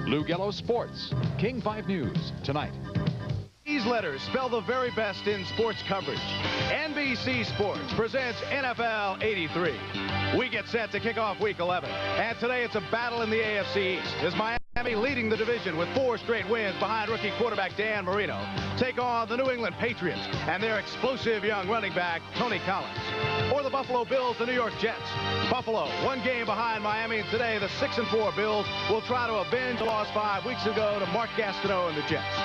Blue Yellow Sports, King 5 News, tonight. These letters spell the very best in sports coverage. NBC Sports presents NFL 83. We get set to kick off Week 11. And today it's a battle in the AFC East as Miami, leading the division with 4 straight wins behind rookie quarterback Dan Marino, take on the New England Patriots and their explosive young running back, Tony Collins. Or the Buffalo Bills, the New York Jets. Buffalo, 1 game behind Miami, and today the 6-4 Bills will try to avenge a loss 5 weeks ago to Mark Gastineau and the Jets.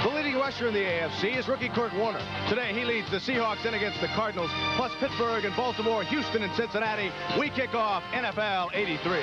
The leading rusher in the AFC is rookie Kurt Warner. Today he leads the Seahawks in against the Cardinals, plus Pittsburgh and Baltimore, Houston and Cincinnati. We kick off NFL 83.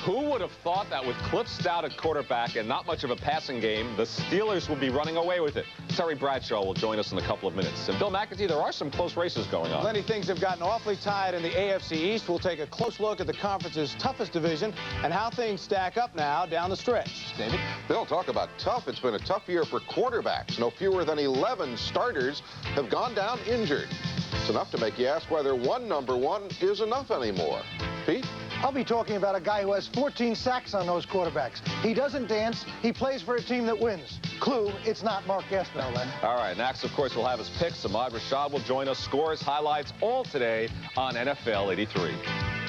Who would have thought that with Cliff Stout at quarterback and not much of a passing game, the Steelers would be running away with it? Terry Bradshaw will join us in a couple of minutes. And Bill McAtee, there are some close races going on. Plenty of things have gotten awfully tied in the AFC East. We'll take a close look at the conference's toughest division and how things stack up now down the stretch. David? Bill, talk about tough. It's been a tough year for quarterbacks. No fewer than 11 starters have gone down injured. It's enough to make you ask whether one number one is enough anymore. Pete? I'll be talking about a guy who has 14 sacks on those quarterbacks. He doesn't dance. He plays for a team that wins. Clue, it's not Mark Gastineau, Len. All right, next, of course, we'll have his picks. Ahmad Rashad will join us. Scores, highlights, all today on NFL 83.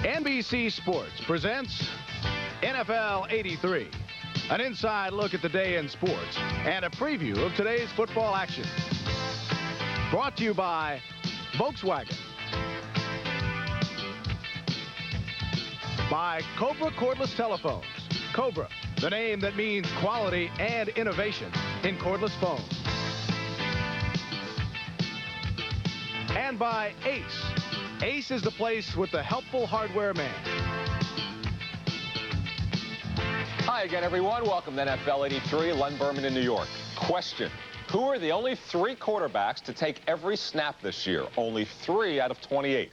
NBC Sports presents NFL 83. An inside look at the day in sports and a preview of today's football action. Brought to you by Volkswagen. By Cobra Cordless Telephones. Cobra, the name that means quality and innovation in cordless phones. And by Ace. Ace is the place with the helpful hardware man. Hi again, everyone. Welcome to NFL 83, Len Berman in New York. Question: who are the only 3 quarterbacks to take every snap this year? Only 3 out of 28.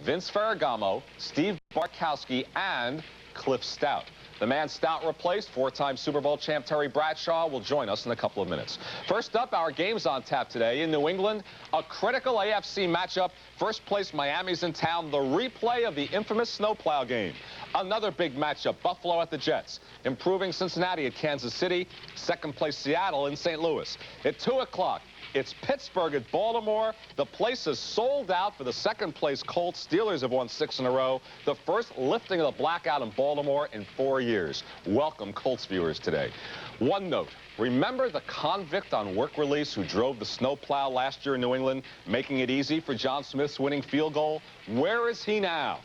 Vince Ferragamo, Steve Bartkowski, and Cliff Stout. The man Stout replaced, 4-time Super Bowl champ Terry Bradshaw, will join us in a couple of minutes. First up, our games on tap today. In New England, a critical AFC matchup. First place Miami's in town. The replay of the infamous snowplow game. Another big matchup, Buffalo at the Jets. Improving Cincinnati at Kansas City. Second place Seattle in St. Louis. At 2 o'clock, it's Pittsburgh at Baltimore. The place is sold out for the second place Colts. Steelers have won 6 in a row. The first lifting of the blackout in Baltimore in 4 years. Welcome, Colts viewers, today. One note. Remember the convict on work release who drove the snowplow last year in New England, making it easy for John Smith's winning field goal? Where is he now?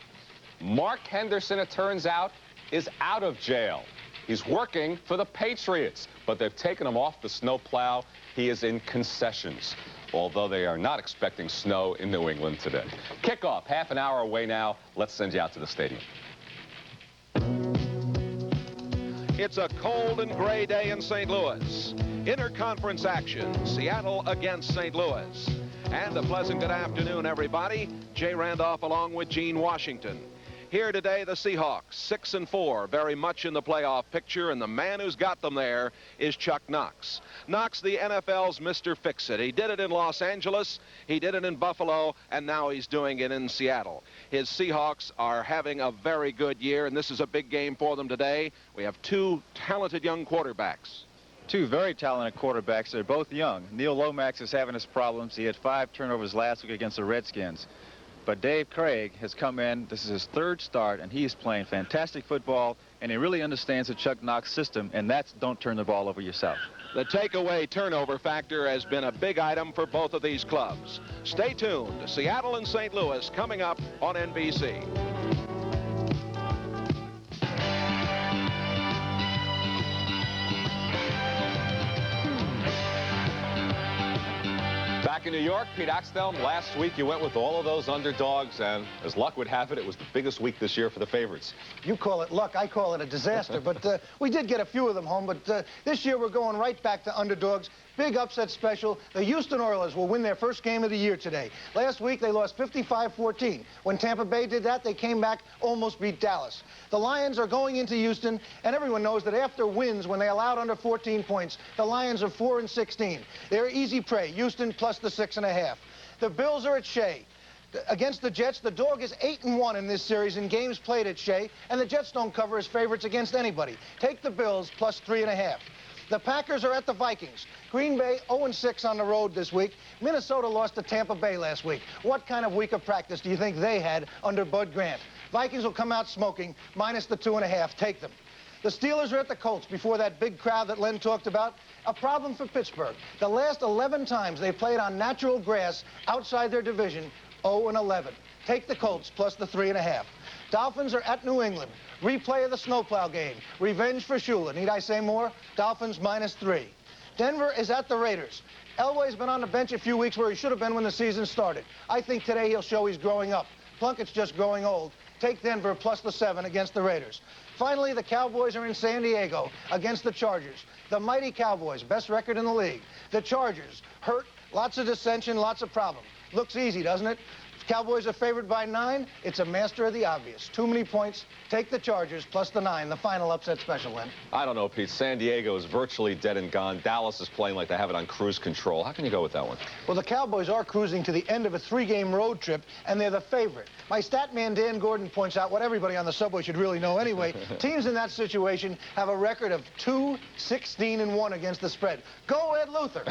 Mark Henderson, it turns out, is out of jail. He's working for the Patriots, but they've taken him off the snowplow. He is in concessions, although they are not expecting snow in New England today. Kickoff, half an hour away now. Let's send you out to the stadium. It's a cold and gray day in St. Louis. Interconference action, Seattle against St. Louis. And a pleasant good afternoon, everybody. Jay Randolph along with Gene Washington. Here today, the Seahawks, 6-4, very much in the playoff picture, and the man who's got them there is Chuck Knox. Knox, the NFL's Mr. Fix-It. He did it in Los Angeles, he did it in Buffalo, and now he's doing it in Seattle. His Seahawks are having a very good year, and this is a big game for them today. We have 2 talented young quarterbacks. 2 very talented quarterbacks. They're both young. Neil Lomax is having his problems. He had 5 turnovers last week against the Redskins. But Dave Craig has come in. This is his 3rd start, and he's playing fantastic football, and he really understands the Chuck Knox system, and that's don't turn the ball over yourself. The takeaway turnover factor has been a big item for both of these clubs. Stay tuned. Seattle and St. Louis coming up on NBC. Back in New York, Pete Axtell, last week you went with all of those underdogs, and as luck would have it, it was the biggest week this year for the favorites. You call it luck, I call it a disaster. But we did get a few of them home. But this year we're going right back to underdogs. Big upset special. The Houston Oilers will win their first game of the year today. Last week they lost 55-14. When Tampa Bay did that, they came back, almost beat Dallas. The Lions are going into Houston, and everyone knows that after wins, when they allowed under 14 points, the Lions are 4-16. They're easy prey. Houston plus the 6.5. The Bills are at Shea. Against the Jets, the dog is 8-1 in this series in games played at Shea, and the Jets don't cover as favorites against anybody. Take the Bills plus 3.5. The Packers are at the Vikings. Green Bay 0-6 on the road this week. Minnesota lost to Tampa Bay last week. What kind of week of practice do you think they had under Bud Grant? Vikings will come out smoking, minus the 2.5. Take them. The Steelers are at the Colts before that big crowd that Len talked about. A problem for Pittsburgh. The last 11 times they played on natural grass outside their division, 0-11. Take the Colts plus the 3.5. Dolphins are at New England. Replay of the snowplow game. Revenge for Shula. Need I say more? Dolphins minus 3. Denver is at the Raiders. Elway's been on the bench a few weeks where he should have been when the season started. I think today he'll show he's growing up. Plunkett's just growing old. Take Denver plus the 7 against the Raiders. Finally, the Cowboys are in San Diego against the Chargers. The mighty Cowboys, best record in the league. The Chargers, hurt, lots of dissension, lots of problems. Looks easy, doesn't it? Cowboys are favored by 9. It's a master of the obvious. Too many points. Take the Chargers plus the 9, the final upset special, Len. I don't know, Pete. San Diego is virtually dead and gone. Dallas is playing like they have it on cruise control. How can you go with that one? Well, the Cowboys are cruising to the end of a 3-game road trip, and they're the favorite. My stat man, Dan Gordon, points out what everybody on the subway should really know anyway. Teams in that situation have a record of 2-16-1 against the spread. Go Ed Luther.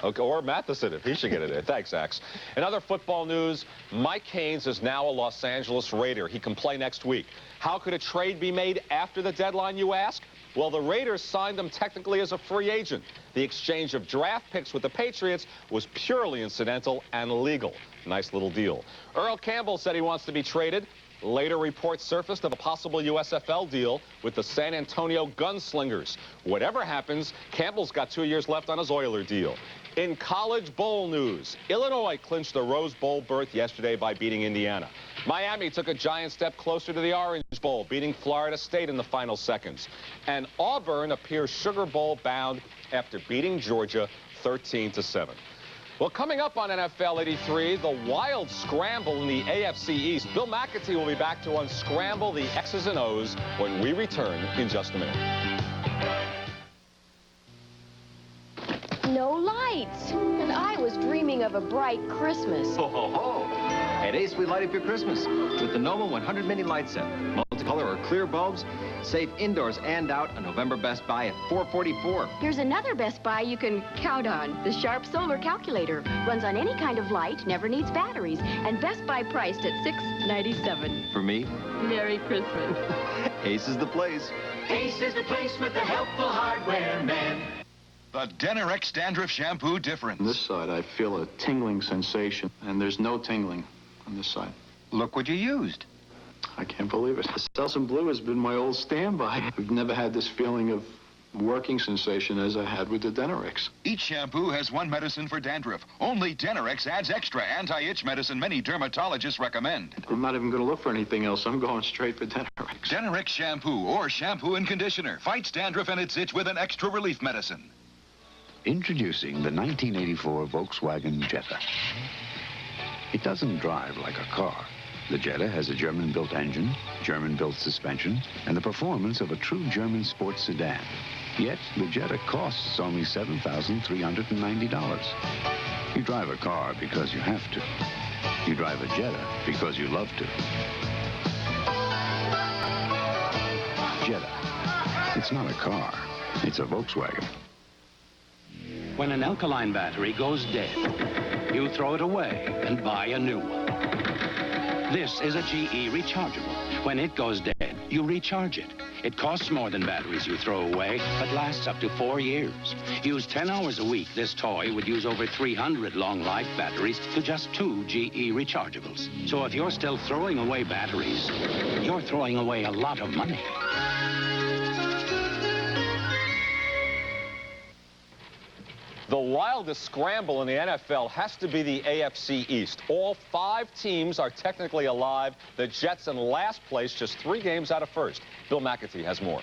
Okay, or Matheson, if he should get it in. Thanks, Axe. In other football news, Mike Haynes is now a Los Angeles Raider. He can play next week. How could a trade be made after the deadline, you ask? Well, the Raiders signed him technically as a free agent. The exchange of draft picks with the Patriots was purely incidental and legal. Nice little deal. Earl Campbell said he wants to be traded. Later reports surfaced of a possible USFL deal with the San Antonio Gunslingers. Whatever happens, Campbell's got 2 years left on his Oiler deal. In college bowl news, Illinois clinched the Rose Bowl berth yesterday by beating Indiana. Miami took a giant step closer to the Orange Bowl, beating Florida State in the final seconds. And Auburn appears Sugar Bowl bound after beating Georgia 13-7. Well, coming up on NFL 83, the wild scramble in the AFC East. Bill McAtee will be back to unscramble the X's and O's when we return in just a minute. No lights. And I was dreaming of a bright Christmas. Ho, ho, ho. At Ace, we light up your Christmas with the Noma 100 mini light set. Multicolor or clear bulbs, safe indoors and out. A November Best Buy at $444. Here's another Best Buy you can count on. The Sharp Solar Calculator. Runs on any kind of light, never needs batteries. And Best Buy priced at $697. For me, Merry Christmas. Ace is the place. Ace is the place with the helpful hardware man. The Denerex Dandruff Shampoo difference. On this side, I feel a tingling sensation, and there's no tingling on this side. Look what you used. I can't believe it. The Selsun Blue has been my old standby. I've never had this feeling of working sensation as I had with the Denerex. Each shampoo has one medicine for dandruff. Only Denerex adds extra anti-itch medicine many dermatologists recommend. I'm not even going to look for anything else. I'm going straight for Denerex. Denerex shampoo or shampoo and conditioner fights dandruff and its itch with an extra relief medicine. Introducing the 1984 Volkswagen Jetta. It doesn't drive like a car. The Jetta has a German-built engine, German-built suspension, and the performance of a true German sports sedan. Yet, the Jetta costs only $7,390. You drive a car because you have to. You drive a Jetta because you love to. Jetta. It's not a car. It's a Volkswagen. When an alkaline battery goes dead, you throw it away and buy a new one. This is a GE rechargeable. When it goes dead, you recharge it. It costs more than batteries you throw away, but lasts up to 4 years. Used 10 hours a week, this toy would use over 300 long-life batteries to just 2 GE rechargeables. So if you're still throwing away batteries, you're throwing away a lot of money. The wildest scramble in the NFL has to be the AFC East. All 5 teams are technically alive. The Jets in last place, just 3 games out of first. Bill McAtee has more.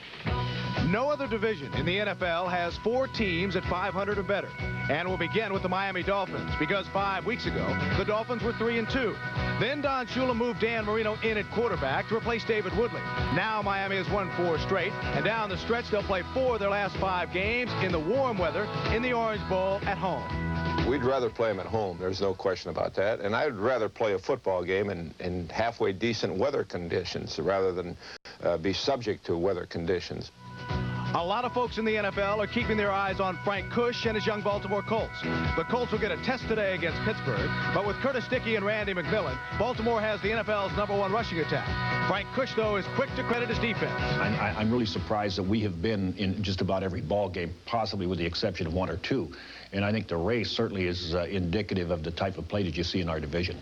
No other division in the NFL has 4 teams at 500 or better. And we'll begin with the Miami Dolphins, because 5 weeks ago, the Dolphins were 3-2. Then Don Shula moved Dan Marino in at quarterback to replace David Woodley. Now Miami has won 4 straight, and down the stretch, they'll play 4 of their last 5 games in the warm weather in the Orange Bowl at home. We'd rather play them at home. There's no question about that. And I'd rather play a football game in halfway decent weather conditions rather than be subject to weather conditions. A lot of folks in the NFL are keeping their eyes on Frank Cush and his young Baltimore Colts. The Colts will get a test today against Pittsburgh, but with Curtis Dickey and Randy McMillan, Baltimore has the NFL's #1 rushing attack. Frank Cush, though, is quick to credit his defense. I'm really surprised that we have been in just about every ball game, possibly with the exception of 1 or 2. And I think the race certainly is indicative of the type of play that you see in our division.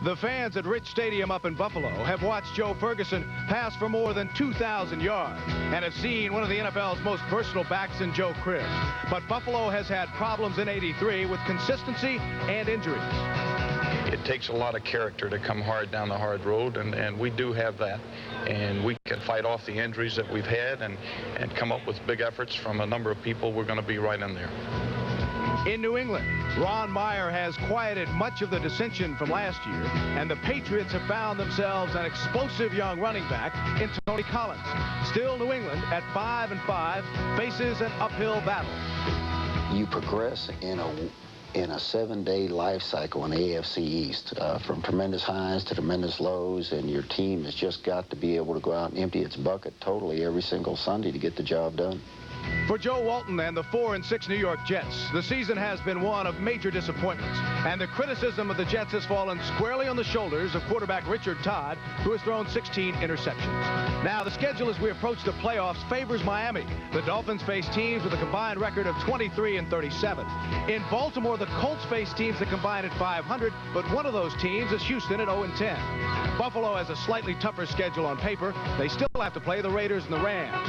The fans at Rich Stadium up in Buffalo have watched Joe Ferguson pass for more than 2,000 yards and have seen one of the NFL's most versatile backs in Joe Cribbs. But Buffalo has had problems in '83 with consistency and injuries. It takes a lot of character to come hard down the hard road, and we do have that. And we can fight off the injuries that we've had and come up with big efforts from a number of people. We're going to be right in there. In New England, Ron Meyer has quieted much of the dissension from last year, and the Patriots have found themselves an explosive young running back in Tony Collins. Still, New England, at 5-5, faces an uphill battle. You progress in a 7-day life cycle in the AFC East, from tremendous highs to tremendous lows, and your team has just got to be able to go out and empty its bucket totally every single Sunday to get the job done. For Joe Walton and the 4-6 New York Jets, the season has been one of major disappointments, and the criticism of the Jets has fallen squarely on the shoulders of quarterback Richard Todd, who has thrown 16 interceptions. Now, the schedule as we approach the playoffs favors Miami. The Dolphins face teams with a combined record of 23-37. In Baltimore, the Colts face teams that combine at 500, but one of those teams is Houston at 0-10. Buffalo has a slightly tougher schedule on paper. They still have to play the Raiders and the Rams.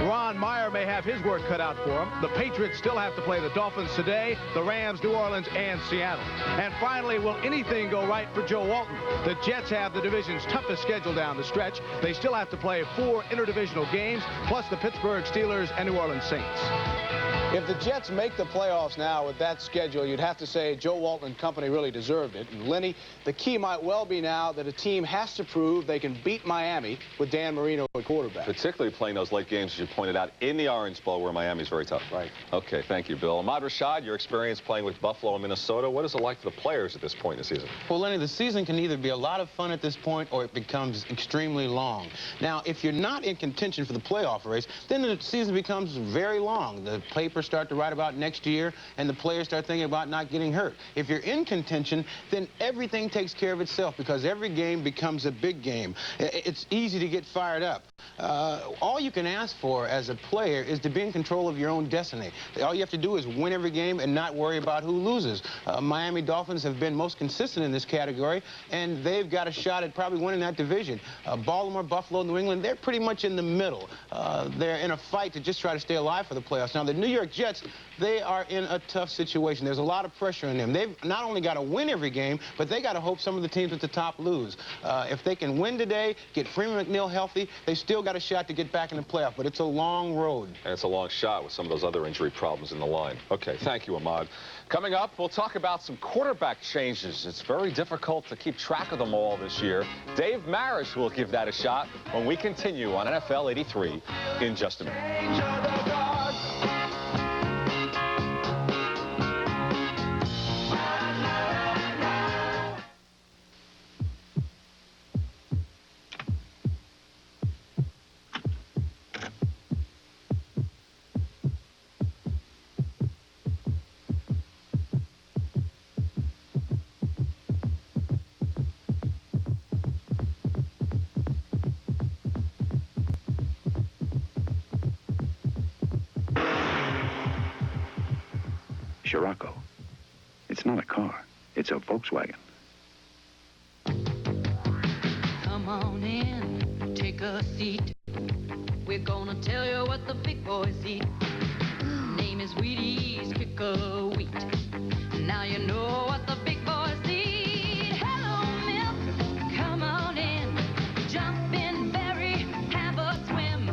Ron Meyer may have his work cut out for him. The Patriots still have to play the Dolphins today, the Rams, New Orleans, and Seattle. And finally, will anything go right for Joe Walton? The Jets have the division's toughest schedule down the stretch. They still have to play 4 interdivisional games, plus the Pittsburgh Steelers and New Orleans Saints. If the Jets make the playoffs now with that schedule, you'd have to say Joe Walton and company really deserved it. And Lenny, the key might well be now that a team has to prove they can beat Miami with Dan Marino at quarterback. Particularly playing those late games, as you pointed out, in the Orange Bowl, where Miami's very tough. Right. Okay, thank you, Bill. Ahmad Rashad, your experience playing with Buffalo and Minnesota, what is it like for the players at this point in the season? Well, Lenny, the season can either be a lot of fun at this point or it becomes extremely long. Now, if you're not in contention for the playoff race, then the season becomes very long. The papers start to write about next year, and the players start thinking about not getting hurt. If you're in contention, then everything takes care of itself because every game becomes a big game. It's easy to get fired up. All you can ask for as a player is to be in control of your own destiny. All you have to do is win every game and not worry about who loses. Miami Dolphins have been most consistent in this category, and they've got a shot at probably winning that division. Baltimore, Buffalo, New England, they're pretty much in the middle. They're in a fight to just try to stay alive for the playoffs. Now, the New York Jets, they are in a tough situation. There's a lot of pressure on them. They've not only got to win every game, but they got to hope some of the teams at the top lose. If they can win today, get Freeman McNeil healthy, they still got a shot to get back in the playoff, but it's a long road. And it's a long shot with some of those other injury problems in the line. Okay, thank you, Ahmad. Coming up, we'll talk about some quarterback changes. It's very difficult to keep track of them all this year. Dave Marish will give that a shot when we continue on NFL 83 in just a minute. Scirocco. It's not a car. It's a Volkswagen. Come on in, take a seat. We're gonna tell you what the big boys eat. Name is Wheaties, pick a wheat. Now you know what the big boys eat. Hello, milk, come on in. Jump in, berry, have a swim.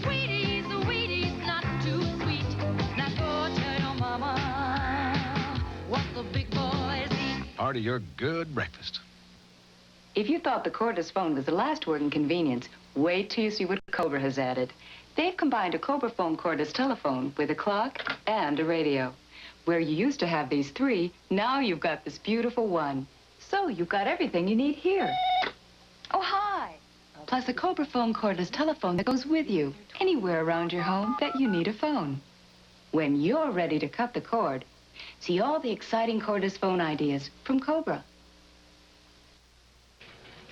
Wheaties, Wheaties, not too sweet. Now go tell your mama what the big boys eat. Part of your good breakfast. If you thought the cordless phone was the last word in convenience, wait till you see what Cobra has added. They've combined a Cobra phone cordless telephone with a clock and a radio. Where you used to have these 3, now you've got this beautiful one. So you've got everything you need here. Oh, hi. Plus a Cobra phone cordless telephone that goes with you anywhere around your home that you need a phone. When you're ready to cut the cord, see all the exciting cordless phone ideas from Cobra.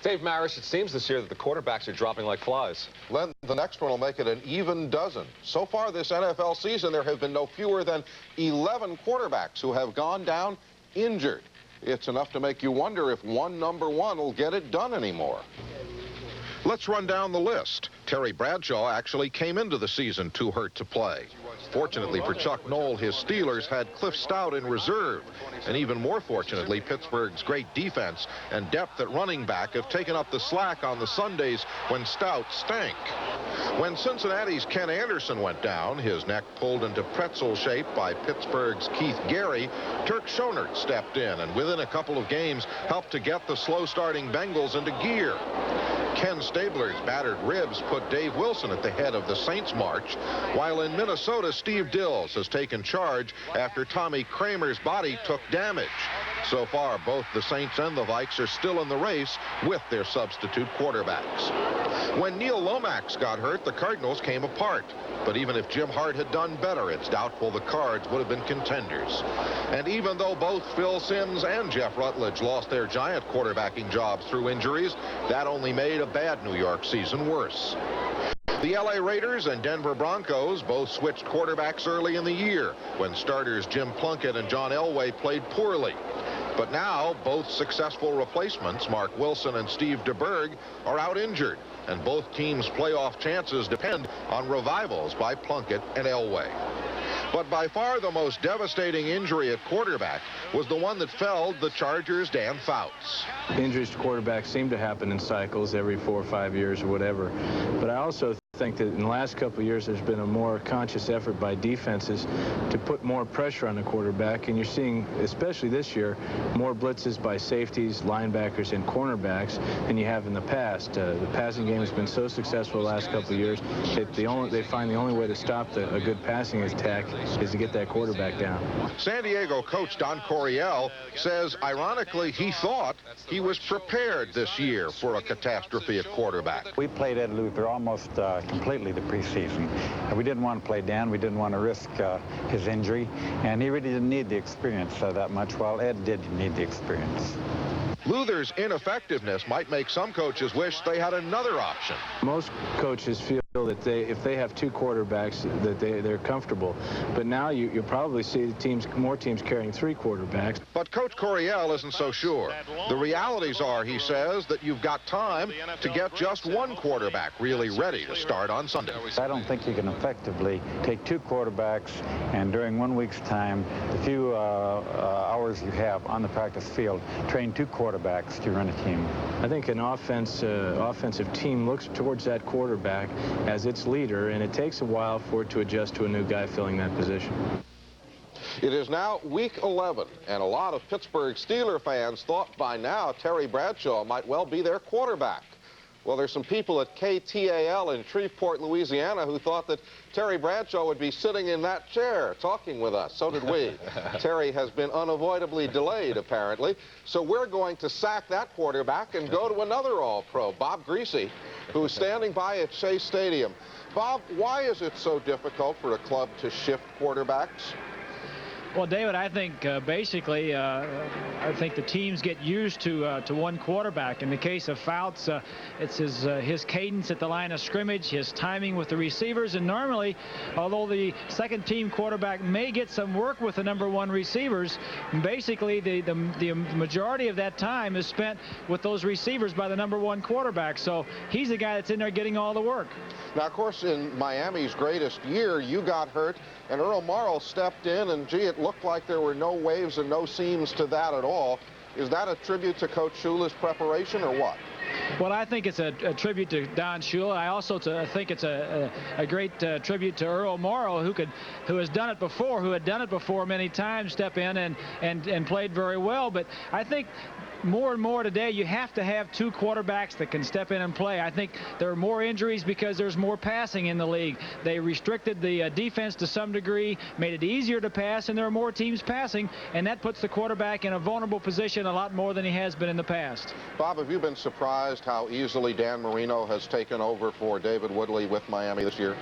Dave Marish, it seems this year that the quarterbacks are dropping like flies. Len, the next one will make it an even dozen. So far this NFL season, there have been no fewer than 11 quarterbacks who have gone down injured. It's enough to make you wonder if one number one will get it done anymore. Let's run down the list. Terry Bradshaw actually came into the season too hurt to play. Fortunately for Chuck Noll, his Steelers had Cliff Stout in reserve. And even more fortunately, Pittsburgh's great defense and depth at running back have taken up the slack on the Sundays when Stout stank. When Cincinnati's Ken Anderson went down, his neck pulled into pretzel shape by Pittsburgh's Keith Gary, Turk Schonert stepped in and within a couple of games helped to get the slow-starting Bengals into gear. Ken Stabler's battered ribs put Dave Wilson at the head of the Saints march, while in Minnesota, Steve Dills has taken charge after Tommy Kramer's body took damage. So far, both the Saints and the Vikes are still in the race with their substitute quarterbacks. When Neil Lomax got hurt, the Cardinals came apart. But even if Jim Hart had done better, it's doubtful the Cards would have been contenders. And even though both Phil Simms and Jeff Rutledge lost their Giant quarterbacking jobs through injuries, that only made a bad New York season worse. The LA Raiders and Denver Broncos both switched quarterbacks early in the year when starters Jim Plunkett and John Elway played poorly. But now both successful replacements, Mark Wilson and Steve DeBerg, are out injured, and both teams' playoff chances depend on revivals by Plunkett and Elway. But by far the most devastating injury at quarterback was the one that felled the Chargers' Dan Fouts. Injuries to quarterbacks seem to happen in cycles every 4 or 5 years or whatever. But I also think that in the last couple of years there's been a more conscious effort by defenses to put more pressure on the quarterback, and you're seeing, especially this year, more blitzes by safeties, linebackers, and cornerbacks than you have in the past. The passing game has been so successful the last couple of years that they find the only way to stop a good passing attack is to get that quarterback down. San Diego coach Don Coryell says, ironically, he thought he was prepared this year for a catastrophe at quarterback. We played Ed Luther almost completely the preseason. We didn't want to play Dan. We didn't want to risk his injury, and he really didn't need the experience that much, while Ed did need the experience. Luther's ineffectiveness might make some coaches wish they had another option. Most coaches feel that if they have 2 quarterbacks, that they're comfortable. But now you probably see more teams carrying 3 quarterbacks. But Coach Coryell isn't so sure. The realities are, he says, that you've got time to get just 1 quarterback really ready to start on Sunday. I don't think you can effectively take 2 quarterbacks and during 1 week's time, the few hours you have on the practice field, train 2 quarterbacks to run a team. I think an offensive team looks towards that quarterback as its leader, and it takes a while for it to adjust to a new guy filling that position. It is now week 11, and a lot of Pittsburgh Steelers fans thought by now Terry Bradshaw might well be their quarterback. Well, there's some people at KTAL in Shreveport, Louisiana, who thought that Terry Bradshaw would be sitting in that chair talking with us. So did we. Terry has been unavoidably delayed, apparently. So we're going to sack that quarterback and go to another All-Pro, Bob Greasy, who's standing by at Shea Stadium. Bob, why is it so difficult for a club to shift quarterbacks? Well, David, I think basically, I think the teams get used to one quarterback. In the case of Fouts, it's his cadence at the line of scrimmage, his timing with the receivers, and normally, although the second team quarterback may get some work with the #1 receivers, basically the majority of that time is spent with those receivers by the #1 quarterback. So he's the guy that's in there getting all the work. Now, of course, in Miami's greatest year, you got hurt, and Earl Morrall stepped in, and gee, it looked like there were no waves and no seams to that at all. Is that a tribute to Coach Shula's preparation, or what? Well, I think it's a tribute to Don Shula. I also think it's a great tribute to Earl Morrow, who has done it before, who had done it before many times, step in and played very well. But I think more and more today, you have to have two quarterbacks that can step in and play. I think there are more injuries because there's more passing in the league. They restricted the defense to some degree, made it easier to pass, and there are more teams passing, and that puts the quarterback in a vulnerable position a lot more than he has been in the past. Bob, have you been surprised how easily Dan Marino has taken over for David Woodley with Miami this year?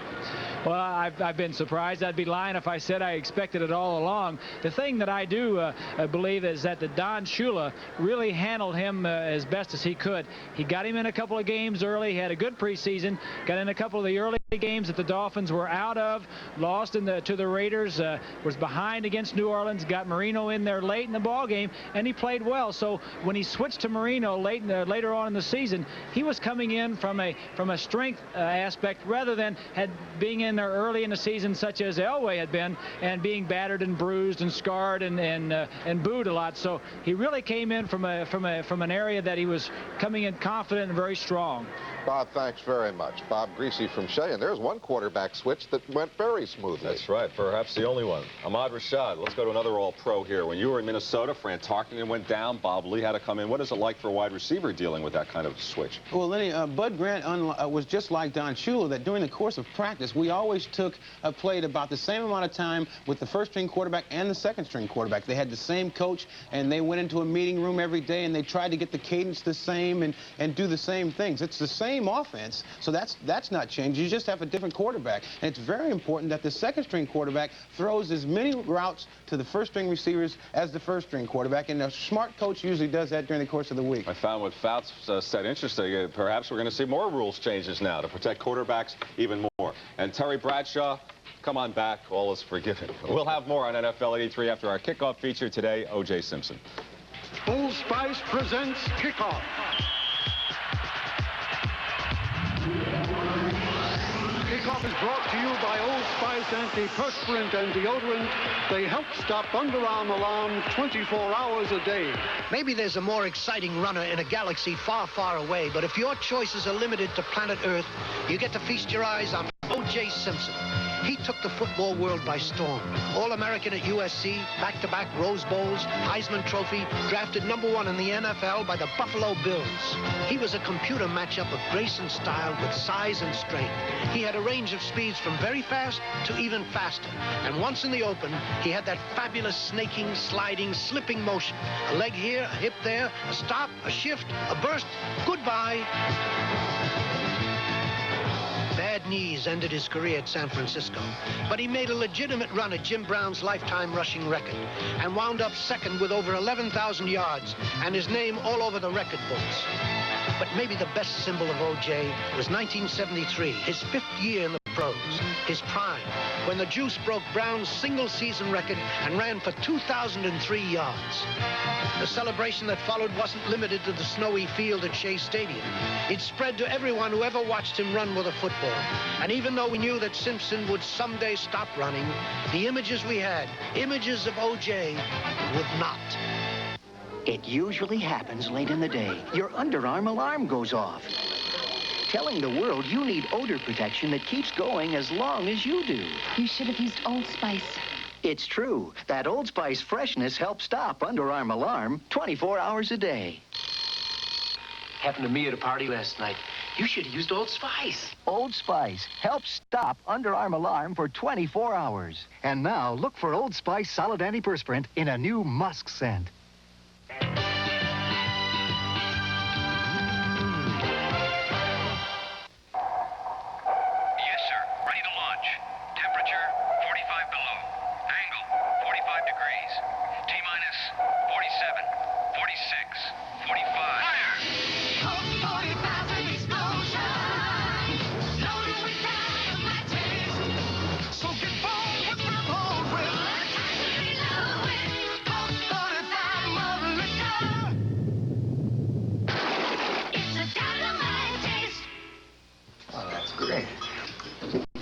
Well, I've been surprised. I'd be lying if I said I expected it all along. The thing that I do believe is that the Don Shula really handled him as best as he could. He got him in a couple of games early. He had a good preseason. Got in a couple of the early games that the Dolphins were out of. Lost to the Raiders. Was behind against New Orleans. Got Marino in there late in the ball game, and he played well. So when he switched to Marino later on in the season, he was coming in from a strength aspect rather than being in there early in the season, such as Elway had been, and being battered and bruised and scarred and booed a lot. So he really came in from an area that he was coming in confident and very strong. Bob, thanks very much. Bob Greasy from Shea, and there's one quarterback switch that went very smoothly. That's right, perhaps the only one. Ahmad Rashad, let's go to another All-Pro here. When you were in Minnesota, Fran Tarkenton went down, Bob Lee had to come in. What is it like for a wide receiver dealing with that kind of switch? Well, Lenny, Bud Grant was just like Don Shula, that during the course of practice, we always played about the same amount of time with the first-string quarterback and the second-string quarterback. They had the same coach, and they went into a meeting room every day, and they tried to get the cadence the same and do the same things. It's the same offense, so that's not changed. You just have a different quarterback, and it's very important that the second-string quarterback throws as many routes to the first-string receivers as the first-string quarterback, and a smart coach usually does that during the course of the week. I found what Fouts said interesting. Perhaps we're going to see more rules changes now to protect quarterbacks even more. And Terry Bradshaw, come on back. All is forgiven. We'll have more on NFL 83 after our kickoff feature today, O.J. Simpson. Old Spice presents Kickoff. Kickoff is brought to you by Old Spice antiperspirant and deodorant. They help stop underarm alarm 24 hours a day. Maybe there's a more exciting runner in a galaxy far, far away, but if your choices are limited to planet Earth, you get to feast your eyes on O.J. Simpson. He took the football world by storm. All-American at USC, back-to-back Rose Bowls, Heisman Trophy, drafted #1 in the NFL by the Buffalo Bills. He was a computer matchup of grace and style with size and strength. He had a range of speeds from very fast to even faster. And once in the open, he had that fabulous snaking, sliding, slipping motion. A leg here, a hip there, a stop, a shift, a burst. Goodbye. Bad knees ended his career at San Francisco, but he made a legitimate run at Jim Brown's lifetime rushing record and wound up second with over 11,000 yards and his name all over the record books. But maybe the best symbol of O.J. was 1973, his 5th year in the pros, his prime, when the Juice broke Brown's single-season record and ran for 2,003 yards. The celebration that followed wasn't limited to the snowy field at Shea Stadium. It spread to everyone who ever watched him run with a football. And even though we knew that Simpson would someday stop running, the images we had, images of O.J., would not. It usually happens late in the day. Your underarm alarm goes off, telling the world you need odor protection that keeps going as long as you do. You should have used Old Spice. It's true. That Old Spice freshness helps stop underarm alarm 24 hours a day. Happened to me at a party last night. You should have used Old Spice. Old Spice helps stop underarm alarm for 24 hours. And now, look for Old Spice Solid Antiperspirant in a new musk scent.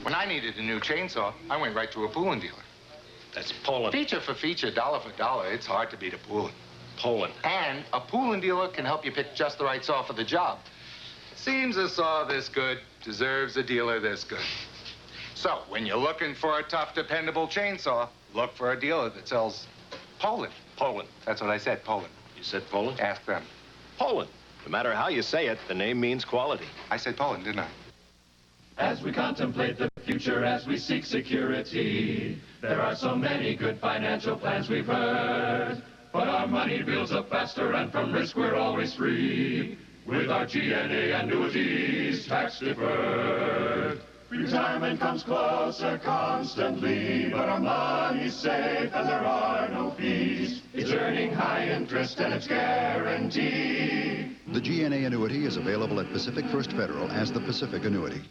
When I needed a new chainsaw, I went right to a Poulin dealer. That's Poulin. Feature for feature, dollar for dollar, it's hard to beat a Poulin. Poulin. And a Poulin dealer can help you pick just the right saw for the job. Seems a saw this good deserves a dealer this good. So, when you're looking for a tough, dependable chainsaw, look for a dealer that sells Poland. Poland. That's what I said, Poland. You said Poland? Ask them. Poland. No matter how you say it, the name means quality. I said Poland, didn't I? As we contemplate the future, as we seek security, there are so many good financial plans we've heard. But our money builds up faster, and from risk we're always free. With our GNA annuities, tax deferred. Retirement comes closer constantly, but our money's safe and there are no fees. It's earning high interest and it's guaranteed. The GNA annuity is available at Pacific First Federal as the Pacific Annuity.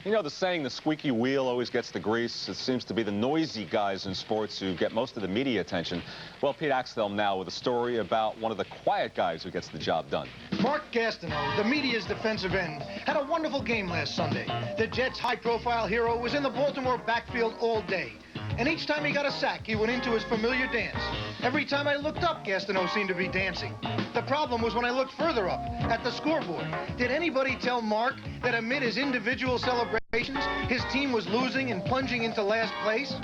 You know the saying, the squeaky wheel always gets the grease. It seems to be the noisy guys in sports who get most of the media attention. Well, Pete Axtell now with a story about one of the quiet guys who gets the job done. Mark Gastineau, the media's defensive end, had a wonderful game last Sunday. The Jets' high-profile hero was in the Baltimore backfield all day. And each time he got a sack, he went into his familiar dance. Every time I looked up, Gastineau seemed to be dancing. The problem was when I looked further up, at the scoreboard. Did anybody tell Mark that amid his individual celebrations, his team was losing and plunging into last place?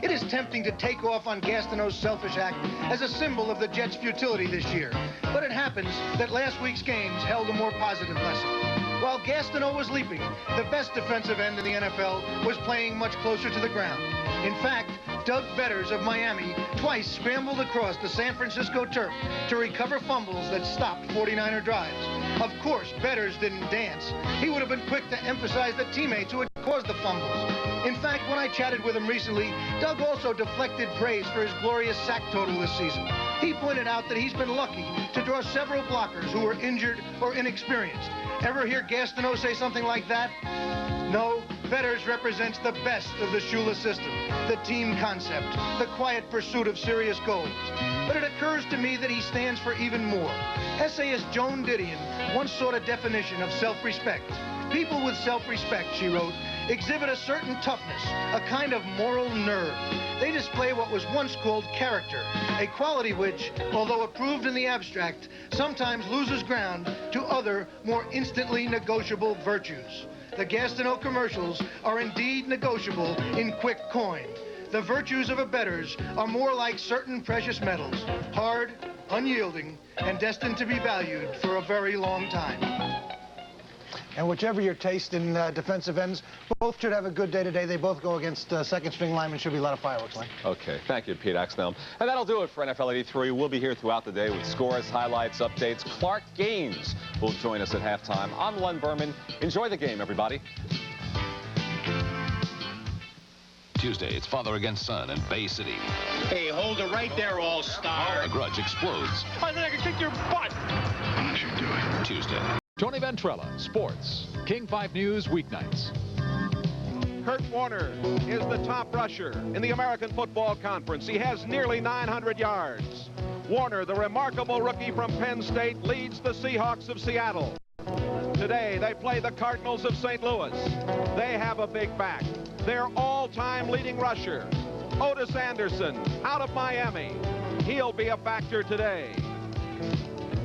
It is tempting to take off on Gastineau's selfish act as a symbol of the Jets' futility this year. But it happens that last week's games held a more positive lesson. While Gastineau was leaping, the best defensive end in the NFL was playing much closer to the ground. In fact, Doug Betters of Miami twice scrambled across the San Francisco turf to recover fumbles that stopped 49er drives. Of course, Betters didn't dance. He would have been quick to emphasize the teammates who had caused the fumbles. In fact, when I chatted with him recently, Doug also deflected praise for his glorious sack total this season. He pointed out that he's been lucky to draw several blockers who were injured or inexperienced. Ever hear Gastineau say something like that? No, Betters represents the best of the shoeless system, the team concept, the quiet pursuit of serious goals. But it occurs to me that he stands for even more. Essayist Joan Didion once sought a definition of self-respect. People with self-respect, she wrote, exhibit a certain toughness, a kind of moral nerve. They display what was once called character, a quality which, although approved in the abstract, sometimes loses ground to other, more instantly negotiable virtues. The Gastineau commercials are indeed negotiable in quick coin. The virtues of a Betters are more like certain precious metals, hard, unyielding, and destined to be valued for a very long time. And whichever your taste in defensive ends, both should have a good day today. They both go against second-string linemen. Should be a lot of fireworks, Len. Okay, thank you, Pete Axtell. And that'll do it for NFL 83. We'll be here throughout the day with scores, highlights, updates. Clark Gaines will join us at halftime. I'm Len Berman. Enjoy the game, everybody. Tuesday, it's father against son in Bay City. Hey, hold it right there, all-star. A grudge explodes. I think I can kick your butt. Unless you do it. Tuesday. Tony Ventrella, Sports, King 5 News, weeknights. Kurt Warner is the top rusher in the American Football Conference. He has nearly 900 yards. Warner, the remarkable rookie from Penn State, leads the Seahawks of Seattle. Today, they play the Cardinals of St. Louis. They have a big back. Their all-time leading rusher, Otis Anderson, out of Miami. He'll be a factor today.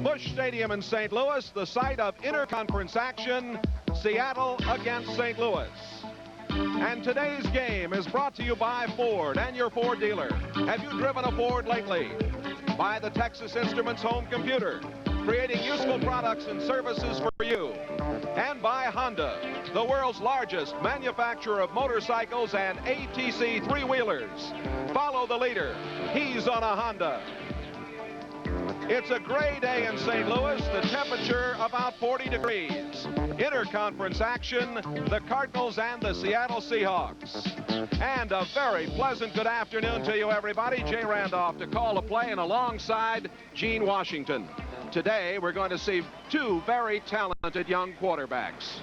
Busch Stadium in St. Louis, the site of interconference action, Seattle against St. Louis. And today's game is brought to you by Ford and your Ford dealer. Have you driven a Ford lately? By the Texas Instruments home computer, creating useful products and services for you. And by Honda, the world's largest manufacturer of motorcycles and ATC three-wheelers. Follow the leader. He's on a Honda. It's a gray day in St. Louis, the temperature about 40 degrees. Interconference action, the Cardinals and the Seattle Seahawks. And a very pleasant good afternoon to you, everybody. Jay Randolph to call a play and alongside Gene Washington. Today, we're going to see two very talented young quarterbacks.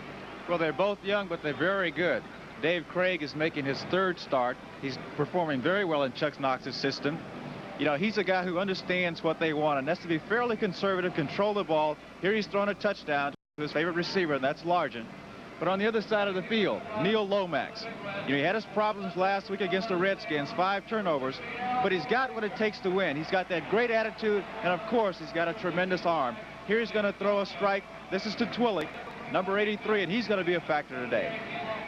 Well, they're both young, but they're very good. Dave Craig is making his third start. He's performing very well in Chuck Knox's system. You know, he's a guy who understands what they want, and that's to be fairly conservative, control the ball. Here he's thrown a touchdown to his favorite receiver, and that's Largent. But on the other side of the field, Neil Lomax. You know, he had his problems last week against the Redskins, 5 turnovers, but he's got what it takes to win. He's got that great attitude, and of course, he's got a tremendous arm. Here he's going to throw a strike. This is to Twilly, number 83, and he's going to be a factor today.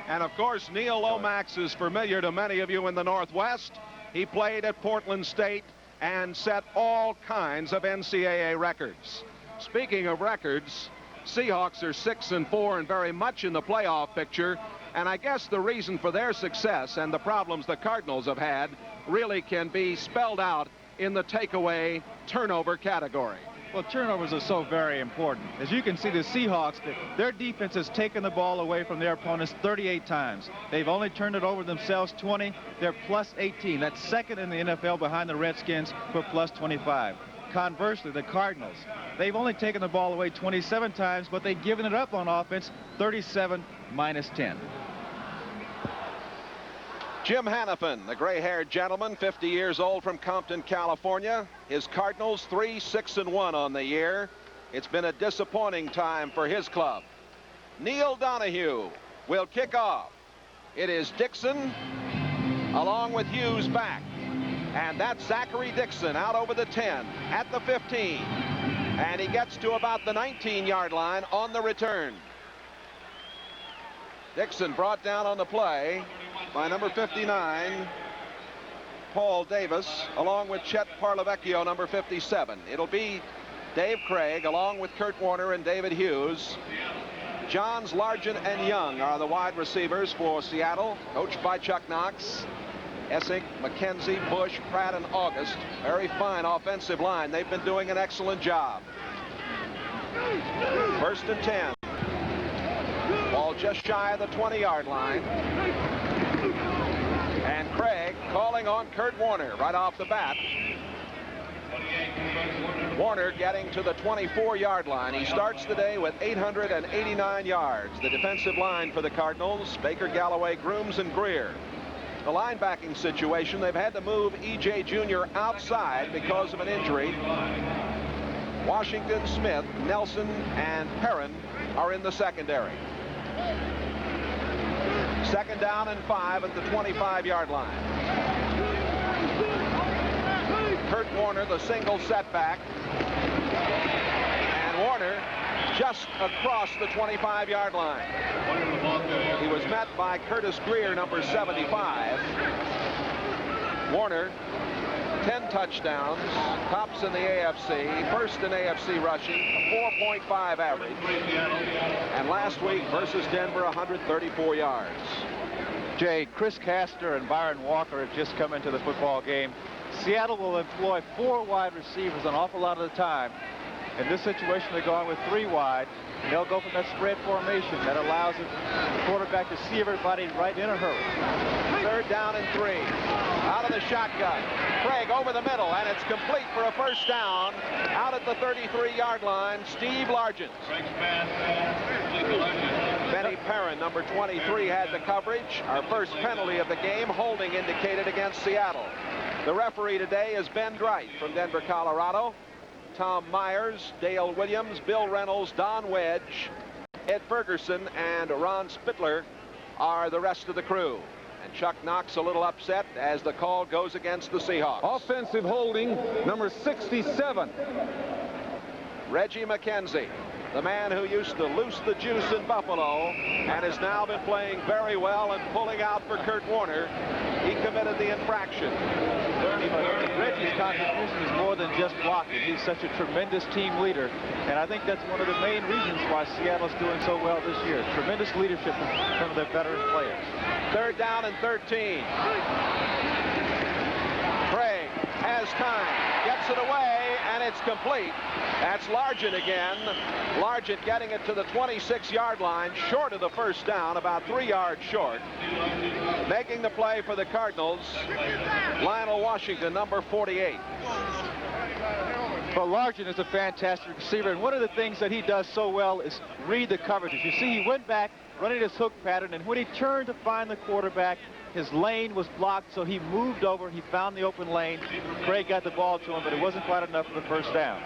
And of course, Neil Lomax is familiar to many of you in the Northwest. He played at Portland State and set all kinds of NCAA records. Speaking of records, Seahawks are 6-4 and very much in the playoff picture. And I guess the reason for their success and the problems the Cardinals have had really can be spelled out in the takeaway turnover category. Well, turnovers are so very important. As you can see, the Seahawks, their defense has taken the ball away from their opponents 38 times. They've only turned it over themselves 20. They're plus 18. That's second in the NFL behind the Redskins for plus 25. Conversely, the Cardinals, they've only taken the ball away 27 times, but they've given it up on offense 37 minus 10. Jim Hannafin, the gray-haired gentleman, 50 years old, from Compton, California. His Cardinals 3-6-1 on the year. It's been a disappointing time for his club. Neil Donahue will kick off. It is Dixon along with Hughes back. And that's Zachary Dixon out over the 10 at the 15. And he gets to about the 19-yard line on the return. Dixon brought down on the play by number 59, Paul Davis, along with Chet Parlavecchio, number 57. It'll be Dave Craig, along with Kurt Warner and David Hughes. Johns, Largent, and Young are the wide receivers for Seattle, coached by Chuck Knox. Essig, McKenzie, Bush, Pratt, and August. Very fine offensive line. They've been doing an excellent job. 1st and 10. Ball just shy of the 20-yard line. And Craig calling on Kurt Warner right off the bat. Warner getting to the 24-yard line. He starts the day with 889 yards. The defensive line for the Cardinals, Baker, Galloway, Grooms, and Greer. The linebacking situation, they've had to move E.J. Jr. outside because of an injury. Washington, Smith, Nelson, and Perrin are in the secondary. 2nd down and 5 at the 25-yard line. Kurt Warner, the single setback. And Warner just across the 25-yard line. He was met by Curtis Greer, number 75. Warner, 10 touchdowns, tops in the AFC, 1st in AFC rushing, a 4.5 average. And last week versus Denver, 134 yards. Jay, Chris Castor and Byron Walker have just come into the football game. Seattle will employ 4 wide receivers an awful lot of the time. In this situation, they're going with 3 wide. And they'll go from that spread formation that allows the quarterback to see everybody right in a hurry. 3rd down and 3. Out of the shotgun. Craig over the middle, and it's complete for a 1st down. Out at the 33-yard line, Steve Largent. Benny Perrin, number 23, had the coverage. Our first penalty of the game, holding indicated against Seattle. The referee today is Ben Dright from Denver, Colorado. Tom Myers, Dale Williams, Bill Reynolds, Don Wedge, Ed Ferguson, and Ron Spittler are the rest of the crew. And Chuck Knox a little upset as the call goes against the Seahawks. Offensive holding, number 67. Reggie McKenzie, the man who used to loose the juice in Buffalo and has now been playing very well and pulling out for Kurt Warner. He committed the infraction. Reggie's contribution is more than just blocking. He's such a tremendous team leader, and I think that's one of the main reasons why Seattle's doing so well this year. Tremendous leadership from some of their veteran players. 3rd down and 13. Craig has time, gets it away, and it's complete. That's Largent again. Largent getting it to the 26-yard line, short of the 1st down, about 3 yards short. Making the play for the Cardinals, Lionel Washington, number 48. Well, Largent is a fantastic receiver, and one of the things that he does so well is read the coverages. You see, he went back running his hook pattern, and when he turned to find the quarterback, his lane was blocked, so he moved over. He found the open lane. Craig got the ball to him, but it wasn't quite enough for the 1st down.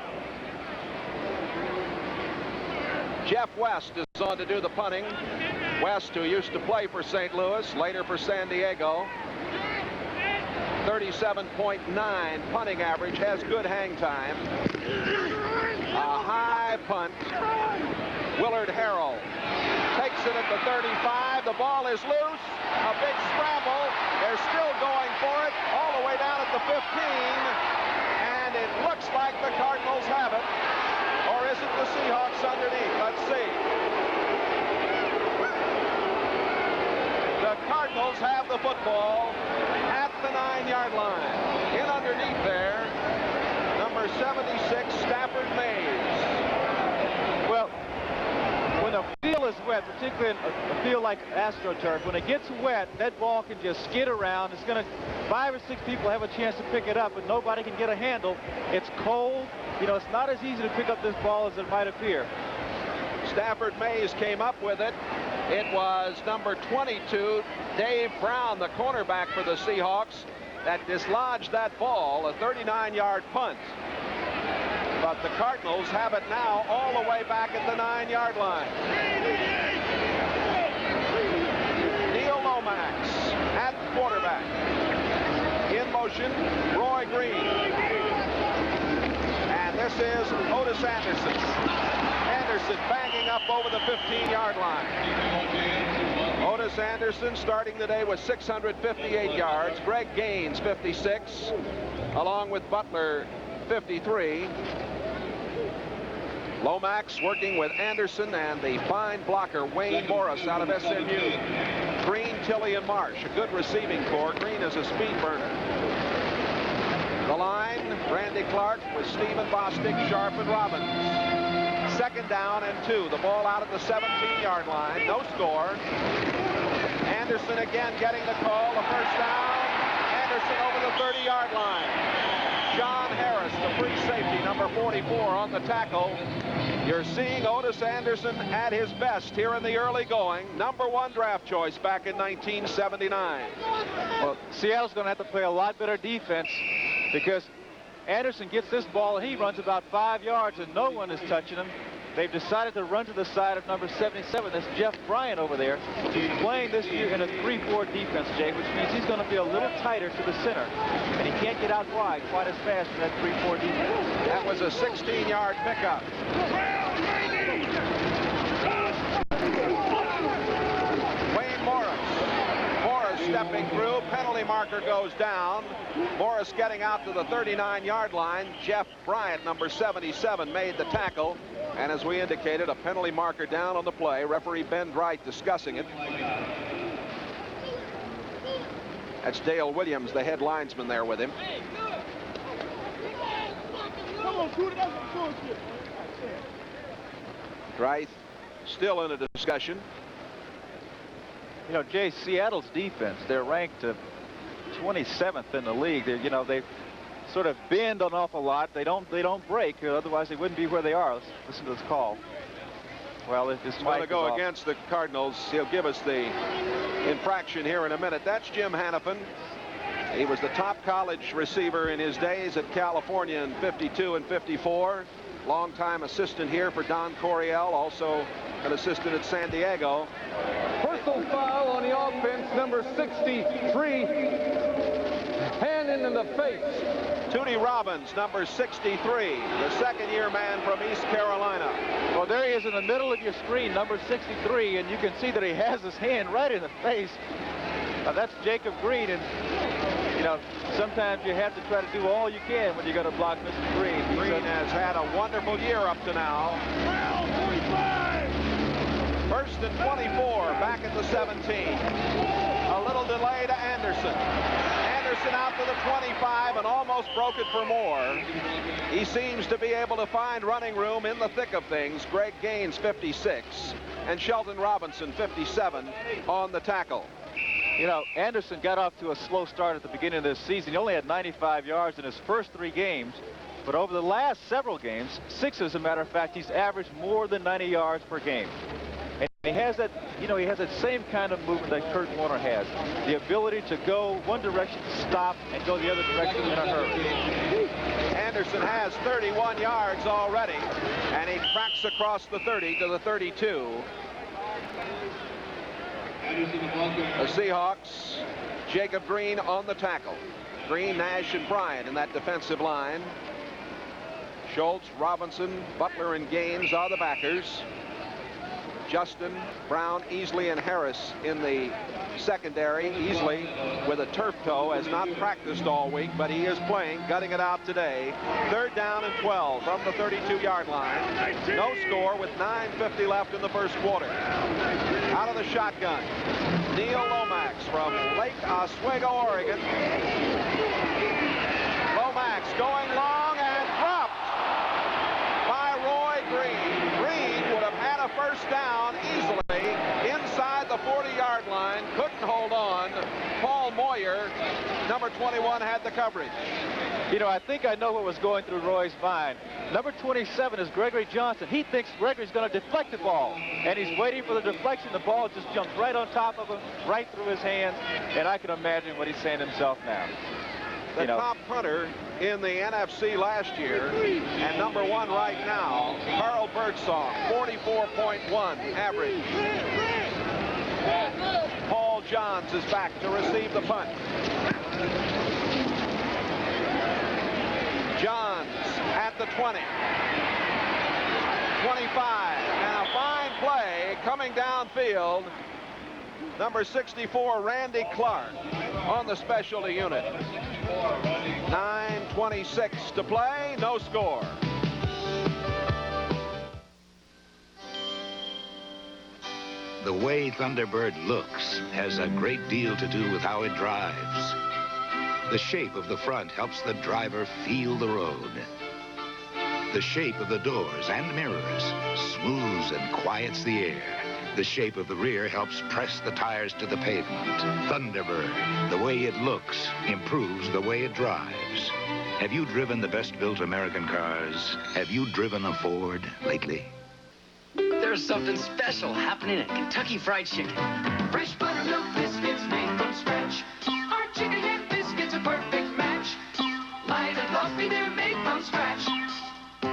Jeff West is on to do the punting. West, who used to play for St. Louis, later for San Diego. 37.9 punting average, has good hang time. A high punt. Willard Harrell takes it at the 35. The ball is loose. A big scramble. They're still going for it all the way down at the 15. And it looks like the Cardinals have it. Or is it the Seahawks underneath? Let's see. The Cardinals have the football at the 9-yard line. In underneath there, number 76, Stafford Mays. Well, when a field is wet, particularly a field like AstroTurf, when it gets wet, that ball can just skid around. It's going to, 5 or 6 people have a chance to pick it up, but nobody can get a handle. It's cold. You know, it's not as easy to pick up this ball as it might appear. Stafford Mays came up with it. It was number 22, Dave Brown, the cornerback for the Seahawks, that dislodged that ball, a 39-yard punt. But the Cardinals have it now all the way back at the 9-yard line. Neil Lomax at quarterback. In motion, Roy Green. And this is Otis Anderson. Anderson banging up over the 15-yard line. Otis Anderson starting the day with 658 yards. Greg Gaines, 56, along with Butler, 53. Lomax working with Anderson and the fine blocker Wayne Morris out of SMU. Green, Tilley, and Marsh, a good receiving corps. Green is a speed burner. The line, Randy Clark with Stephen Bostic, Sharp, and Robbins. 2nd down and 2. The ball out at the 17-yard line. No score. Anderson again getting the call. The first down. Anderson over the 30-yard line. John Harris, the free safety, number 44, on the tackle. You're seeing Otis Anderson at his best here in the early going. Number 1 draft choice back in 1979. Well, Seattle's going to have to play a lot better defense because Anderson gets this ball and he runs about 5 yards and no one is touching him. They've decided to run to the side of number 77. That's Jeff Bryant over there. He's playing this year in a 3-4 defense, Jay, which means he's going to be a little tighter to the center. And he can't get out wide quite as fast in that 3-4 defense. That was a 16-yard pickup. Wayne Morris. Morris stepping through. Penalty marker goes down. Morris getting out to the 39-yard line. Jeff Bryant, number 77, made the tackle. And as we indicated, a penalty marker down on the play. Referee Ben Wright discussing it. That's Dale Williams, the head linesman, there with him. Wright still in a discussion. You know, Jay, Seattle's defense, they're ranked 27th in the league. They sort of bend an awful lot. They don't break, otherwise they wouldn't be where they are. Let's listen to this call. Well, if this is going to go against the Cardinals, he'll give us the infraction here in a minute. That's Jim Hannafin. He was the top college receiver in his days at California in 52 and 54. Longtime assistant here for Don Coryell, also an assistant at San Diego. Personal foul on the offense, number 63. Hand into the face. Tootie Robbins, number 63, the second-year man from East Carolina. Well, there he is in the middle of your screen, number 63, and you can see that he has his hand right in the face. That's Jacob Green, and sometimes you have to try to do all you can when you got to block Mr. Green. Green has had a wonderful year up to now. 1st and 24, back at the 17. A little delay to Anderson. Anderson out to the 25 and almost broke it for more. He seems to be able to find running room in the thick of things. Greg Gaines, 56, and Shelton Robinson, 57, on the tackle. You know, Anderson got off to a slow start at the beginning of this season. He only had 95 yards in his first 3 games. But over the last several games, 6 as a matter of fact, he's averaged more than 90 yards per game. And he has that, he has that same kind of movement that Kurt Warner has. The ability to go one direction, stop, and go the other direction in a hurry. Anderson has 31 yards already, and he cracks across the 30 to the 32. The Seahawks, Jacob Green on the tackle. Green, Nash, and Bryant in that defensive line. Schultz, Robinson, Butler, and Gaines are the backers. Justin, Brown, Easley, and Harris in the secondary. Easley with a turf toe, has not practiced all week, but he is playing, gutting it out today. 3rd down and 12 from the 32-yard line. No score with 9:50 left in the first quarter. Out of the shotgun, Neil Lomax from Lake Oswego, Oregon. Lomax going long and dropped by Roy Green. Green would have had a first down easily inside the 40-yard line. Couldn't hold on. Paul Moyer, number 21, had the coverage. You know, I think I know what was going through Roy's mind. Number 27 is Gregory Johnson. He thinks Gregory's going to deflect the ball, and he's waiting for the deflection. The ball just jumps right on top of him, right through his hands, and I can imagine what he's saying to himself now. The top punter in the NFC last year, and number 1 right now, Carl Birdsong, 44.1 average. Paul Johns is back to receive the punt. Johns at the 20. 25, and a fine play coming downfield. Number 64, Randy Clark, on the specialty unit. 9:26 to play, no score. The way Thunderbird looks has a great deal to do with how it drives. The shape of the front helps the driver feel the road. The shape of the doors and mirrors smooths and quiets the air. The shape of the rear helps press the tires to the pavement. Thunderbird, the way it looks, improves the way it drives. Have you driven the best-built American cars? Have you driven a Ford lately? There's something special happening at Kentucky Fried Chicken. Fresh buttermilk biscuits made from scratch. Our chicken and biscuits a perfect match. Light and fluffy, they're made from scratch.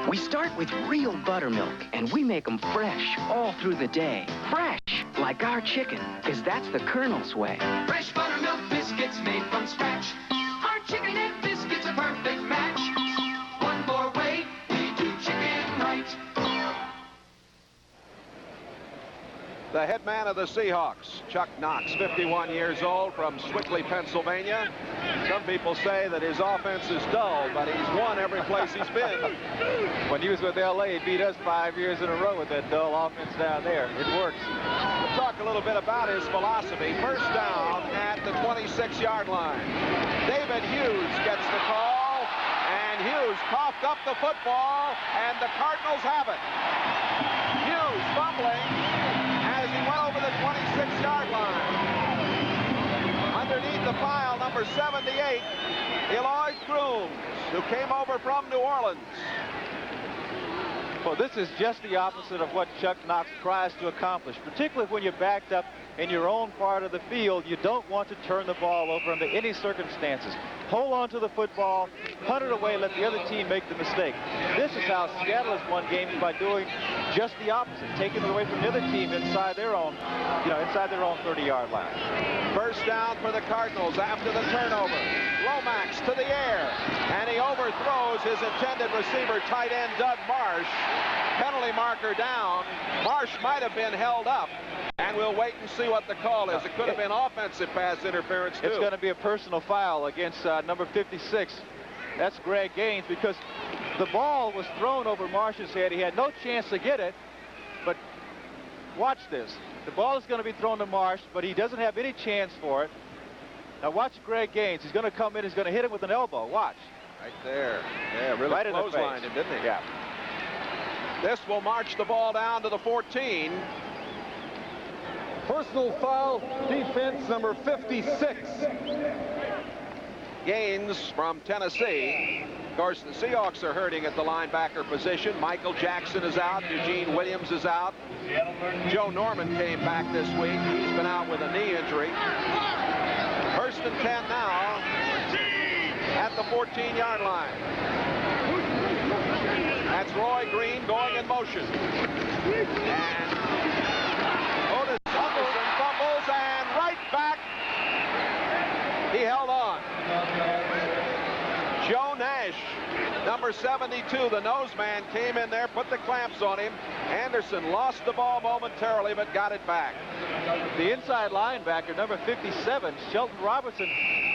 We start with real buttermilk, and we make them fresh all through the day. Fresh, like our chicken, because that's the Colonel's way. Fresh buttermilk biscuits made from scratch. Our chicken and biscuits a perfect match. One more way, we do chicken right. The head man of the Seahawks, Chuck Knox, 51 years old, from Swickley, Pennsylvania. Some people say that his offense is dull, but he's won every place he's been. When he was with L.A., he beat us 5 years in a row with that dull offense down there. It works. We'll talk a little bit about his philosophy. First down at the 26-yard line. David Hughes gets the call, and Hughes coughed up the football, and the Cardinals have it. Hughes fumbling as he went over the 26-yard line. Underneath the pile, number 78, Eloy Crooms, who came over from New Orleans. Well, this is just the opposite of what Chuck Knox tries to accomplish, particularly when you're backed up in your own part of the field. You don't want to turn the ball over under any circumstances. Hold on to the football, punt it away, let the other team make the mistake. This is how Seattle has won games, by doing just the opposite, taking it away from the other team inside their own, inside their own 30-yard line. First down for the Cardinals after the turnover. Lomax to the air, and he overthrows his intended receiver, tight end Doug Marsh. Penalty marker down. Marsh might have been held up, and we'll wait and see what the call is. It could have been offensive pass interference, too. It's going to be a personal foul against number 56. That's Greg Gaines, because the ball was thrown over Marsh's head. He had no chance to get it, but watch this. The ball is going to be thrown to Marsh, but he doesn't have any chance for it. Now watch Greg Gaines. He's going to come in. He's going to hit him with an elbow. Watch. Right there. Yeah, really right clotheslined him, didn't he? Yeah. This will march the ball down to the 14. Personal foul, defense number 56. Gaines from Tennessee. Of course, the Seahawks are hurting at the linebacker position. Michael Jackson is out. Eugene Williams is out. Joe Norman came back this week. He's been out with a knee injury. First and 10 now at the 14-yard line. That's Roy Green going in motion. And Otis Anderson fumbles, and right back. He held on. Joe Nash, Number 72, the nose man, came in there, put the clamps on him. Anderson lost the ball momentarily, but got it back. The inside linebacker, number 57, Shelton Robertson,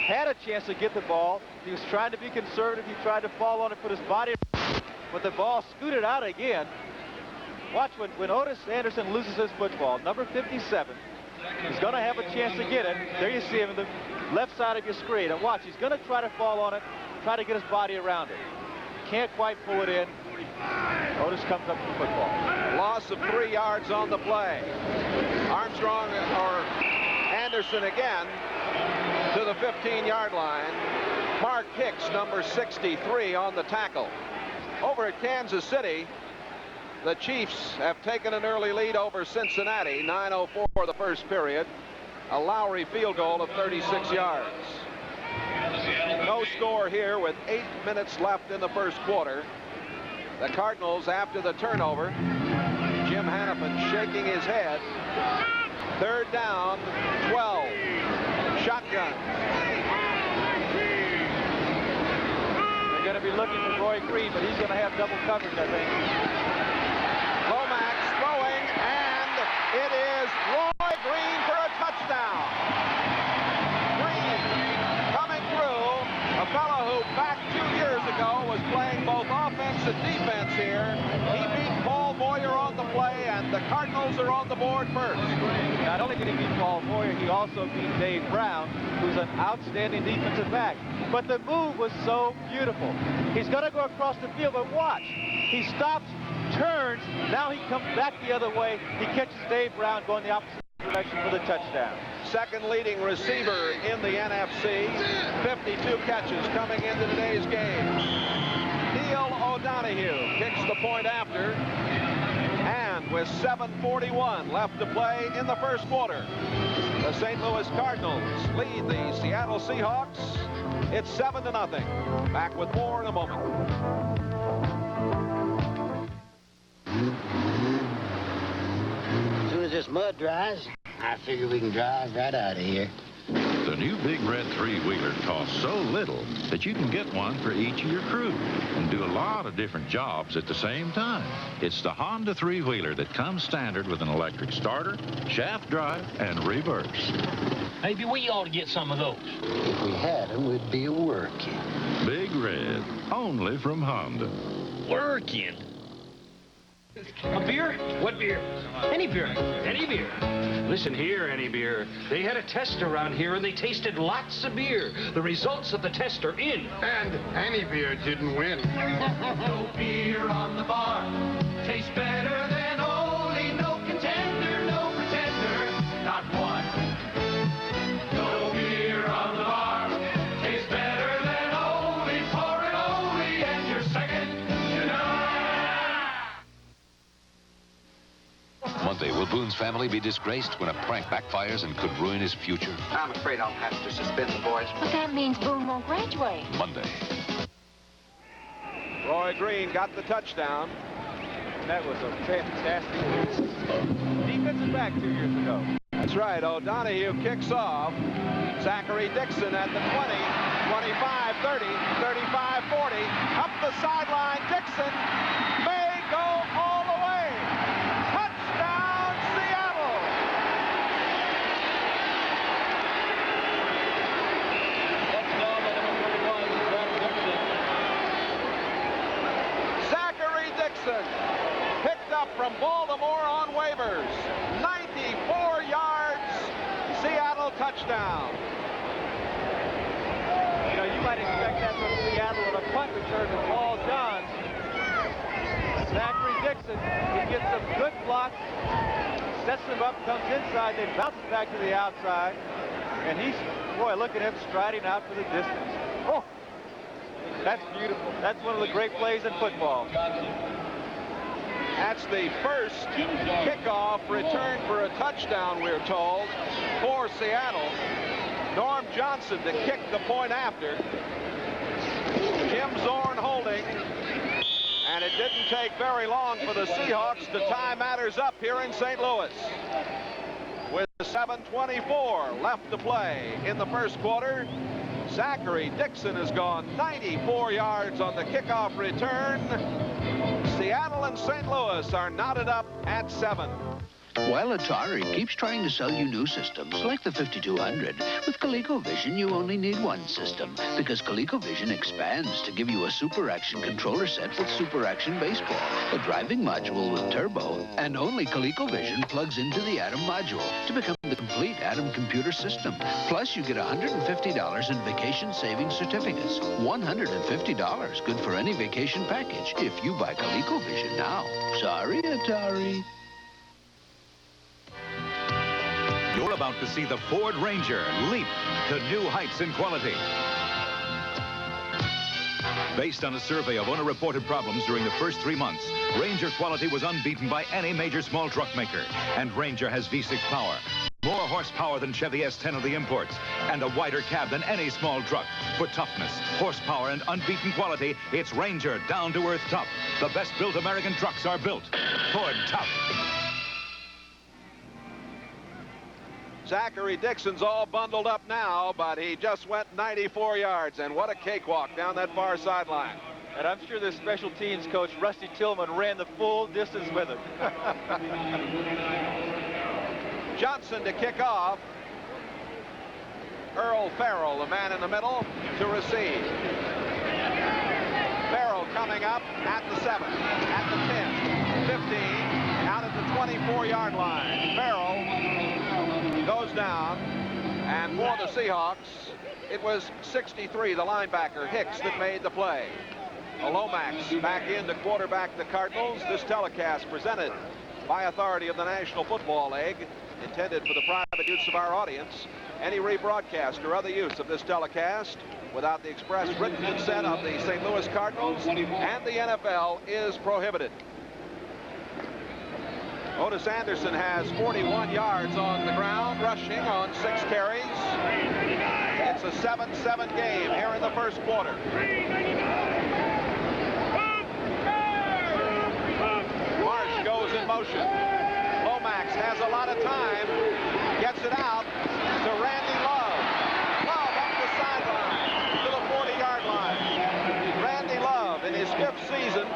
had a chance to get the ball. He was trying to be conservative. He tried to fall on it, put his body, but the ball scooted out again. Watch when Otis Anderson loses his football, number 57, he's going to have a chance to get it. There you see him in the left side of your screen. And watch, he's going to try to fall on it, try to get his body around it. Can't quite pull it in. Otis comes up with the football. Loss of 3 yards on the play. Armstrong or Anderson again to the 15-yard line. Mark Hicks, number 63, on the tackle. Over at Kansas City, the Chiefs have taken an early lead over Cincinnati. 9:04 the first period. A Lowry field goal of 36 yards. No score here with 8 minutes left in the first quarter. The Cardinals, after the turnover, Jim Hannafin shaking his head. 3rd down, 12. Shotgun. They're going to be looking for Roy Green, but he's going to have double coverage, I think. Lomax throwing, and it is Roy Green for a touchdown. Green coming through, a fellow who back 2 years ago was playing both offense and defense here. He beat Paul Boyer on the play, and the Cardinals are on the board first. Not only did he beat Paul Boyer, he also beat Dave Brown, who's an outstanding defensive back. But the move was so beautiful. He's going to go across the field, but watch. He stops, turns, now he comes back the other way. He catches Dave Brown going the opposite direction for the touchdown. Second leading receiver in the NFC. 52 catches coming into today's game. Neil O'Donohue kicks the point after. And with 7:41 left to play in the first quarter, the St. Louis Cardinals lead the Seattle Seahawks. It's 7-0. Back with more in a moment. As soon as this mud dries, I figure we can drive right out of here. The new Big Red 3-wheeler costs so little that you can get one for each of your crew and do a lot of different jobs at the same time. It's the Honda 3-wheeler that comes standard with an electric starter, shaft drive, and reverse. Maybe we ought to get some of those. If we had them, we'd be working. Big Red, only from Honda. Working. A beer? What beer? Any beer. Any beer. Listen here, Any Beer. They had a test around here and they tasted lots of beer. The results of the test are in. And Any Beer didn't win. No beer on the bar. Tastes better than only no contender, no pretender. Not one. No beer on the bar. Tastes better than only, pour it only, and you're second to none. Monday, will Boone's family be disgraced when a prank backfires and could ruin his future? I'm afraid I'll have to suspend the boys. But that means Boone won't graduate. Monday. Roy Green got the touchdown. That was a fantastic defensive back 2 years ago. That's right. O'Donohue kicks off. Zachary Dixon at the 20, 25, 30, 35, 40. Up the sideline. Dixon may go all the way. Touchdown, Seattle. Zachary Dixon picked up from Baltimore on waivers. 94 yards. Seattle touchdown. You know, you might expect that from Seattle on a punt return to Paul John. Zachary Dixon, he gets some good blocks, sets them up, comes inside, then bounces back to the outside. And he's, boy, look at him striding out for the distance. Oh, that's beautiful. That's one of the great plays in football. That's the first kickoff return for a touchdown, we're told, for Seattle. Norm Johnson to kick the point after. Jim Zorn holding. And it didn't take very long for the Seahawks to tie matters up here in St. Louis. With 7:24 left to play in the first quarter, Zachary Dixon has gone 94 yards on the kickoff return. Seattle and St. Louis are knotted up at 7. While Atari keeps trying to sell you new systems like the 5200, with ColecoVision you only need one system, because ColecoVision expands to give you a Super Action controller set with Super Action Baseball, a driving module with turbo, and only ColecoVision plugs into the Atom module to become the complete Atom computer system. Plus you get $150 in vacation savings certificates. $150, good for any vacation package if you buy ColecoVision now. Sorry, Atari. You're about to see the Ford Ranger leap to new heights in quality. Based on a survey of owner-reported problems during the first 3 months, Ranger quality was unbeaten by any major small truck maker. And Ranger has V6 power, more horsepower than Chevy S10 of the imports, and a wider cab than any small truck. For toughness, horsepower, and unbeaten quality, it's Ranger down-to-earth tough. The best-built American trucks are built Ford tough. Zachary Dixon's all bundled up now, but he just went 94 yards, and what a cakewalk down that far sideline. And I'm sure the special teams coach, Rusty Tillman, ran the full distance with him. Johnson to kick off. Earl Farrell, the man in the middle, to receive. Farrell coming up at the 7, at the 10, 15, out at the 24-yard line. Farrell goes down, and for the Seahawks, it was 63, the linebacker, Hicks, that made the play. Lomax back in to quarterback the Cardinals. This telecast presented by authority of the National Football League, intended for the private use of our audience. Any rebroadcast or other use of this telecast without the express written consent of the St. Louis Cardinals and the NFL is prohibited. Otis Anderson has 41 yards on the ground, rushing on 6 carries. It's a 7-7 game here in the first quarter. Marsh goes in motion. Lomax has a lot of time, gets it out to Randy Love. Love up the sideline to the 40-yard line. Randy Love, in his 5th season,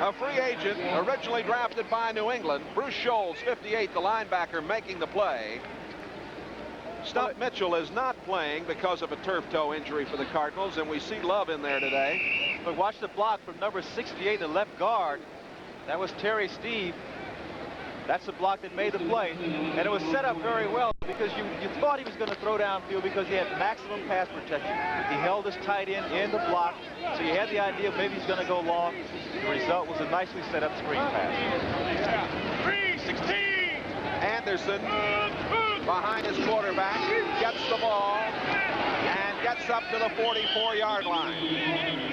a free agent, originally drafted by New England. Bruce Scholes, 58, the linebacker, making the play. Stump Mitchell is not playing because of a turf toe injury for the Cardinals, and we see Love in there today. But watch the block from number 68, the left guard. That was Terry Steve. That's the block that made the play. And it was set up very well because you thought he was going to throw downfield because he had maximum pass protection. He held his tight end in the block, so you had the idea maybe he's going to go long. The result was a nicely set up screen pass. 3-16. Anderson behind his quarterback, gets the ball and gets up to the 44-yard line.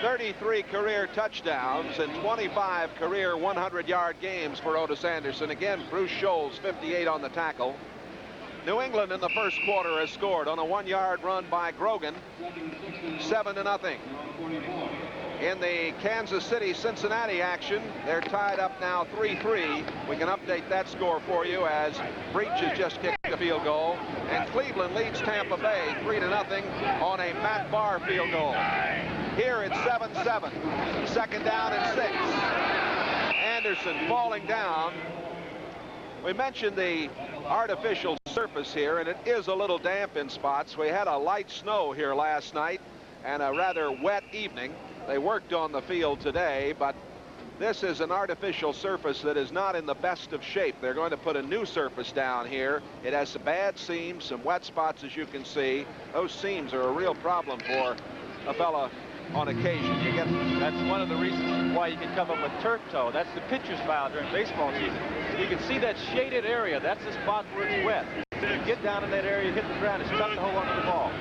33 career touchdowns and 25 career 100-yard games for Otis Anderson. Again, Bruce Scholes, 58 on the tackle. New England in the first quarter has scored on a 1-yard run by Grogan, 7-0. In the Kansas City-Cincinnati action, they're tied up now 3-3. We can update that score for you as Breach has just kicked a field goal, and Cleveland leads Tampa Bay 3-0 on a Matt Barr field goal. Here it's 7-7. Second down and 6. Anderson falling down. We mentioned the artificial surface here, and it is a little damp in spots. We had a light snow here last night and a rather wet evening. They worked on the field today, but this is an artificial surface that is not in the best of shape. They're going to put a new surface down here. It has some bad seams, some wet spots, as you can see. Those seams are a real problem for a fella on occasion. That's one of the reasons why you can come up with turf toe. That's the pitcher's foul during baseball season. You can see that shaded area. That's the spot where it's wet. You get down in that area, hit the ground, it's tough to hold on to the ball.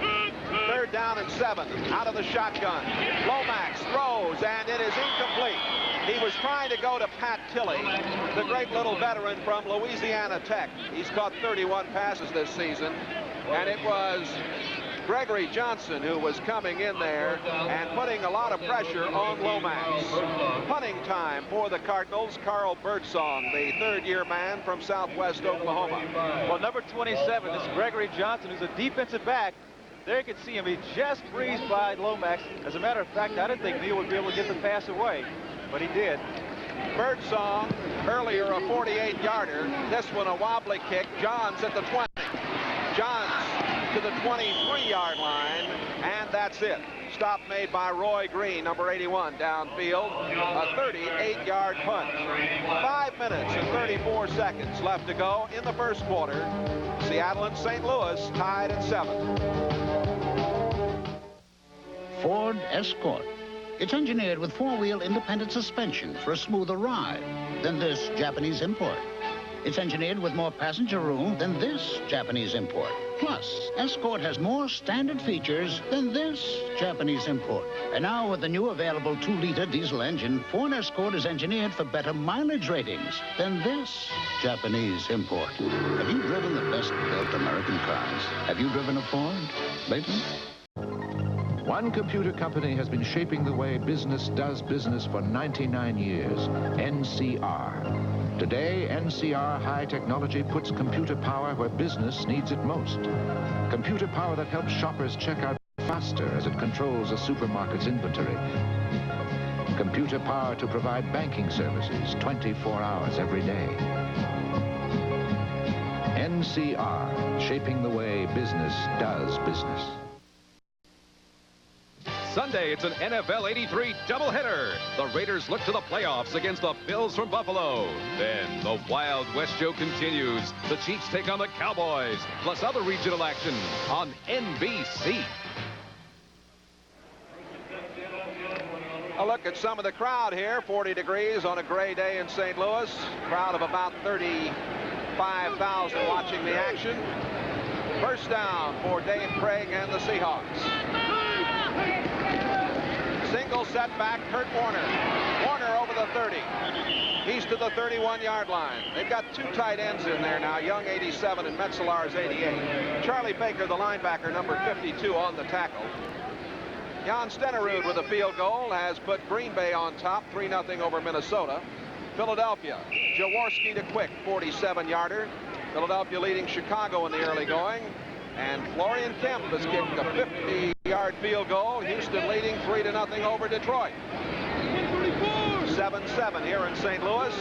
Third down and 7, out of the shotgun. Lomax throws, and it is incomplete. He was trying to go to Pat Tilley, the great little veteran from Louisiana Tech. He's caught 31 passes this season, and it was Gregory Johnson who was coming in there and putting a lot of pressure on Lomax. Punting time for the Cardinals. Carl Birdsong, the third-year man from Southwest Oklahoma. Well, number 27 is Gregory Johnson, who's a defensive back. There you can see him. He just breezed by Lomax. As a matter of fact, I didn't think Neil would be able to get the pass away, but he did. Birdsong, earlier a 48-yarder. This one a wobbly kick. Johns at the 20. Johns to the 23-yard line, and that's it. Stop made by Roy Green, number 81, downfield. A 38-yard punt. 5 minutes and 34 seconds left to go in the first quarter. Seattle and St. Louis tied at 7. Ford Escort. It's engineered with four-wheel independent suspension for a smoother ride than this Japanese import. It's engineered with more passenger room than this Japanese import. Plus, Escort has more standard features than this Japanese import. And now with the new available 2-liter diesel engine, Ford Escort is engineered for better mileage ratings than this Japanese import. Have you driven the best-built American cars? Have you driven a Ford lately? One computer company has been shaping the way business does business for 99 years, NCR. Today, NCR High Technology puts computer power where business needs it most. Computer power that helps shoppers check out faster as it controls a supermarket's inventory. Computer power to provide banking services 24 hours every day. NCR, shaping the way business does business. Sunday, it's an NFL 83 doubleheader. The Raiders look to the playoffs against the Bills from Buffalo. Then the Wild West show continues. The Chiefs take on the Cowboys, plus other regional action on NBC. A look at some of the crowd here. 40 degrees on a gray day in St. Louis. Crowd of about 35,000 watching the action. First down for Dave Craig and the Seahawks. Single setback, Kurt Warner. Warner over the 30. He's to the 31-yard line. They've got two tight ends in there now, Young 87 and Metzelar's 88. Charlie Baker, the linebacker, number 52 on the tackle. Jan Stenerud with a field goal has put Green Bay on top, 3-0 over Minnesota. Philadelphia, Jaworski to Quick, 47-yarder. Philadelphia leading Chicago in the early going. And Florian Kemp has kicked a 50-yard field goal. Houston leading 3-0 over Detroit. 7-7 here in St. Louis.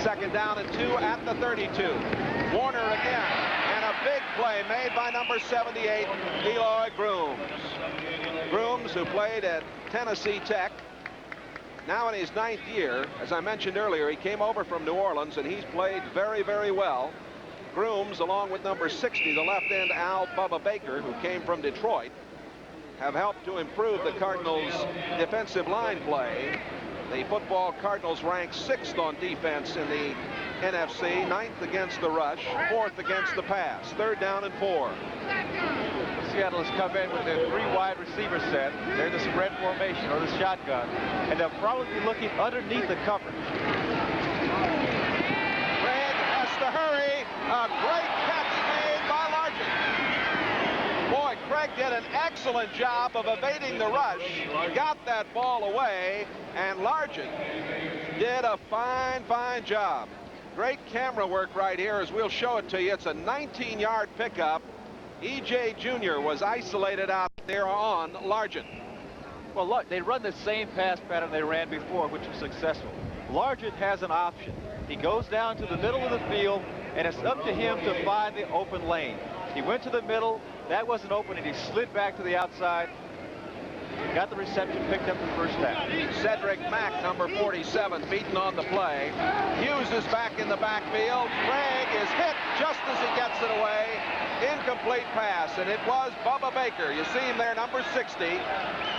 Second down and 2 at the 32. Warner again. And a big play made by number 78, Eloy Grooms. Grooms, who played at Tennessee Tech. Now in his 9th year. As I mentioned earlier, he came over from New Orleans, and he's played very, very well. Grooms, along with number 60, the left end Al Bubba Baker, who came from Detroit, have helped to improve the Cardinals' defensive line play. The football Cardinals rank 6th on defense in the NFC, 9th against the rush, 4th against the pass. 3rd down and 4. Seattle has come in with their 3 wide receiver set. They're the spread formation or the shotgun, and they'll probably be looking underneath the coverage. Craig has to hurry. A great catch made by Largent. Boy, Craig did an excellent job of evading the rush. Got that ball away, and Largent did a fine, fine job. Great camera work right here, as we'll show it to you. It's a 19-yard pickup. E.J. Jr. was isolated out there on Largent. Well, look, they run the same pass pattern they ran before, which was successful. Largent has an option. He goes down to the middle of the field, and it's up to him to find the open lane. He went to the middle. That wasn't open, and he slid back to the outside. Got the reception, picked up the first down. Cedric Mack, number 47, beaten on the play. Hughes is back in the backfield. Craig is hit just as he gets it away. Incomplete pass, and it was Bubba Baker. You see him there, number 60.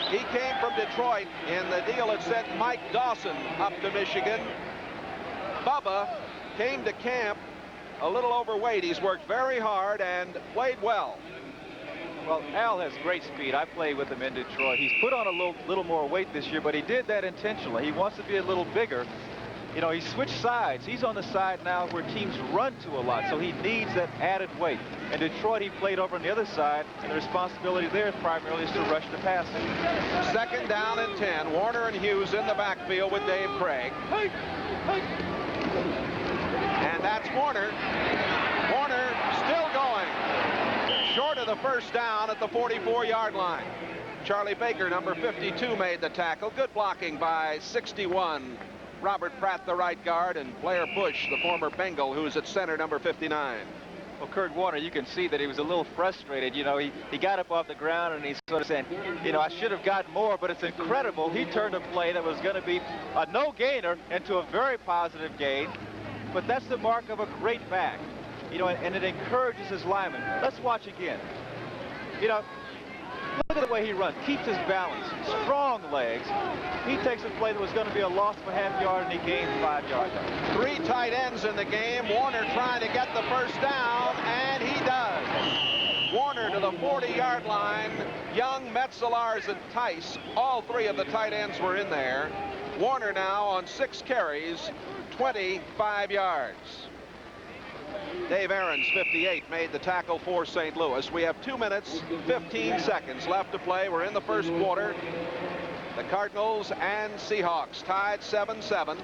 He came from Detroit in the deal that sent Mike Dawson up to Michigan. Bubba came to camp a little overweight. He's worked very hard and played well. Well, Al has great speed. I played with him in Detroit. He's put on a little more weight this year, but he did that intentionally. He wants to be a little bigger. You know, he switched sides. He's on the side now where teams run to a lot, so he needs that added weight. In Detroit, he played over on the other side, and the responsibility there primarily is to rush the passer. Second down and 10. Warner and Hughes in the backfield with Dave Craig. And that's Warner. Warner still going. Short of the the first down at the 44-yard line. Charlie Baker, number 52, made the tackle. Good blocking by 61. Robert Pratt, the right guard, and Blair Bush, the former Bengal, who's at center, number 59. Well, Kurt Warner, you can see that he was a little frustrated. You know, he got up off the ground and he's sort of saying, you know, I should have gotten more, but it's incredible. He turned a play that was going to be a no-gainer into a very positive gain. But that's the mark of a great back, you know, and it encourages his linemen. Let's watch again. You know, look at the way he runs, keeps his balance, strong legs. He takes a play that was going to be a loss of a half yard, and he gains 5 yards. 3 tight ends in the game. Warner trying to get the first down, and he does. Warner to the 40-yard line. Young, Metzelars, and Tice, all 3 of the tight ends were in there. Warner now on 6 carries, 25 yards. Dave Aarons, 58, made the tackle for St. Louis. We have 2 minutes, 15 seconds left to play. We're in the first quarter. The Cardinals and Seahawks tied 7-7.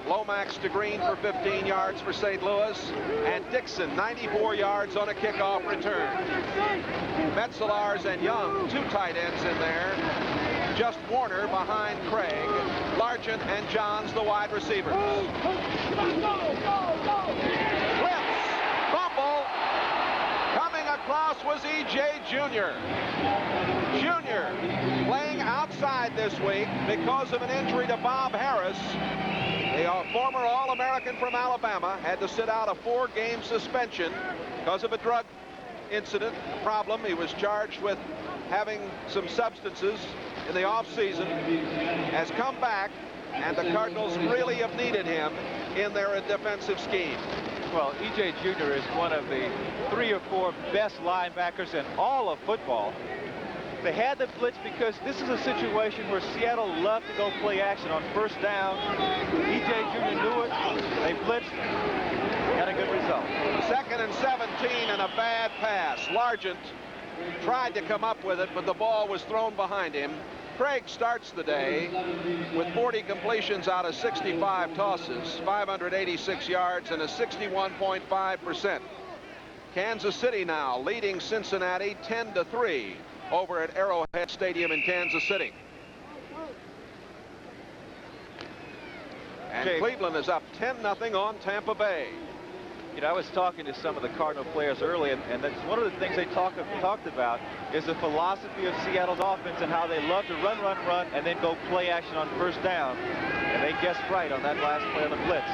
Lomax to Green for 15 yards for St. Louis. And Dixon, 94 yards on a kickoff return. Metzelars and Young, 2 tight ends in there. Just Warner behind Craig. Largent and Johns, the wide receivers. Coming across was E.J. Jr. Playing outside this week because of an injury to Bob Harris. The former All-American from Alabama had to sit out a 4-game suspension because of a drug incident problem. He was charged with having some substances in the offseason. Has come back, and the Cardinals really have needed him in their defensive scheme. Well, E.J. Jr. is one of the 3 or 4 best linebackers in all of football. They had the blitz because this is a situation where Seattle loved to go play action on first down. E.J. Jr. knew it. They blitzed. Got a good result. 2nd and 17 and a bad pass. Largent tried to come up with it, but the ball was thrown behind him. Craig starts the day with 40 completions out of 65 tosses, 586 yards, and a 61.5%. Kansas City now leading Cincinnati 10-3 over at Arrowhead Stadium in Kansas City. And Cleveland is up 10-0 on Tampa Bay. You know, I was talking to some of the Cardinal players early, and that's one of the things they talked about is the philosophy of Seattle's offense and how they love to run, and then go play action on first down. And they guessed right on that last play of the blitz.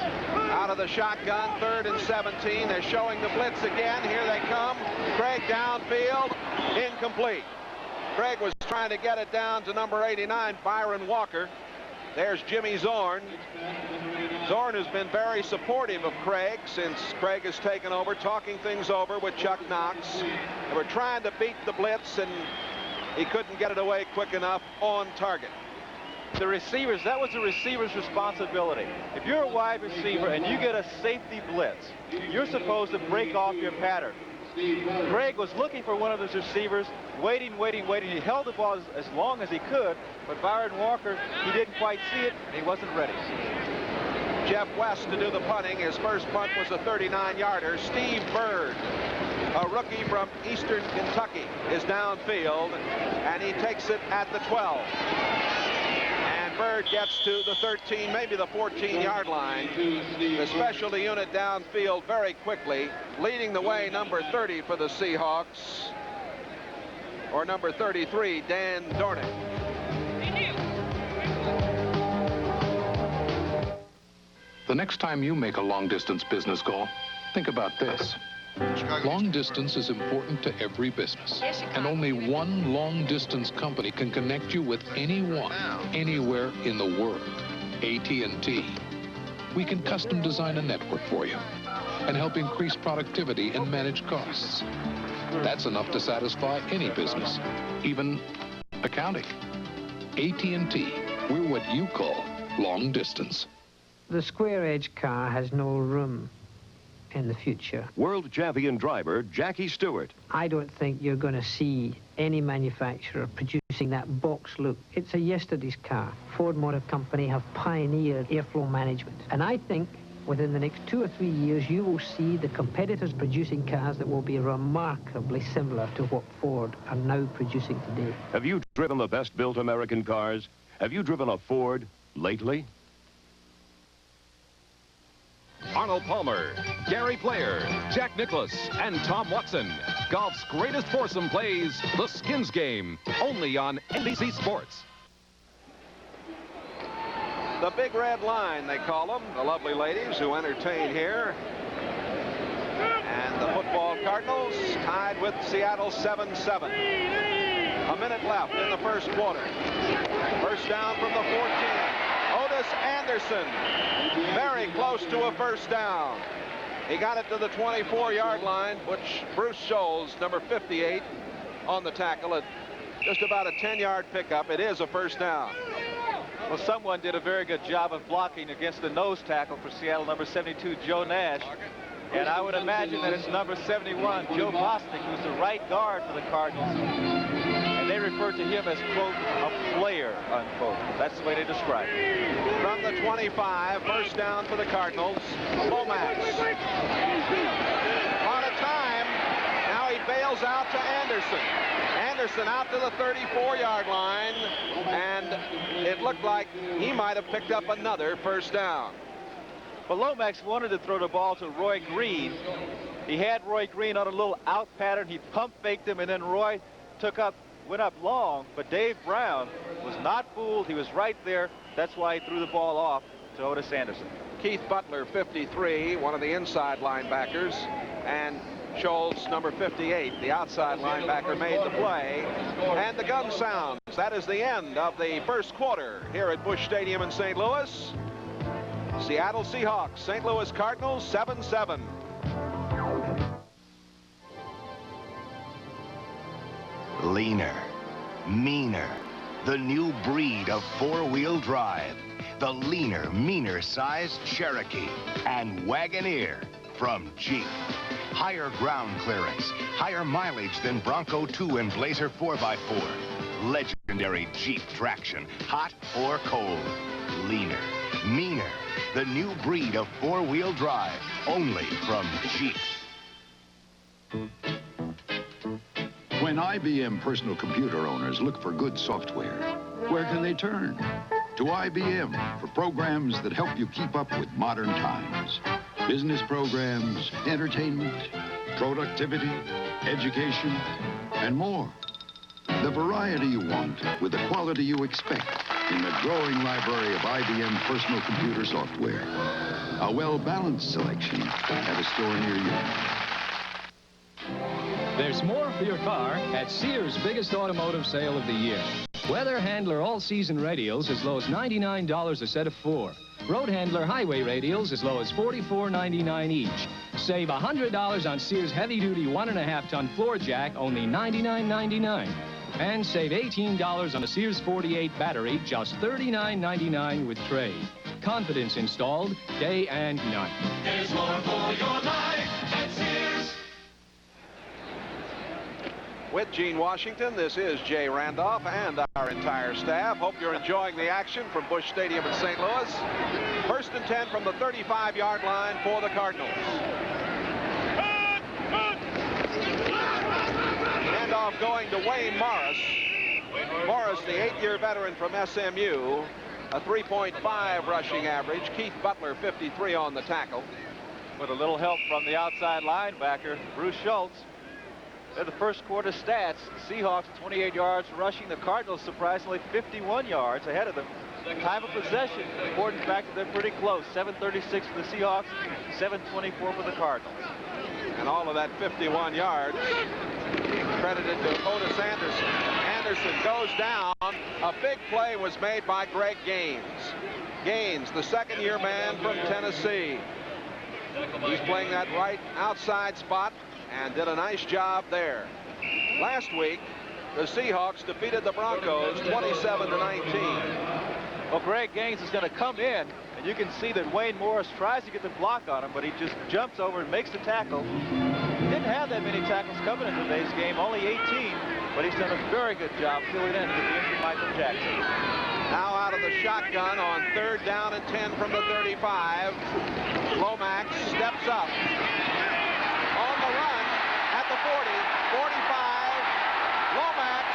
Out of the shotgun, 3rd and 17. They're showing the blitz again. Here they come. Craig downfield, incomplete. Craig was trying to get it down to number 89, Byron Walker. There's Jimmy Zorn. Zorn has been very supportive of Craig since Craig has taken over, talking things over with Chuck Knox. They were trying to beat the blitz, and he couldn't get it away quick enough on target. The receivers, that was the receiver's responsibility. If you're a wide receiver and you get a safety blitz, you're supposed to break off your pattern. Craig was looking for one of his receivers, waiting. He held the ball as long as he could, but Byron Walker, he didn't quite see it, and he wasn't ready. Jeff West to do the punting. His first punt was a 39-yarder. Steve Bird, a rookie from Eastern Kentucky, is downfield, and he takes it at the 12. And Bird gets to the 13, maybe the 14-yard line. The specialty unit downfield very quickly, leading the way, number 30 for the Seahawks, or number 33, Dan Dornick. The next time you make a long-distance business call, think about this. Long distance is important to every business, and only one long-distance company can connect you with anyone, anywhere in the world. AT&T. We can custom design a network for you and help increase productivity and manage costs. That's enough to satisfy any business, even accounting. AT&T. We're what you call long distance. The square-edge car has no room in the future. World champion driver Jackie Stewart. I don't think you're going to see any manufacturer producing that box look. It's a yesterday's car. Ford Motor Company have pioneered airflow management. And I think within the next 2 or 3 years, you will see the competitors producing cars that will be remarkably similar to what Ford are now producing today. Have you driven the best-built American cars? Have you driven a Ford lately? Arnold Palmer, Gary Player, Jack Nicklaus, and Tom Watson. Golf's greatest foursome plays the Skins Game, only on NBC Sports. The Big Red Line, they call them, the lovely ladies who entertain here. And the football Cardinals tied with Seattle 7-7. A minute left in the first quarter. First down from the 14. Otis Anderson, very close to a first down. He got it to the 24-yard line, which Bruce Scholes, number 58, on the tackle at just about a 10-yard pickup. It is a first down. Well, someone did a very good job of blocking against the nose tackle for Seattle, number 72, Joe Nash. And I would imagine that it's number 71, Joe Bostic, who's the right guard for the Cardinals. And they refer to him as, quote, a player, unquote. That's the way they describe it. From the 25, first down for the Cardinals, Lomax. A lot of time. Now he bails out to Anderson. Anderson out to the 34-yard line, and it looked like he might have picked up another first down. But Lomax wanted to throw the ball to Roy Green. He had Roy Green on a little out pattern. He pump faked him, and then Roy went up long, but Dave Brown was not fooled. He was right there. That's why he threw the ball off to Otis Anderson. Keith Butler, 53, one of the inside linebackers, and Scholes, number 58, the outside linebacker, made the play. And the gun sounds. That is the end of the first quarter here at Busch Stadium in St. Louis. Seattle Seahawks, St. Louis Cardinals, 7-7. Leaner, meaner, the new breed of four-wheel drive. The leaner, meaner sized Cherokee and Wagoneer from Jeep. Higher ground clearance, higher mileage than Bronco 2 and Blazer 4x4. Legendary Jeep traction, hot or cold. Leaner, meaner, the new breed of four-wheel drive, only from Jeep. When IBM personal computer owners look for good software, where can they turn? To IBM for programs that help you keep up with modern times. Business programs, entertainment, productivity, education, and more. The variety you want with the quality you expect in the growing library of IBM personal computer software. A well-balanced selection at a store near you. There's more for your car at Sears' biggest automotive sale of the year. Weather Handler all-season radials as low as $99 a set of 4. Road Handler highway radials as low as $44.99 each. Save $100 on Sears heavy-duty 1.5-ton floor jack, only $99.99. And save $18 on a Sears 48 battery, just $39.99 with trade. Confidence installed day and night. There's more for your life at Sears. With Gene Washington, this is Jay Randolph and our entire staff. Hope you're enjoying the action from Busch Stadium in St. Louis. First and 10 from the 35-yard line for the Cardinals. Handoff going to Wayne Morris. Morris, the 8-year veteran from SMU, a 3.5 rushing average. Keith Butler, 53 on the tackle. With a little help from the outside linebacker, Bruce Schultz. They're the first quarter stats. The Seahawks 28 yards rushing. The Cardinals surprisingly 51 yards ahead of them. Time of possession, according to the fact that they're pretty close. 7:36 for the Seahawks, 7:24 for the Cardinals. And all of that 51 yards credited to Otis Anderson. Anderson goes down. A big play was made by Greg Gaines. Gaines, the second-year man from Tennessee. He's playing that right outside spot and did a nice job there. Last week, the Seahawks defeated the Broncos 27-19. Well, Greg Gaines is going to come in, and you can see that Wayne Morris tries to get the block on him, but he just jumps over and makes the tackle. He didn't have that many tackles coming in today's game, only 18, but he's done a very good job filling in with the injured Michael Jackson. Now out of the shotgun on 3rd down and 10 from the 35. Lomax steps up. On the run at the 40, 45. Lomax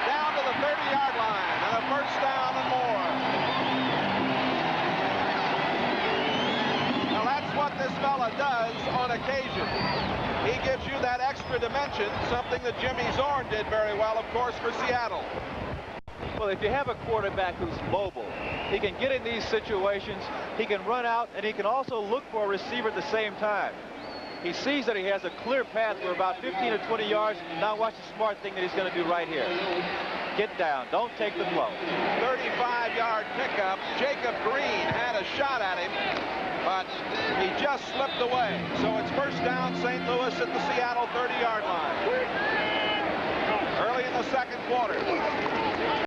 down to the 30-yard line and a first down and more. Now that's what this fella does on occasion. He gives you that extra dimension, something that Jimmy Zorn did very well, of course, for Seattle. Well, if you have a quarterback who's mobile, he can get in these situations, he can run out, and he can also look for a receiver at the same time. He sees that he has a clear path for about 15 or 20 yards. Now watch the smart thing that he's going to do right here. Get down. Don't take the blow. 35-yard pickup. Jacob Green had a shot at him, but he just slipped away. So it's first down, St. Louis at the Seattle 30-yard line. Early in the second quarter.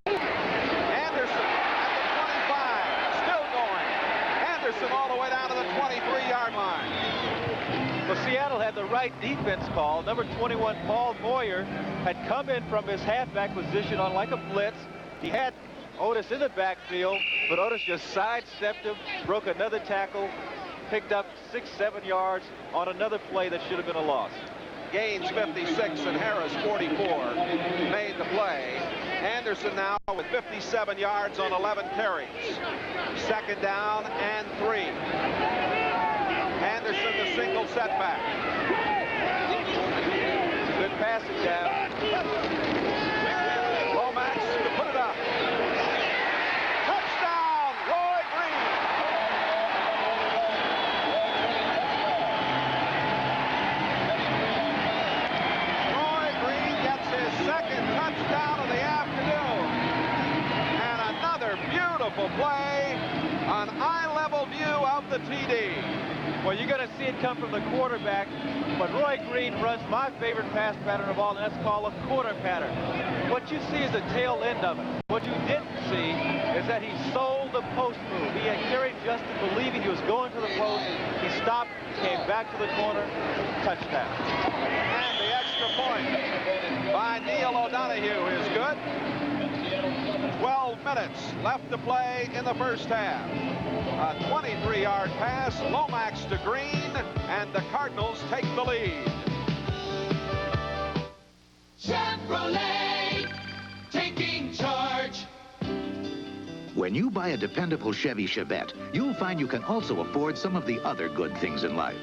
Anderson at the 25, still going. Anderson all the way down to the 23-yard line. Well, Seattle had the right defense call. Number 21, Paul Moyer, had come in from his halfback position on like a blitz. He had Otis in the backfield, but Otis just sidestepped him, broke another tackle, picked up 6-7 yards on another play that should have been a loss. Gaines 56 and Harris 44 made the play. Anderson now with 57 yards on 11 carries. Second down and 3. Anderson the single setback. Good passing down. Lomax to put it up. Touchdown, Roy Green. Roy Green gets his second touchdown of the afternoon. And another beautiful play. An eye-level view of the TD. Well, you're going to see it come from the quarterback, but Roy Green runs my favorite pass pattern of all, and that's called a quarter pattern. What you see is the tail end of it. What you didn't see is that he sold the post move. He had carried Justin believing he was going to the post. He stopped, came back to the corner, touchdown. And the extra point by Neil O'Donoghue is good. 12 minutes left to play in the first half. A 23-yard pass, Lomax to Green, and the Cardinals take the lead. Chevrolet, taking charge. When you buy a dependable Chevy Chevette, you'll find you can also afford some of the other good things in life.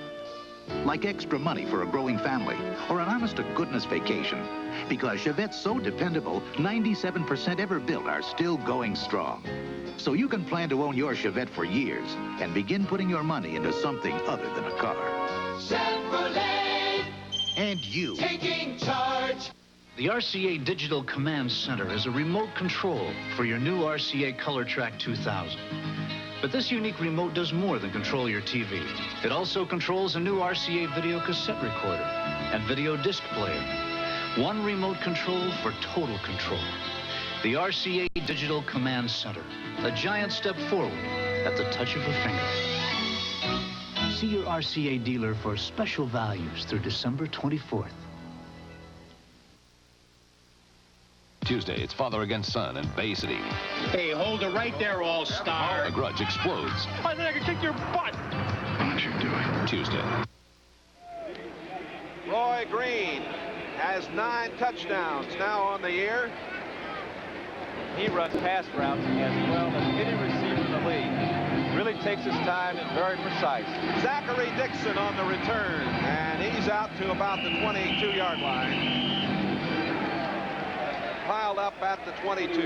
Like extra money for a growing family, or an honest-to-goodness vacation. Because Chevette's so dependable, 97% ever built are still going strong. So you can plan to own your Chevette for years and begin putting your money into something other than a car. Chevrolet, And you. taking charge. The RCA Digital Command Center is a remote control for your new RCA ColorTrack 2000. But this unique remote does more than control your TV. It also controls a new RCA video cassette recorder and video disc player. One remote control for total control. The RCA Digital Command Center. A giant step forward at the touch of a finger. See your RCA dealer for special values through December 24th. Tuesday, it's father against son in Bay City. Hey, hold it right there, all-star. A grudge explodes. I think I can kick your butt. What you doing? Tuesday. Roy Green has 9 touchdowns now on the year. He runs pass routes as well as any receiver in the league. Really takes his time and very precise. Zachary Dixon on the return, and he's out to about the 22-yard line. Piled up at the 22.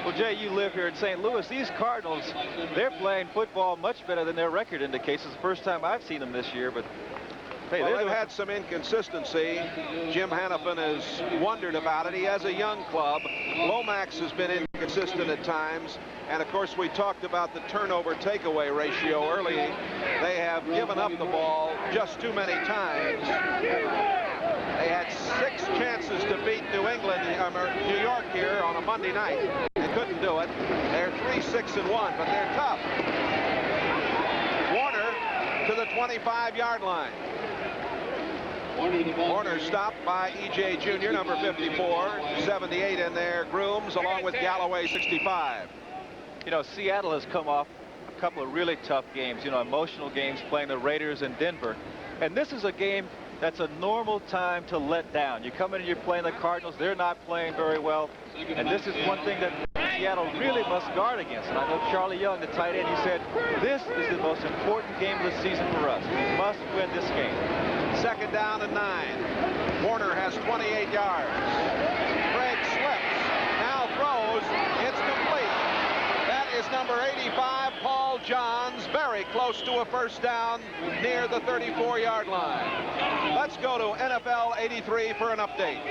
Well, Jay, you live here in St. Louis. These Cardinals, they're playing football much better than their record indicates. It's the first time I've seen them this year, but hey, well, they've had some inconsistency. Jim Hannafin has wondered about it. He has a young club. Lomax has been inconsistent at times. And, of course, we talked about the turnover-takeaway ratio early. They have given up the ball just too many times. They had 6 chances to beat New York here on a Monday night. They couldn't do it. They're 3-6-1, but they're tough. Warner to the 25-yard line. Warner stopped by E.J. Jr., number 54, 78 in there, Grooms, along with Galloway, 65. You know, Seattle has come off a couple of really tough games, you know, emotional games, playing the Raiders in Denver. And this is a game that's a normal time to let down. You come in and you're playing the Cardinals. They're not playing very well. And this is one thing that Seattle really must guard against. And I know Charlie Young, the tight end, he said, this is the most important game of the season for us. We must win this game. 2nd down and 9. Warner has 28 yards. Craig slips. Now throws. It's complete. That is number 85, Paul Johns, very close to a first down near the 34-yard line. Let's go to NFL 83 for an update.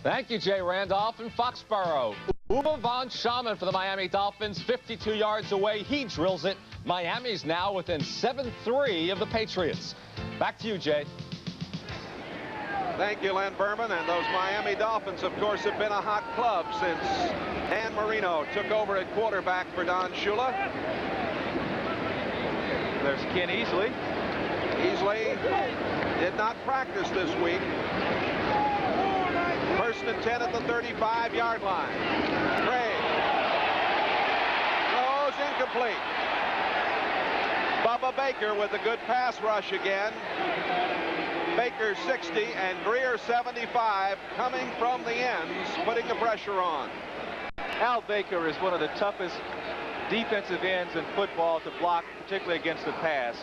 Thank you, Jay Randolph in Foxborough. Uwe von Schamann for the Miami Dolphins, 52 yards away. He drills it. Miami's now within 7-3 of the Patriots. Back to you, Jay. Thank you, Len Berman. And those Miami Dolphins, of course, have been a hot club since Dan Marino took over at quarterback for Don Shula. There's Ken Easley. Easley did not practice this week. 1st and 10 at the 35-yard line. Craig throws incomplete. Bubba Baker with a good pass rush again. Baker 60 and Greer 75, coming from the ends, putting the pressure on. Al Baker is one of the toughest defensive ends in football to block, particularly against the pass.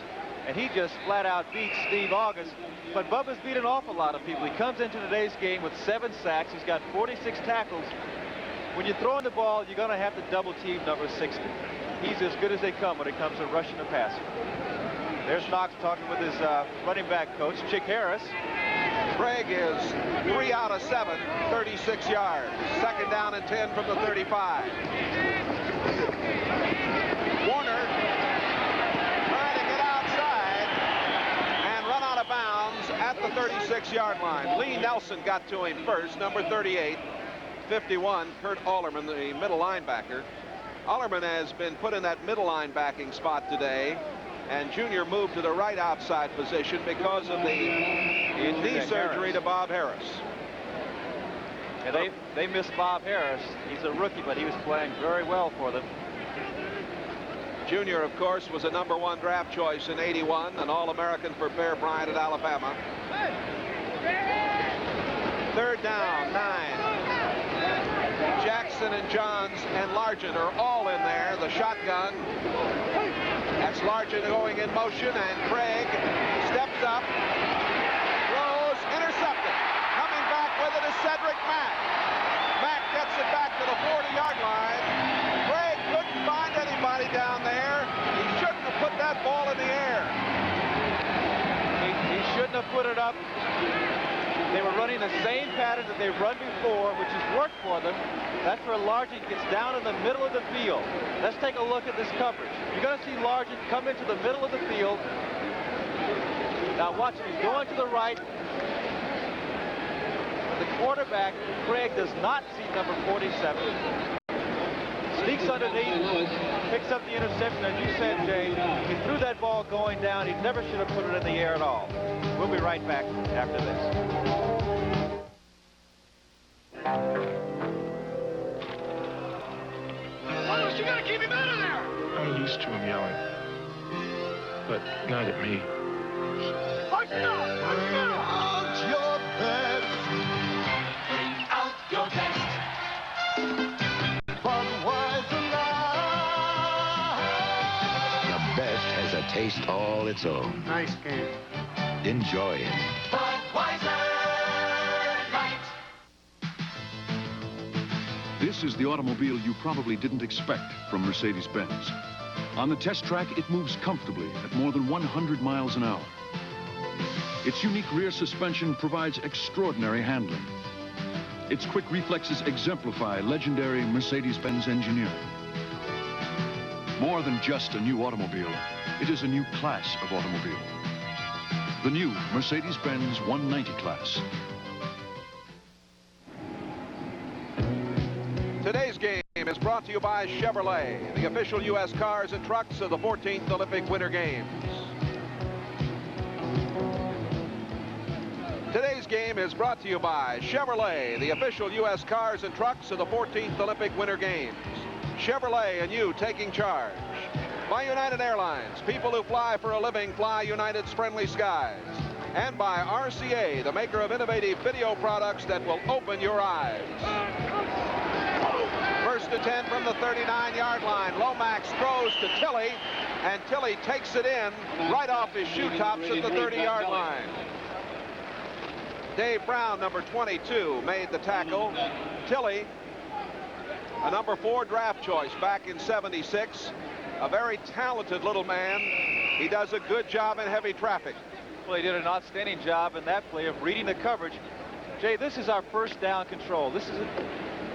And he just flat out beats Steve August. But Bubba's beat an awful lot of people. He comes into today's game with 7 sacks. He's got 46 tackles. When you're throwing the ball, you're going to have to double team number 60. He's as good as they come when it comes to rushing the passer. There's Knox talking with his running back coach, Chick Harris. Craig is 3 out of 7, 36 yards. 2nd down and 10 from the 35. Warner trying to get outside and run out of bounds at the 36-yard line. Lee Nelson got to him first, number 38. 51, Kurt Allerman, the middle linebacker. Allerman has been put in that middle linebacking spot today. And Junior moved to the right outside position because of the knee surgery to Bob Harris. Yeah, they missed Bob Harris. He's a rookie, but he was playing very well for them. Junior, of course, was a number 1 draft choice in '81, an All-American for Bear Bryant at Alabama. 3rd down, 9. Jackson and Johns and Largent are all in there. The shotgun. That's Largent going in motion, and Craig steps up, throws, intercepted. Coming back with it is Cedric Mack. Mack gets it back to the 40-yard line. Craig couldn't find anybody down there. He shouldn't have put that ball in the air. He shouldn't have put it up. They were running the same pattern that they've run before, which has worked for them. That's where Largent gets down in the middle of the field. Let's take a look at this coverage. You're going to see Largent come into the middle of the field. Now watch him. He's going to the right. The quarterback, Craig, does not see number 47. Sneaks underneath, picks up the interception. As you said, Jay, he threw that ball going down. He never should have put it in the air at all. We'll be right back after this. You gotta keep him out of there! I'm used to him yelling, but not at me. Out your best! Bring out your best! Budweiser Light! The best has a taste all its own. Nice can. Enjoy it. Budweiser Light! This is the automobile you probably didn't expect from Mercedes-Benz. On the test track, it moves comfortably at more than 100 miles an hour. Its unique rear suspension provides extraordinary handling. Its quick reflexes exemplify legendary Mercedes-Benz engineering. More than just a new automobile, it is a new class of automobile. The new Mercedes-Benz 190 class. Today's game is brought to you by Chevrolet, the official U.S. cars and trucks of the 14th Olympic Winter Games. Today's game is brought to you by Chevrolet, the official U.S. cars and trucks of the 14th Olympic Winter Games. Chevrolet and you taking charge. By United Airlines, people who fly for a living fly United's friendly skies. And by RCA, the maker of innovative video products that will open your eyes. First and 10 from the 39-yard line. Lomax throws to Tilley, and Tilley takes it in right off his shoe tops at the 30-yard line. Dave Brown, number 22, made the tackle. Tilley, a number 4 draft choice back in '76. A very talented little man. He does a good job in heavy traffic. Well, he did an outstanding job in that play of reading the coverage. Jay, this is our first down control. This is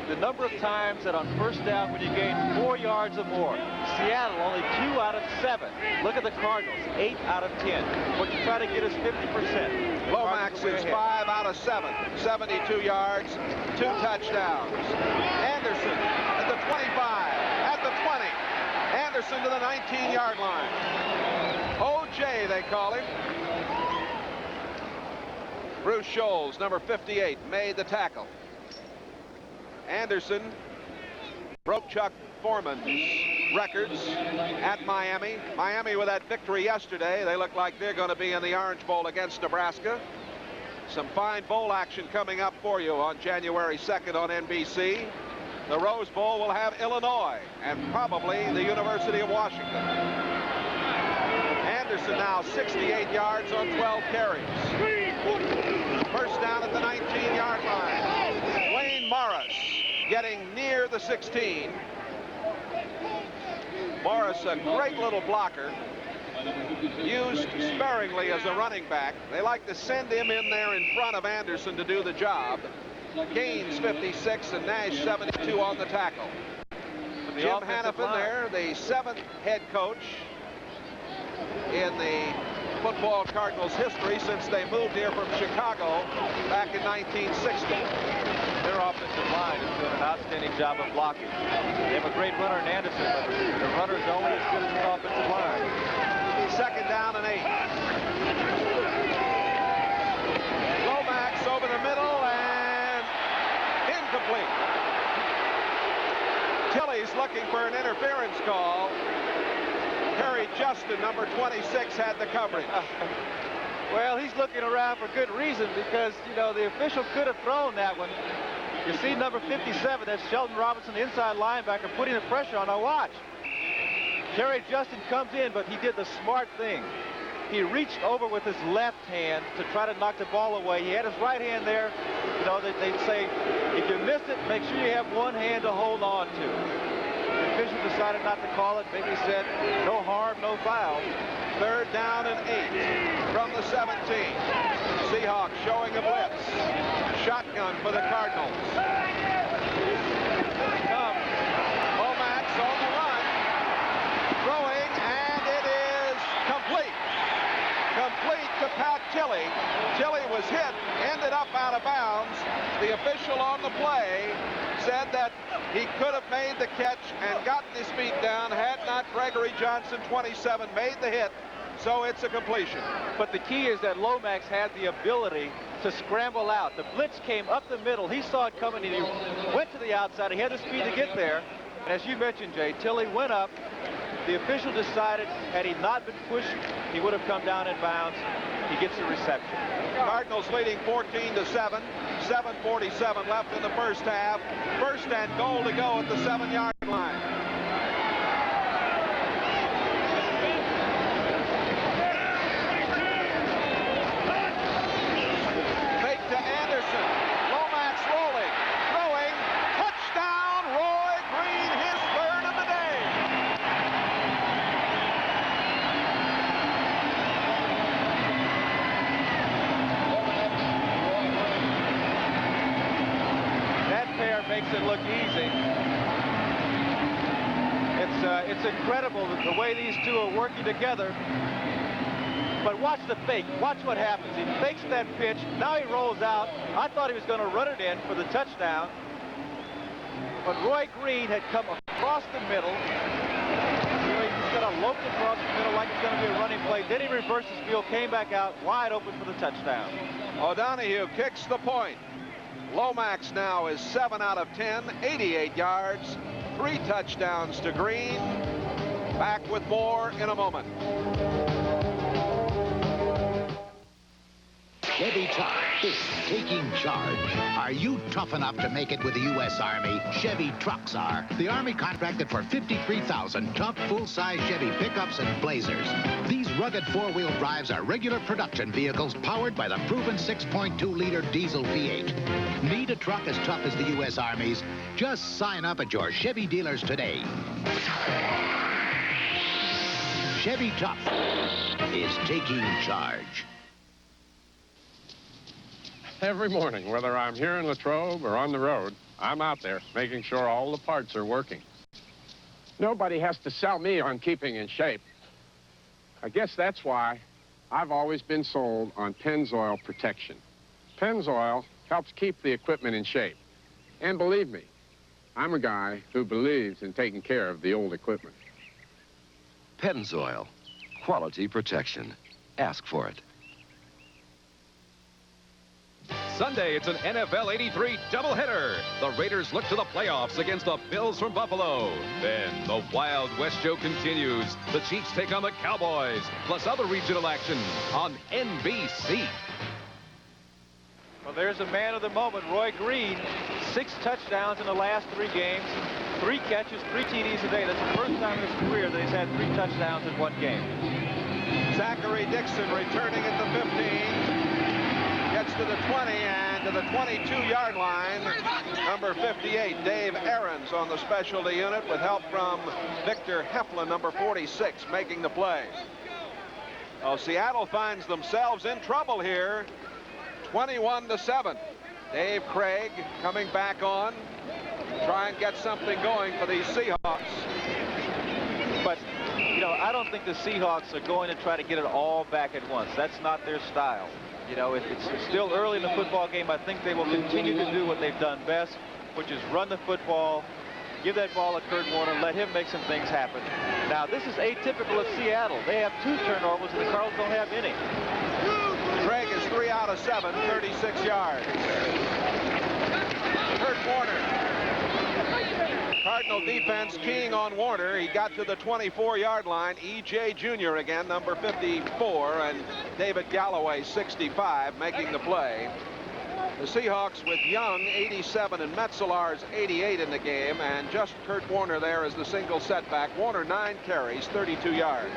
the number of times that on first down when you gain 4 yards or more. Seattle only 2 out of 7. Look at the Cardinals, 8 out of 10. What you try to get is 50%. Lomax is 5 out of 7, 72 yards, 2 touchdowns. Anderson at the 25, at the 20. Anderson to the 19-yard line. O.J. they call him. Bruce Scholes, number 58, made the tackle. Anderson broke Chuck Foreman's records at Miami. Miami with that victory yesterday. They look like they're going to be in the Orange Bowl against Nebraska. Some fine bowl action coming up for you on January 2nd on NBC. The Rose Bowl will have Illinois and probably the University of Washington. Anderson now 68 yards on 12 carries. First down at the 19-yard line. Wayne Morris getting near the 16. Morris, a great little blocker, used sparingly as a running back. They like to send him in there in front of Anderson to do the job. Gaines 56 and Nash 72 on the tackle. Jim Hannafin there, the 7th head coach in the football Cardinals history since they moved here from Chicago back in 1960. Their offensive line is doing an outstanding job of blocking. They have a great runner in Anderson, but the runner is only as good as the offensive line. Second down and 8. Lomax over the middle and incomplete. Tilley's looking for an interference call. Harry Justin, number 26, had the coverage. Well, he's looking around for good reason because, you know, the official could have thrown that one. You see number 57, that's Sheldon Robinson, the inside linebacker, putting the pressure on. Now watch. Harry Justin comes in, but he did the smart thing. He reached over with his left hand to try to knock the ball away. He had his right hand there. You know, they'd say, if you miss it, make sure you have one hand to hold on to. The official decided not to call it. Maybe said, no harm, no foul. Third down and 8 from the 17. Seahawks showing a blitz. Shotgun for the Cardinals. Here he comes. Lomax on the run. Throwing, and it is complete. Complete to Pat Tilley. Tilley was hit, ended up out of bounds. The official on the play said that he could have made the catch and gotten his feet down had not Gregory Johnson, 27, made the hit. So it's a completion. But the key is that Lomax had the ability to scramble out. The blitz came up the middle. He saw it coming and he went to the outside. He had the speed to get there. And as you mentioned, Jay, Tilley went up. The official decided had he not been pushed, he would have come down in bounds. He gets the reception. Cardinals leading 14-7. 7:47 left in the first half. First and goal to go at the 7-yard line. Fake to Anderson. Lomax rolling, throwing. Touchdown, Roy Green, his third of the day. Makes it look easy. It's incredible the way these two are working together. But watch the fake. Watch what happens. He fakes that pitch. Now he rolls out. I thought he was going to run it in for the touchdown. But Roy Green had come across the middle. He's got a lope across the middle like it's going to be a running play. Then he reversed his field, came back out wide open for the touchdown. O'Donohue kicks the point. Lomax now is 7 out of 10, 88 yards, 3 touchdowns to Green. Back with more in a moment. Chevy Tough is taking charge. Are you tough enough to make it with the U.S. Army? Chevy trucks are. The Army contracted for 53,000 tough, full-size Chevy pickups and Blazers. These rugged four-wheel drives are regular production vehicles powered by the proven 6.2-liter diesel V8. Need a truck as tough as the U.S. Army's? Just sign up at your Chevy dealers today. Chevy Tough is taking charge. Every morning, whether I'm here in Latrobe or on the road, I'm out there making sure all the parts are working. Nobody has to sell me on keeping in shape. I guess that's why I've always been sold on Pennzoil protection. Pennzoil helps keep the equipment in shape. And believe me, I'm a guy who believes in taking care of the old equipment. Pennzoil, quality protection. Ask for it. Sunday, it's an NFL 83 doubleheader. The Raiders look to the playoffs against the Bills from Buffalo. Then the Wild West show continues. The Chiefs take on the Cowboys, plus other regional action on NBC. Well, there's a man of the moment, Roy Green. 6 touchdowns in the last 3 games. 3 catches, 3 TDs a day. That's the first time in his career that he's had 3 touchdowns in 1 game. Zachary Dixon returning at the 15. Gets to the 20 and to the 22-yard line. Number 58, Dave Aarons on the specialty unit with help from Victor Heflin, number 46, making the play. Oh, Seattle finds themselves in trouble here. 21-7. Dave Craig coming back on. Try and get something going for these Seahawks. But, you know, I don't think the Seahawks are going to try to get it all back at once. That's not their style. You know, it's still early in the football game. I think they will continue to do what they've done best, which is run the football, give that ball to Kurt Warner, let him make some things happen. Now, this is atypical of Seattle. They have 2 turnovers, and the Cardinals don't have any. Craig is 3 out of 7, 36 yards. Kurt Warner. Cardinal defense keying on Warner. He got to the 24-yard line. E.J. Jr. again, number 54, and David Galloway, 65, making the play. The Seahawks with Young, 87, and Metzelar's 88 in the game, and just Kurt Warner there as the single setback. Warner 9 carries, 32 yards.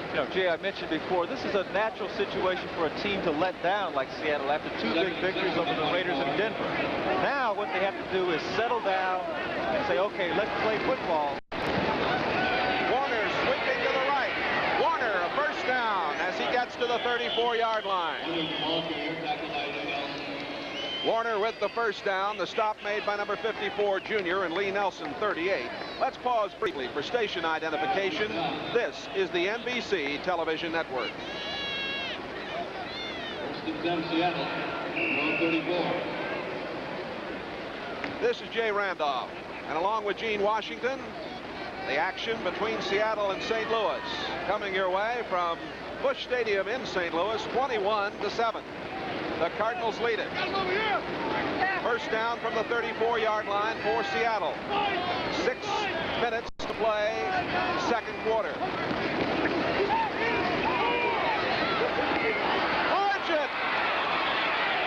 You know, Jay, I mentioned before, this is a natural situation for a team to let down like Seattle after 2 big victories over the Raiders in Denver. Now what they have to do is settle down and say, okay, let's play football. Warner sweeping to the right. Warner, a first down as he gets to the 34-yard line. Warner with the first down. The stop made by number 54, Jr., and Lee Nelson, 38. Let's pause briefly for station identification. This is the NBC television network. This is Jay Randolph. And along with Gene Washington, the action between Seattle and St. Louis. Coming your way from Busch Stadium in St. Louis, 21-7. The Cardinals lead it. First down from the 34-yard line for Seattle. 6 minutes to play, second quarter. Largent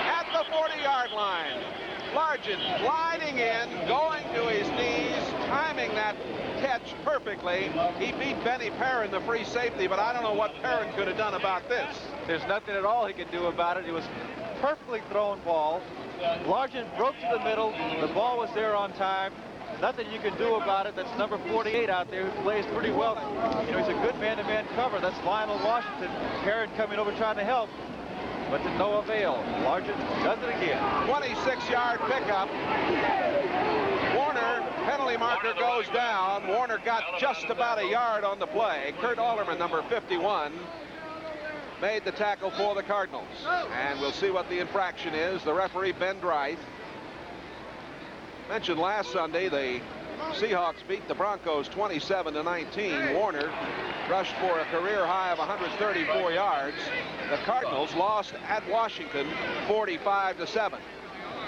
at the 40-yard line. Largent gliding in, going to his knees, timing that catch perfectly. He beat Benny Perrin, the free safety, but I don't know what Perrin could have done about this. There's nothing at all he could do about it. It was perfectly thrown ball. Largent broke to the middle. The ball was there on time. Nothing you can do about it. That's number 48 out there who plays pretty well. You know, he's a good man-to-man cover. That's Lionel Washington. Perrin coming over trying to help, but to no avail. Largent does it again. 26-yard pickup. Warner, penalty marker goes down. Warner got just about a yard on the play. Kurt Alderman, number 51, made the tackle for the Cardinals. And we'll see what the infraction is. The referee, Ben Dreith. Mentioned last Sunday, the Seahawks beat the Broncos 27-19. Warner rushed for a career high of 134 yards. The Cardinals lost at Washington 45-7.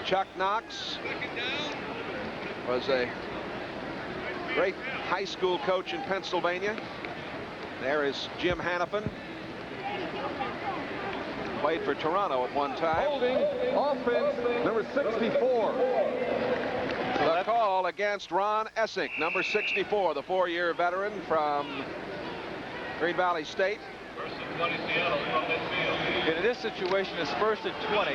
Chuck Knox was a great high school coach in Pennsylvania. There is Jim Hannafin. Played for Toronto at one time. Holding offense number 64. The call against Ron Essink, number 64, the 4-year veteran from Green Valley State. In this situation, it's 1st and 20.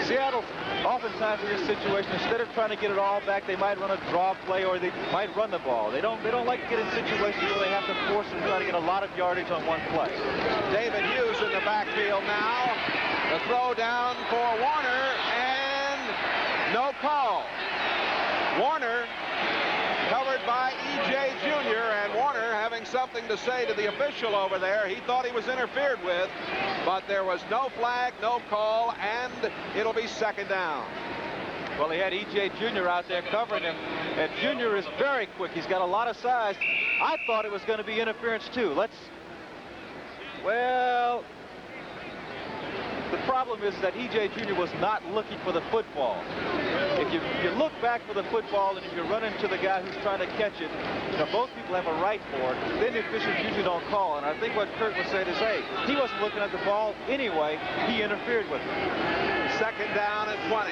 Seattle, oftentimes in this situation, instead of trying to get it all back, they might run a draw play or they might run the ball. They don't like to get in situations where they have to force and try to get a lot of yardage on one play. David Hughes in the backfield now. The throw down for Warner, and no call. Warner covered by E.J. Jr., and Warner having something to say to the official over there. He thought he was interfered with, but there was no flag, no call, and it'll be 2nd down. Well, he had E.J. Jr. out there covering him, and Jr. is very quick. He's got a lot of size. I thought it was going to be interference, too. Well, the problem is that E.J. Jr. was not looking for the football. If you look back for the football and if you run into the guy who's trying to catch it, both people have a right for it, then the officials usually don't call. And I think what Kurt was saying is, hey, he wasn't looking at the ball anyway. He interfered with it. 2nd down and 20.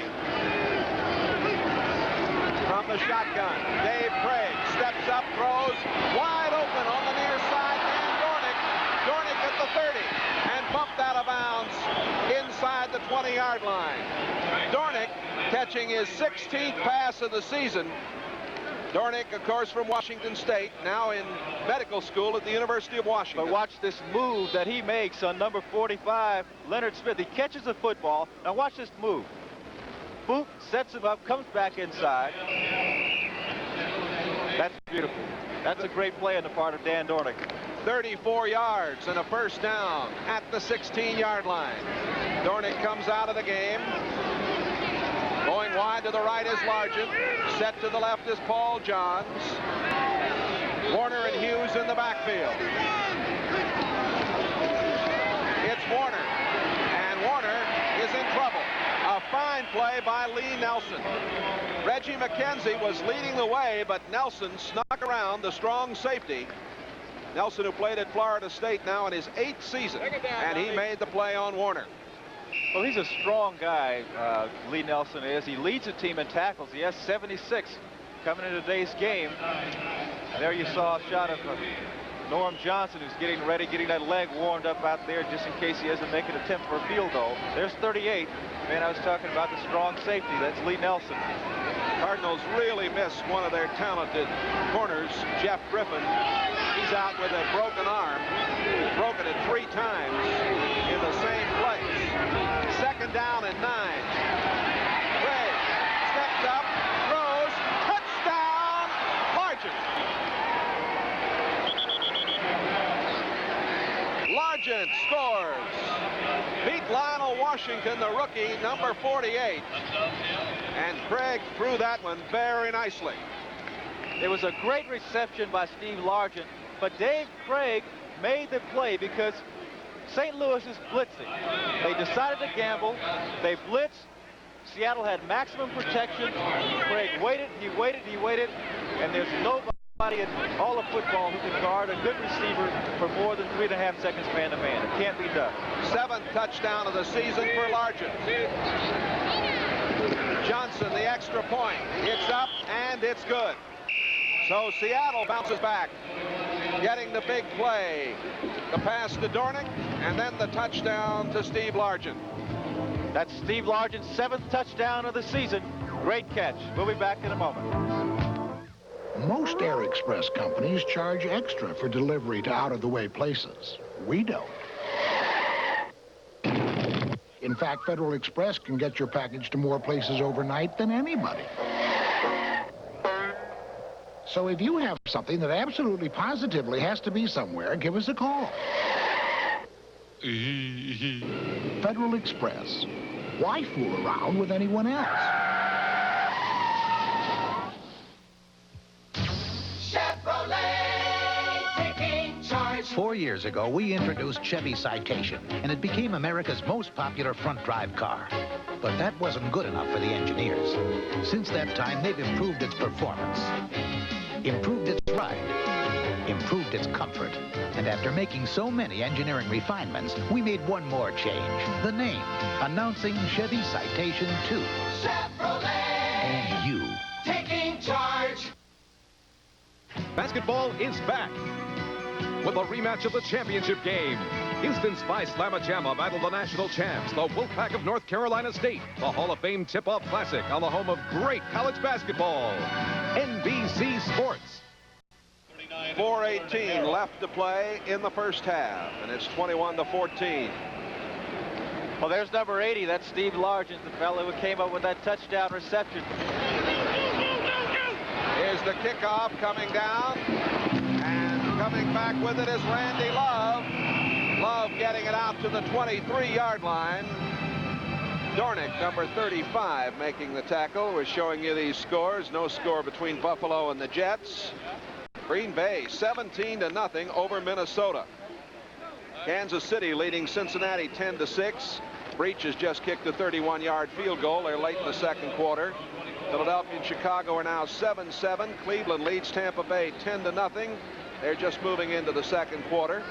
From the shotgun, Dave Craig steps up, throws wide open on the near side, and Dornick at the 30, and bumped out of bounds inside the 20-yard line. Dornick catching his 16th pass of the season. Dornick, of course, from Washington State, now in medical school at the University of Washington. But watch this move that he makes on number 45, Leonard Smith. He catches the football. Now watch this move. Boop, sets him up, comes back inside. That's beautiful. That's a great play on the part of Dan Dornick. 34 yards and a 1st down at the 16-yard line. Dornick comes out of the game. Going wide to the right is Largent. Set to the left is Paul Johns. Warner and Hughes in the backfield. It's Warner. And Warner is in trouble. A fine play by Lee Nelson. Reggie McKenzie was leading the way, but Nelson snuck around the strong safety. Nelson, who played at Florida State now in his 8th season, and he made the play on Warner. Well, he's a strong guy, Lee Nelson is. He leads the team in tackles. He has 76 coming into today's game. And there you saw a shot of Norm Johnson, who's getting ready, getting that leg warmed up out there just in case he doesn't make an attempt for a field goal. There's 38. Man, I was talking about the strong safety. That's Lee Nelson. Cardinals really missed one of their talented corners, Jeff Griffin. He's out with a broken arm. He's broken it 3 times in the same place. 2nd down and 9. Craig steps up, throws, touchdown, Largent. Largent scores. Beat Lionel Washington, the rookie, number 48. And Craig threw that one very nicely. It was a great reception by Steve Largent, but Dave Craig made the play because St. Louis is blitzing. They decided to gamble. They blitzed. Seattle had maximum protection. Craig waited, he waited, and there's nobody in all of football who can guard a good receiver for more than 3.5 seconds man-to-man. It can't be done. 7th touchdown of the season for Largent. Johnson, the extra point. It's up, and it's good. So Seattle bounces back, getting the big play. The pass to Dornick, and then the touchdown to Steve Largent. That's Steve Largent's 7th touchdown of the season. Great catch. We'll be back in a moment. Most Air Express companies charge extra for delivery to out-of-the-way places. We don't. In fact, Federal Express can get your package to more places overnight than anybody. So if you have something that absolutely positively has to be somewhere, give us a call. Federal Express. Why fool around with anyone else? Chevrolet, taking charge 4 years ago, we introduced Chevy Citation, and it became America's most popular front-drive car. But that wasn't good enough for the engineers. Since that time, they've improved its performance, improved its ride, improved its comfort. And after making so many engineering refinements, we made one more change. The name. Announcing Chevy Citation 2. Chevrolet. And you. Taking charge. Basketball is back with a rematch of the championship game. Houston's Phi Slamma Jamma battle the national champs, the Wolfpack of North Carolina State. The Hall of Fame tip-off classic on the home of great college basketball. NBC Sports. 4:18 left to play in the first half, and it's 21-14. Well, there's number 80. That's Steve Largent, the fellow who came up with that touchdown reception. Here's the kickoff coming down, and coming back with it is Randy Love. Love getting it out to the 23-yard line. Dornick, number 35, making the tackle. We're showing you these scores. No score between Buffalo and the Jets. Green Bay 17-0 over Minnesota. Kansas City leading Cincinnati 10-6. Breach has just kicked a 31-yard field goal. They're late in the second quarter. Philadelphia and Chicago are now 7-7. Cleveland leads Tampa Bay 10-0. They're just moving into the second quarter.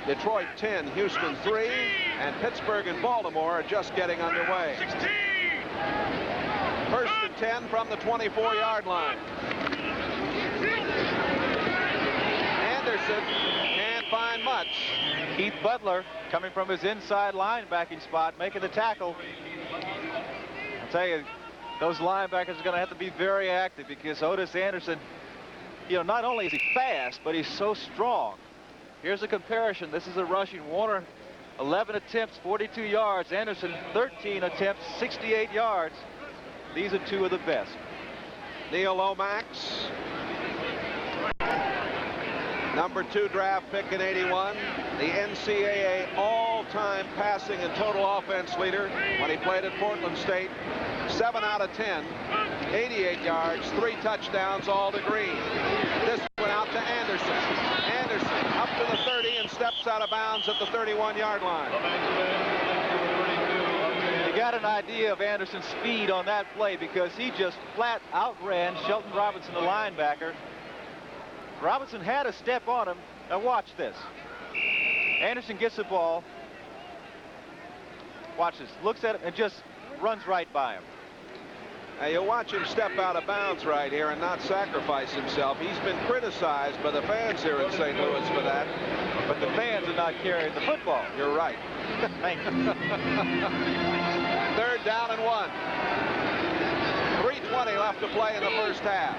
Detroit 10, Houston 3, and Pittsburgh and Baltimore are just getting underway. 16. First and 10 from the 24-yard line. Anderson can't find much. Keith Butler coming from his inside linebacking spot, making the tackle. I'll tell you, those linebackers are going to have to be very active because Otis Anderson, you know, not only is he fast, but he's so strong. Here's a comparison. This is a rushing. Warner, 11 attempts, 42 yards. Anderson, 13 attempts, 68 yards. These are two of the best. Neil Lomax, number 2 draft pick in '81, the NCAA all-time passing and total offense leader when he played at Portland State. 7 out of 10, 88 yards, 3 touchdowns, all to Green. This went out to Anderson. Anderson up to the 30 and steps out of bounds at the 31-yard line. You got an idea of Anderson's speed on that play because he just flat outran Shelton Robinson, the linebacker. Robinson had a step on him. Now watch this. Anderson gets the ball. Watch this. Looks at it and just runs right by him. Now you watch him step out of bounds right here and not sacrifice himself. He's been criticized by the fans here in St. Louis for that. But the fans are not carrying the football. You're right. Thank you. 3rd down and 1. 3:20 left to play in the first half.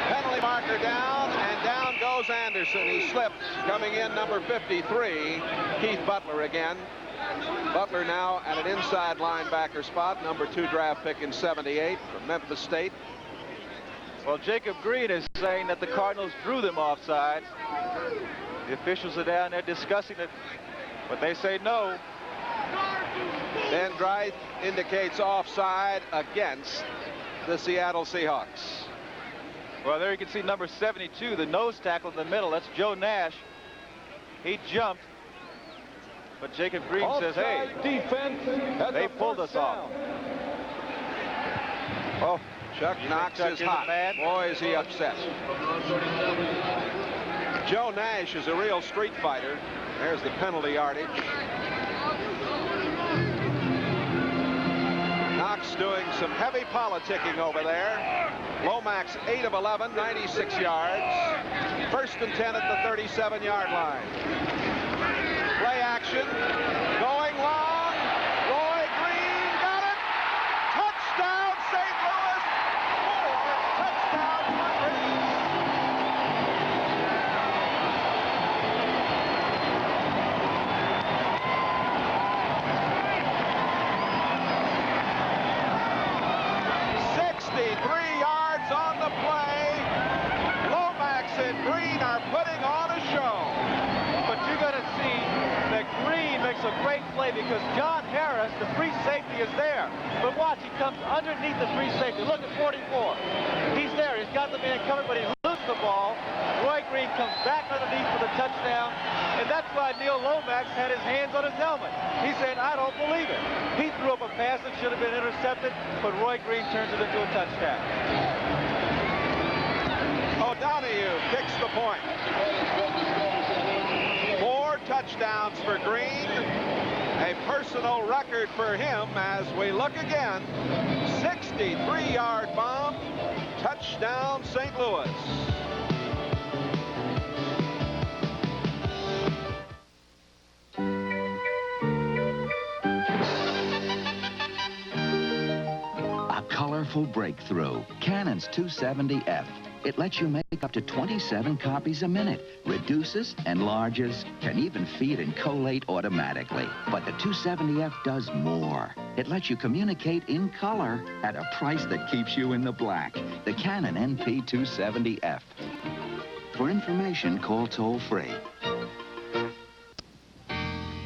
Penalty marker down, and down goes Anderson. He slipped. Coming in, number 53, Keith Butler again. Butler now at an inside linebacker spot, number 2 draft pick in '78 from Memphis State. Well, Jacob Green is saying that the Cardinals drew them offside. The officials are down there discussing it, but they say no. Ben Drythe indicates offside against the Seattle Seahawks. Well, there you can see number 72, the nose tackle in the middle. That's Joe Nash. He jumped. But Jacob Green says, hey, defense, they pulled us off. Oh, Chuck Knox is hot. Boy, is he upset. Joe Nash is a real street fighter. There's the penalty yardage. Knox doing some heavy politicking over there. Lomax 8 of 11, 96 yards. 1st and 10 at the 37-yard line. Play action, going long. Roy Green got it. Touchdown, St. Louis. 4 touchdowns for Green. Yards on the play. Lomax and Green are putting on a show. But you're going to see that Green makes a great play because John Harris, the free safety, is there. But watch, he comes underneath the free safety. Look at 44. He's there. He's got the man covered, but he loses the ball. Roy Green comes back underneath for the touchdown, and that's why Neil Lomax had his hands on his helmet. He said, I don't believe it. He threw up a pass that should have been intercepted, but Roy Green turns it into a touchdown. O'Donoghue kicks the point. 4 touchdowns for Green. A personal record for him as we look again. 63-yard bomb. Touchdown, St. Louis. A colorful breakthrough. Canon's 270F. It lets you make up to 27 copies a minute, reduces, enlarges, can even feed and collate automatically. But the 270F does more. It lets you communicate in color at a price that keeps you in the black. The Canon NP270F. For information, call toll-free.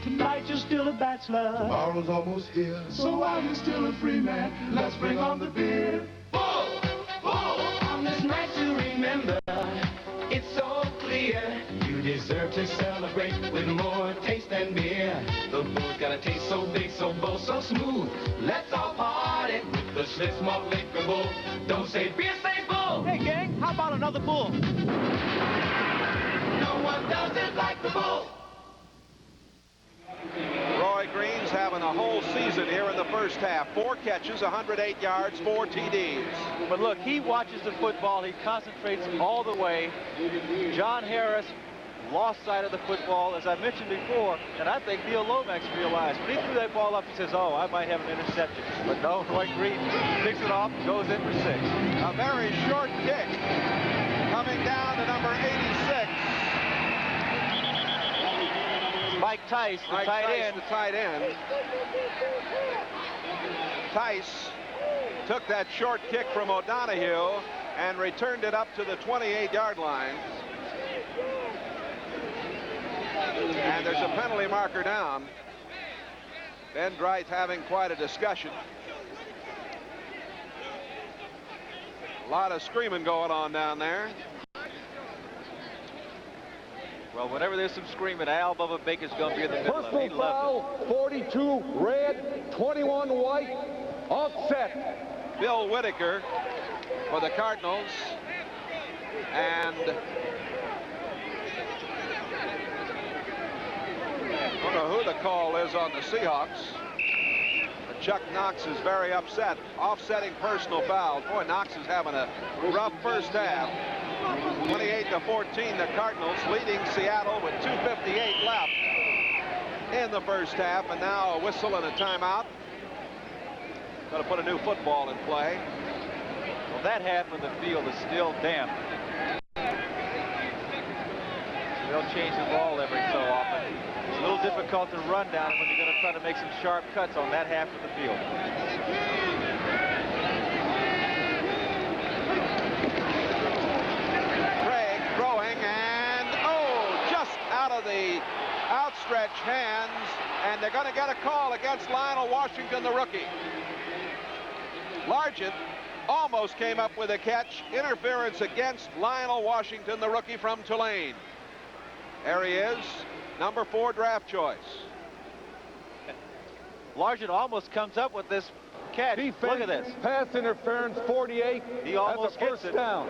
Tonight you're still a bachelor. Tomorrow's almost here. So while you're still a free man, let's bring on the beer. Bull! Bull! On this night to remember, it's so clear. You deserve to celebrate with more taste than beer. The bull's got a taste so big, so bold, so smooth. Let's all party with the Schlitz Malt Liquor Bull. Don't say beer, say bull! Hey, gang, how about another bull? No one does it like the bull. Roy Green's having a whole season here in the first half. 4 catches, 108 yards, 4 TDs. But look, he watches the football. He concentrates all the way. John Harris lost sight of the football, as I mentioned before, and I think Neil Lomax realized when he threw that ball up, he says, oh, I might have an interception. But no, Roy Green picks it off, goes in for 6. A very short kick coming down to number 86. Mike Tice, the tight end. The tight end. Tice took that short kick from O'Donoghue and returned it up to the 28-yard line. And there's a penalty marker down. Ben Dright's having quite a discussion. A lot of screaming going on down there. Well, whenever there's some screaming, Al Bubba Baker's going to be in the middle of it. He Personal loves foul, 42 red, 21 white, offset. Bill Whitaker for the Cardinals. And I don't know who the call is on the Seahawks. But Chuck Knox is very upset. Offsetting personal foul. Boy, Knox is having a rough first half. 28-14, the Cardinals leading Seattle with 2:58 left in the first half, and now a whistle and a timeout. Going to put a new football in play. Well, that half of the field is still damp. They'll change the ball every so often. It's a little difficult to run down when you're going to try to make some sharp cuts on that half of the field. Of the outstretched hands, and they're going to get a call against Lionel Washington, the rookie. Largent almost came up with a catch. Interference against Lionel Washington, the rookie from Tulane. There he is, number 4 draft choice. Largent almost comes up with this catch. Defense, look at this. Pass interference, 48. He almost gets it. Down.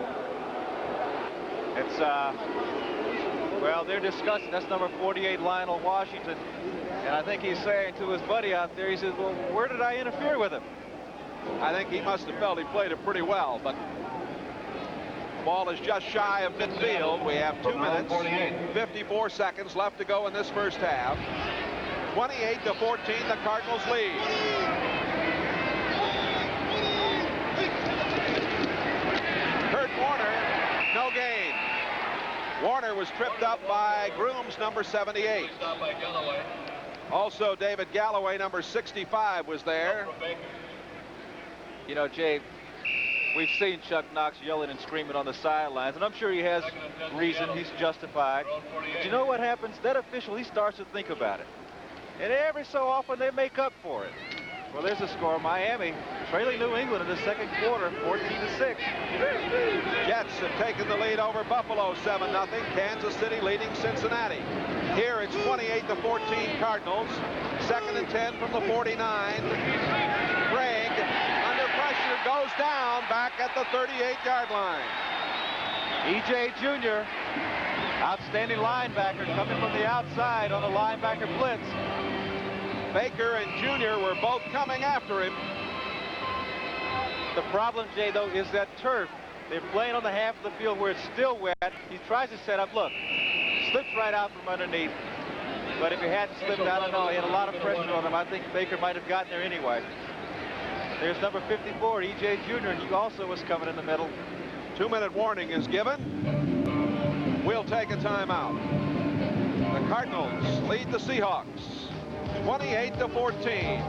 It's well, they're discussing. That's number 48, Lionel Washington. And I think he's saying to his buddy out there, he says, well, where did I interfere with him? I think he must have felt he played it pretty well, but the ball is just shy of midfield. We have 2 minutes, 54 seconds left to go in this first half. 28-14, the Cardinals lead. Kurt Warner, no gain. Warner was tripped up by Grooms, number 78. Also, David Galloway, number 65, was there. You know, Jay, we've seen Chuck Knox yelling and screaming on the sidelines, and I'm sure he has reason. He's justified. But you know what happens? That official, he starts to think about it. And every so often, they make up for it. Well, there's a score. Miami trailing New England in the second quarter, 14-6. Jets have taken the lead over Buffalo 7-0. Kansas City leading Cincinnati. Here it's 28-14 Cardinals. 2nd and 10 from the 49. Craig under pressure goes down back at the 38-yard line. E.J. Jr., outstanding linebacker coming from the outside on a linebacker blitz. Baker and Jr. were both coming after him. The problem, Jay, though, is that turf. They're playing on the half of the field where it's still wet. He tries to set up. Look, slips right out from underneath. But if he hadn't slipped, I don't know. He had a lot of pressure on him. I think Baker might have gotten there anyway. There's number 54, E.J. Jr. He also was coming in the middle. 2-minute warning is given. We'll take a timeout. The Cardinals lead the Seahawks 28-14.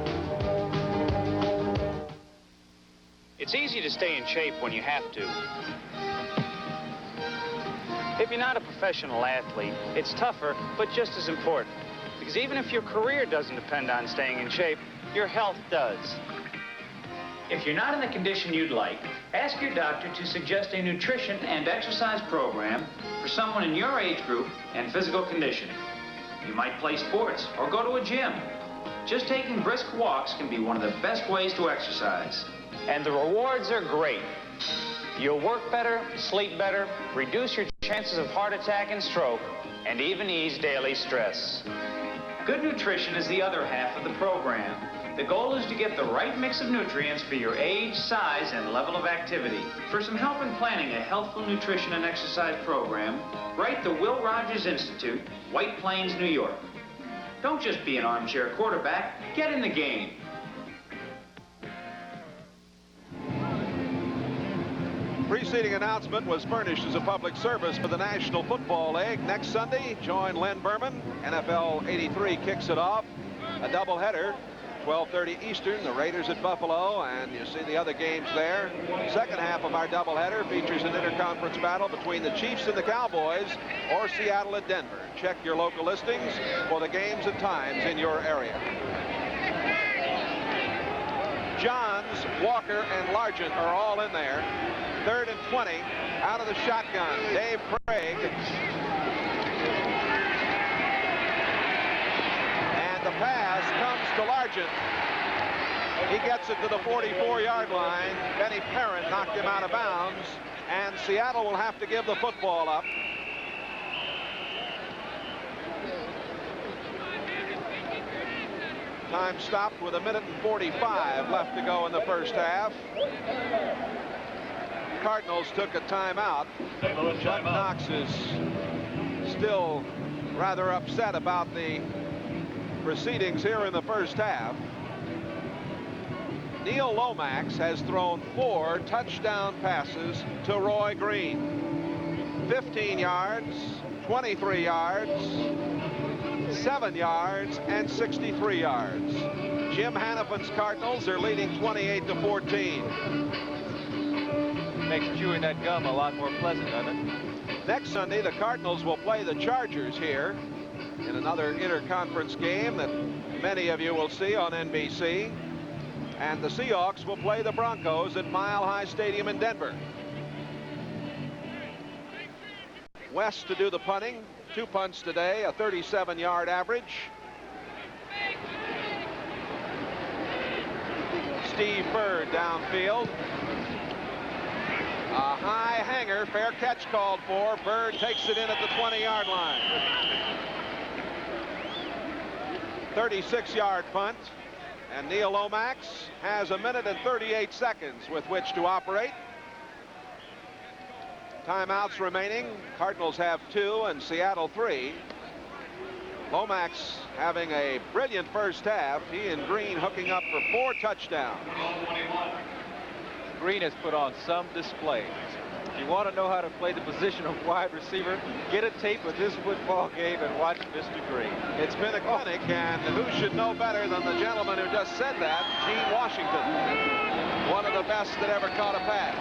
It's easy to stay in shape when you have to. If you're not a professional athlete, it's tougher, but just as important. Because even if your career doesn't depend on staying in shape, your health does. If you're not in the condition you'd like, ask your doctor to suggest a nutrition and exercise program for someone in your age group and physical condition. You might play sports or go to a gym. Just taking brisk walks can be one of the best ways to exercise. And the rewards are great. You'll work better, sleep better, reduce your chances of heart attack and stroke, and even ease daily stress. Good nutrition is the other half of the program. The goal is to get the right mix of nutrients for your age, size, and level of activity. For some help in planning a healthful nutrition and exercise program, write the Will Rogers Institute, White Plains, New York. Don't just be an armchair quarterback, get in the game. Preceding announcement was furnished as a public service for the National Football League. Next Sunday, join Len Berman. NFL 83 kicks it off. A doubleheader, 12:30 Eastern, the Raiders at Buffalo, and you see the other games there. Second half of our doubleheader features an interconference battle between the Chiefs and the Cowboys, or Seattle at Denver. Check your local listings for the games and times in your area. Johns, Walker, and Largent are all in there. 3rd and 20, out of the shotgun, Dave Craig. And the pass comes to Largent. He gets it to the 44-yard line. Benny Perrin knocked him out of bounds, and Seattle will have to give the football up. Time stopped with 1:45 left to go in the first half. Cardinals took a timeout. Chuck Knox is still rather upset about the proceedings here in the first half. Neil Lomax has thrown 4 touchdown passes to Roy Green. 15 yards, 23 yards, 7 yards, and 63 yards. Jim Hanifin's Cardinals are leading 28-14. Makes chewing that gum a lot more pleasant, doesn't it? Next Sunday, the Cardinals will play the Chargers here in another interconference game that many of you will see on NBC. And the Seahawks will play the Broncos at Mile High Stadium in Denver. West to do the punting. 2 punts today, a 37-yard average. Steve Bird downfield. A high hanger, fair catch called for. Bird takes it in at the 20-yard line. 36-yard punt. And Neil Lomax has 1:38 with which to operate. Timeouts remaining. Cardinals have 2 and Seattle 3. Lomax having a brilliant first half. He and Green hooking up for 4 touchdowns. Green has put on some display. If you want to know how to play the position of wide receiver, get a tape of this football game and watch Mr. Green. It's been a clinic, and who should know better than the gentleman who just said that, Gene Washington. One of the best that ever caught a pass.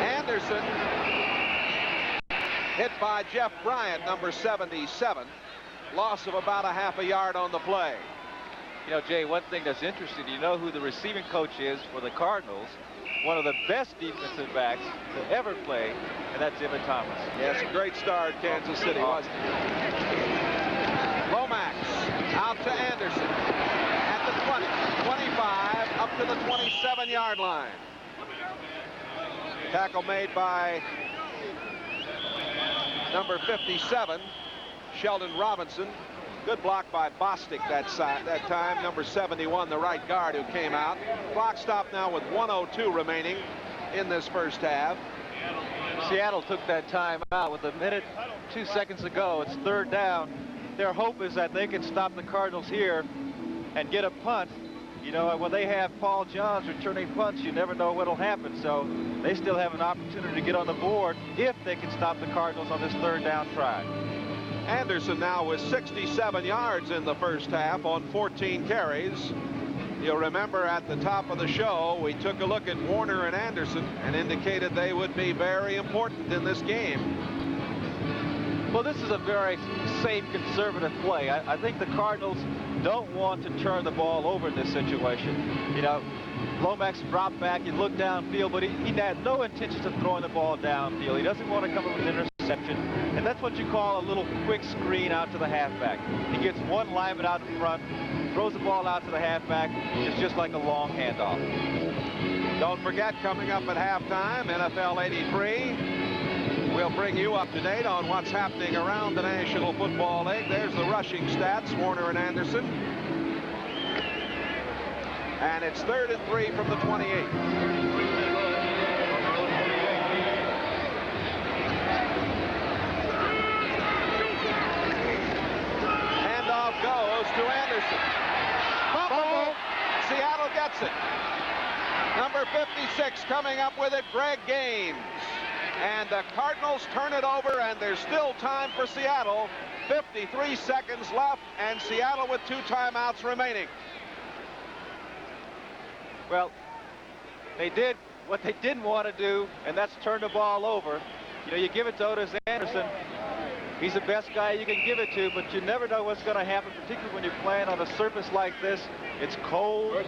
Anderson hit by Jeff Bryant, number 77. Loss of about a half a yard on the play. You know, Jay, one thing that's interesting, you know who the receiving coach is for the Cardinals? One of the best defensive backs to ever play, and that's Emmett Thomas. Yes, a great star at Kansas City, wasn't he? Lomax out to Anderson at the 20, 25, up to the 27-yard line. Tackle made by number 57, Sheldon Robinson. Good block by Bostic that time, number 71, the right guard who came out. Clock stopped now with 1:02 remaining in this first half. Seattle took that time out with a minute, 2 seconds ago. It's third down. Their hope is that they can stop the Cardinals here and get a punt. You know, when they have Paul Johns returning punts, you never know what'll happen. So they still have an opportunity to get on the board if they can stop the Cardinals on this third down try. Anderson now with 67 yards in the first half on 14 carries. You'll remember at the top of the show, we took a look at Warner and Anderson and indicated they would be very important in this game. Well, this is a very safe, conservative play. I think the Cardinals don't want to turn the ball over in this situation. You know, Lomax dropped back, he looked downfield, but he had no intentions of throwing the ball downfield. He doesn't want to come up with an interception, and that's what you call a little quick screen out to the halfback. He gets one lineman out in front, throws the ball out to the halfback. It's just like a long handoff. Don't forget, coming up at halftime, NFL 83. We'll bring you up to date on what's happening around the National Football League. There's the rushing stats, Warner and Anderson. And it's 3rd and 3 from the 28. Handoff goes to Anderson. Fumble. Seattle gets it. Number 56 coming up with it, Greg Gaines. And the Cardinals turn it over, and there's still time for Seattle. 53 seconds left, and Seattle with 2 timeouts remaining. Well, they did what they didn't want to do, and that's turn the ball over. You know, you give it to Otis Anderson. He's the best guy you can give it to, but you never know what's going to happen, particularly when you're playing on a surface like this. It's cold.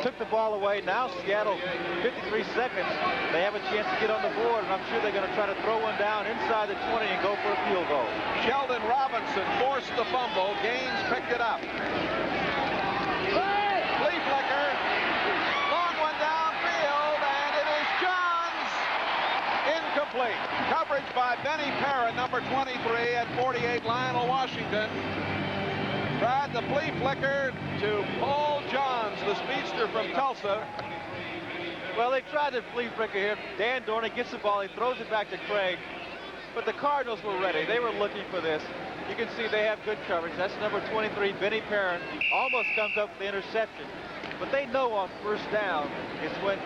Took the ball away. Now Seattle, 53 seconds. They have a chance to get on the board, and I'm sure they're going to try to throw one down inside the 20 and go for a field goal. Sheldon Robinson forced the fumble. Gaines picked it up. Flea flicker. Long one downfield, and it is Johns. Incomplete. Coverage by Benny Parra, number 23, and 48, Lionel Washington. Tried the flea flicker to Paul Johns, the speedster from Tulsa. Well, they tried the flea flicker here. Dan Dorney gets the ball. He throws it back to Craig. But the Cardinals were ready. They were looking for this. You can see they have good coverage. That's number 23, Benny Parra. Almost comes up with the interception. But they know on first down is when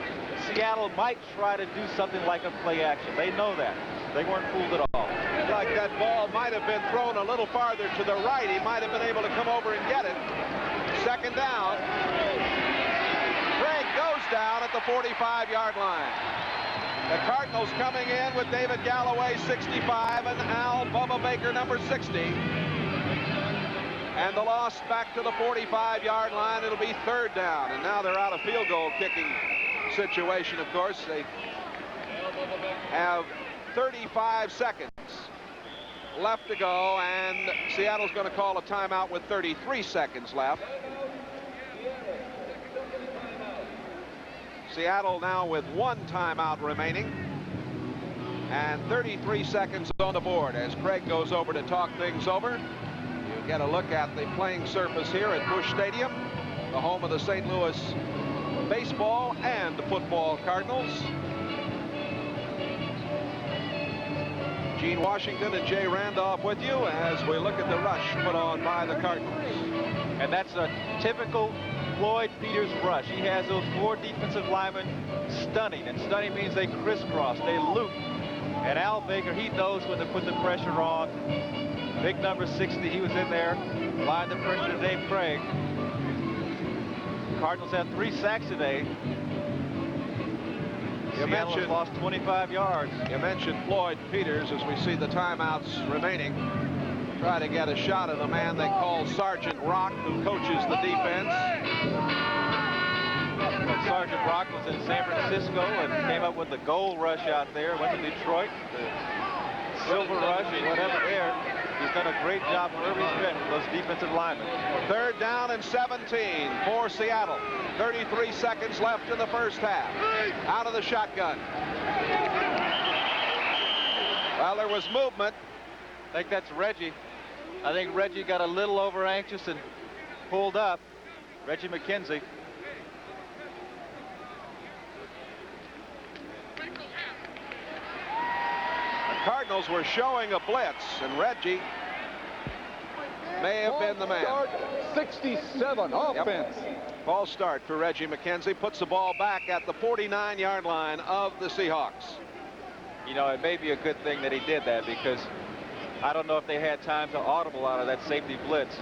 Seattle might try to do something like a play action. They know that. They weren't fooled at all. Like that ball might have been thrown a little farther to the right. He might have been able to come over and get it. Second down. Craig goes down at the 45-yard line. The Cardinals coming in with David Galloway, 65, and Al Bubba Baker, number 60. And the loss back to the 45-yard line. It'll be third down. And now they're out of field goal kicking situation, of course. They have 35 seconds left to go, and Seattle's going to call a timeout with 33 seconds left. Seattle now with 1 timeout remaining and 33 seconds on the board as Craig goes over to talk things over. You get a look at the playing surface here at Busch Stadium, the home of the St. Louis baseball and football Cardinals. Gene Washington and Jay Randolph with you as we look at the rush put on by the Cardinals. And that's a typical Floyd Peters rush. He has those 4 defensive linemen stunning, and stunning means they crisscross, they loop. And Al Baker, he knows when to put the pressure on. Big number 60, he was in there, applying the pressure to Dave Craig. Cardinals had 3 sacks today. Seattle has lost 25 yards. You mentioned Floyd Peters as we see the timeouts remaining. Try to get a shot at the man they call Sergeant Rock, who coaches the defense. Well, Sergeant Rock was in San Francisco and came up with the gold rush out there. Went to Detroit, the silver rush, or whatever there. He's done a great job wherever he's been with those defensive linemen. 3rd down and 17 for Seattle. 33 seconds left in the first half. Out of the shotgun. Well, there was movement. I think that's Reggie. I think Reggie got a little over anxious and pulled up. Reggie McKenzie. The Cardinals were showing a blitz, and Reggie may have been the man. 67 offense. Yep. False start for Reggie McKenzie. Puts the ball back at the 49-yard line of the Seahawks. You know, it may be a good thing that he did that, because I don't know if they had time to audible out of that safety blitz.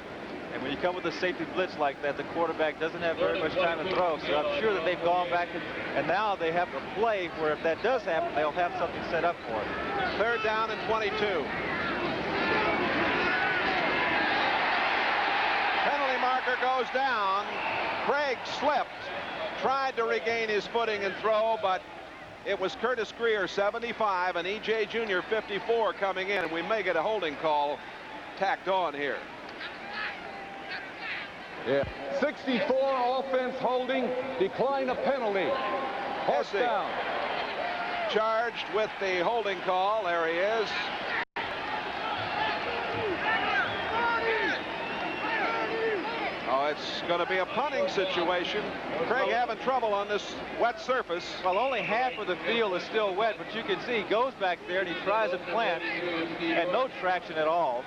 And when you come with a safety blitz like that, the quarterback doesn't have very much time to throw. So I'm sure that they've gone back and now they have a play where if that does happen, they'll have something set up for it. 3rd down and 22. Penalty marker goes down. Craig slipped, tried to regain his footing and throw, but it was Curtis Greer, 75, and E.J. Jr., 54, coming in, and we may get a holding call tacked on here. Yeah, 64 offense holding, decline a penalty. Horse down. Charged with the holding call. There he is. Oh, it's going to be a punting situation. Craig having trouble on this wet surface. Well, only half of the field is still wet, but you can see he goes back there and he tries to plant and no traction at all.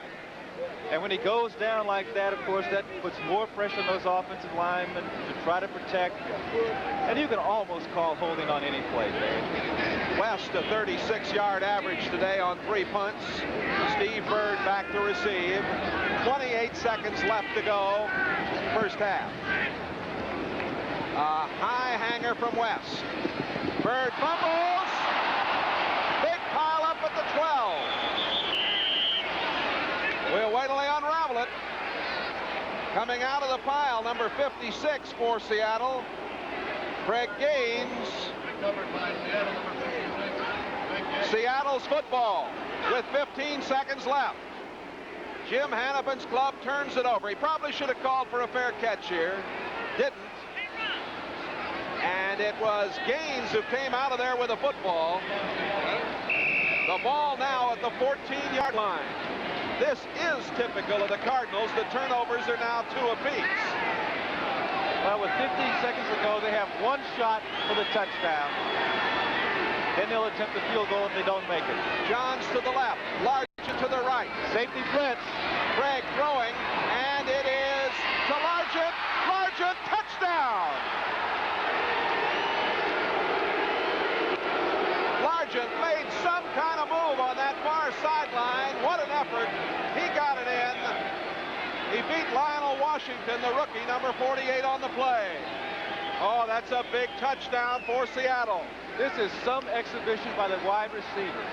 And when he goes down like that, of course, that puts more pressure on those offensive linemen to try to protect. And you can almost call holding on any play, Dave. West, a 36-yard average today on 3 punts. Steve Bird back to receive. 28 seconds left to go. First half. A high hanger from West. Bird fumbles. Big pile up at the 12. We'll wait till they unravel it. Coming out of the pile, number 56 for Seattle, Craig Gaines. Seattle's football with 15 seconds left. Jim Hannapan's club turns it over. He probably should have called for a fair catch here. Didn't. And it was Gaines who came out of there with a football. The ball now at the 14-yard line. This is typical of the Cardinals. The turnovers are now 2 apiece. Well, with 15 seconds to go, they have one shot for the touchdown. Then they'll attempt the field goal if they don't make it. Johns to the left, Largent to the right. Safety blitz. Craig throwing, and it is to Largent. Largent, touchdown! Largent made some kind of move on that far sideline. What an effort. He got it in. He beat Lionel Washington, the rookie, number 48 on the play. Oh, that's a big touchdown for Seattle. This is some exhibition by the wide receiver.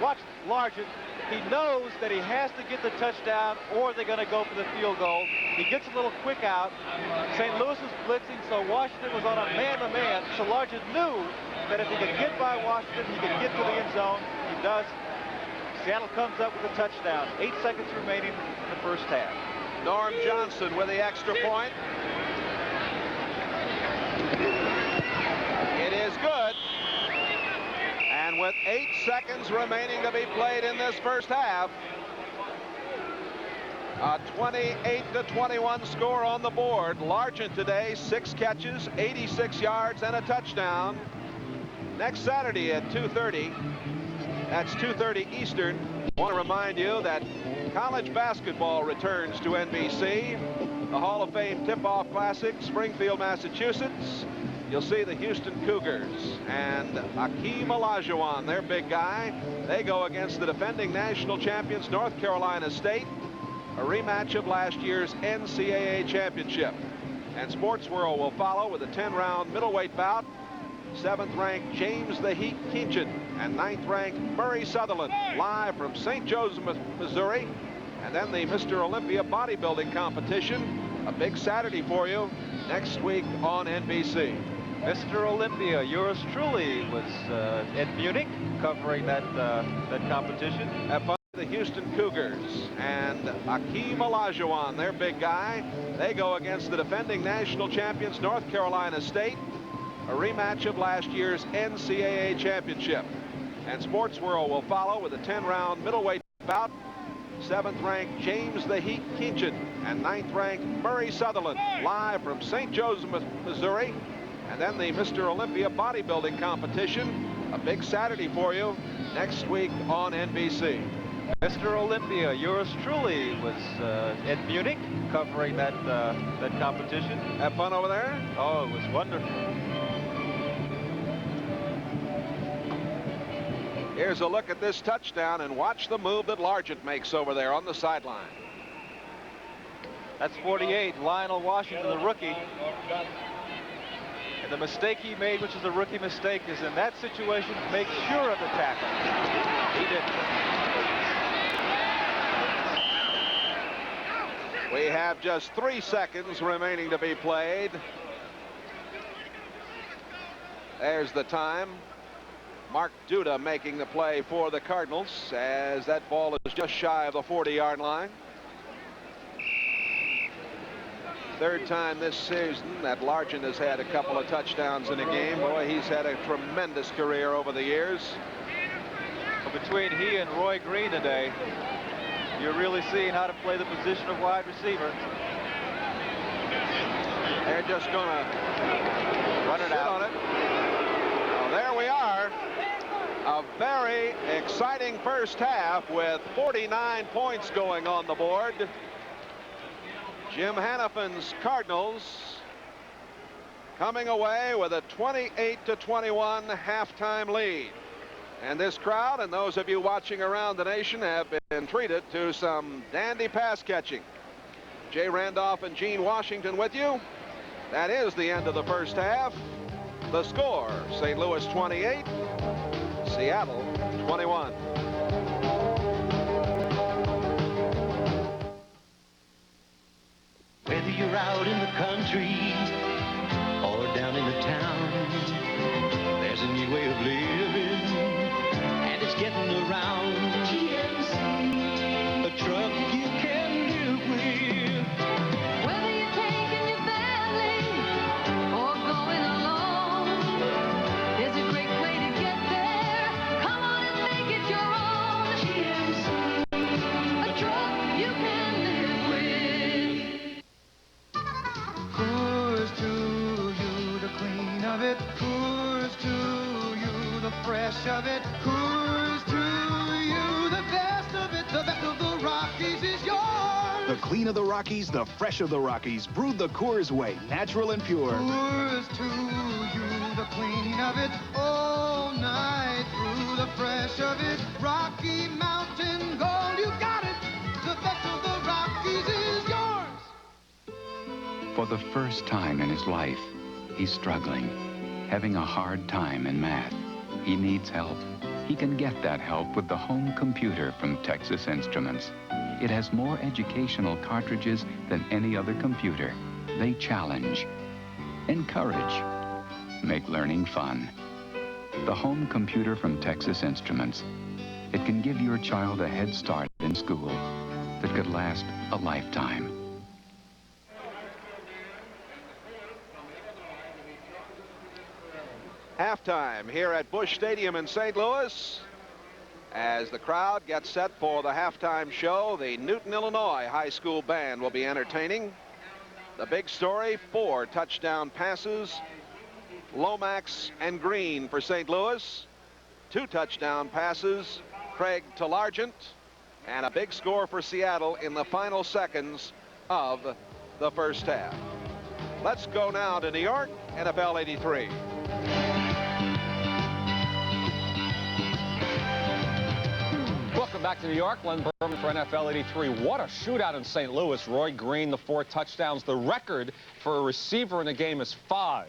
Watch Largent. He knows that he has to get the touchdown or they're going to go for the field goal. He gets a little quick out. St. Louis was blitzing, so Washington was on a man-to-man. So Largent knew that if he could get by Washington, he could get to the end zone. He does. Seattle comes up with a touchdown. 8 seconds remaining in the first half. Norm Johnson with the extra point. It is good. And with 8 seconds remaining to be played in this first half, a 28-21 score on the board. Largent today, 6 catches, 86 yards, and a touchdown. Next Saturday at 2:30, that's 2:30 Eastern. I want to remind you that college basketball returns to NBC. The Hall of Fame Tip-Off Classic, Springfield, Massachusetts. You'll see the Houston Cougars and Hakeem Olajuwon, their big guy. They go against the defending national champions, North Carolina State. A rematch of last year's NCAA championship. And Sports World will follow with a 10-round middleweight bout. 7th-ranked James the Heat Kenchin and 9th-ranked Murray Sutherland, live from St. Joseph, Missouri. And then the Mr. Olympia bodybuilding competition, a big Saturday for you next week on NBC. Mr. Olympia, yours truly was in Munich covering that competition. Have fun with the Houston Cougars and Akeem Olajuwon, their big guy. They go against the defending national champions North Carolina State, a rematch of last year's NCAA championship. And Sports World will follow with a 10-round middleweight bout. 7th-ranked James the Heat Kenchin and 9th-ranked Murray Sutherland, live from St. Joseph, Missouri. And then the Mr. Olympia bodybuilding competition, a big Saturday for you next week on NBC. Mr. Olympia, yours truly was in Munich covering that competition. Have fun over there? Oh, it was wonderful. Here's a look at this touchdown, and watch the move that Largent makes over there on the sideline. That's 48, Lionel Washington, the rookie. And the mistake he made, which is a rookie mistake, is in that situation, make sure of the tackle. He didn't. We have just 3 seconds remaining to be played. There's the time. Mark Duda making the play for the Cardinals as that ball is just shy of the 40-yard line. 3rd time this season that Largent has had a couple of touchdowns in a game. Boy, he's had a tremendous career over the years. But between he and Roy Green today, you're really seeing how to play the position of wide receiver. They're just going to run it out on it. Well, there we are. A very exciting first half with 49 points going on the board. Jim Hannafin's Cardinals coming away with a 28-21 halftime lead. And this crowd and those of you watching around the nation have been treated to some dandy pass catching. Jay Randolph and Gene Washington with you. That is the end of the first half. The score, St. Louis 28, Seattle 21. Whether you're out in the country or down in the town, there's a new way of living, and it's getting around. GMC, a truck you can live with. Whether you're taking your family or going alone, there's a great way to get there. Come on and make it your own. GMC, a truck you can live with. Pours to you the clean of it, pours to you the fresh of it, pours to you the best of it. The best of the Rockies is yours. The clean of the Rockies, the fresh of the Rockies, brewed the Coors way, natural and pure. Pours to you the clean of it, all night through the fresh of it. Rocky Mountain Gold, you got it. The best of the Rockies is yours. For the first time in his life, he's struggling, having a hard time in math. He needs help. He can get that help with the home computer from Texas Instruments. It has more educational cartridges than any other computer. They challenge, encourage, make learning fun. The home computer from Texas Instruments. It can give your child a head start in school that could last a lifetime. Halftime here at Busch Stadium in St. Louis. As the crowd gets set for the halftime show, the Newton, Illinois High School Band will be entertaining. The big story, 4 touchdown passes. Lomax and Green for St. Louis. 2 touchdown passes, Craig to Largent. And a big score for Seattle in the final seconds of the first half. Let's go now to New York, NFL 83. Welcome back to New York. Len Berman for NFL 83. What a shootout in St. Louis. Roy Green, the 4 touchdowns. The record for a receiver in a game is 5.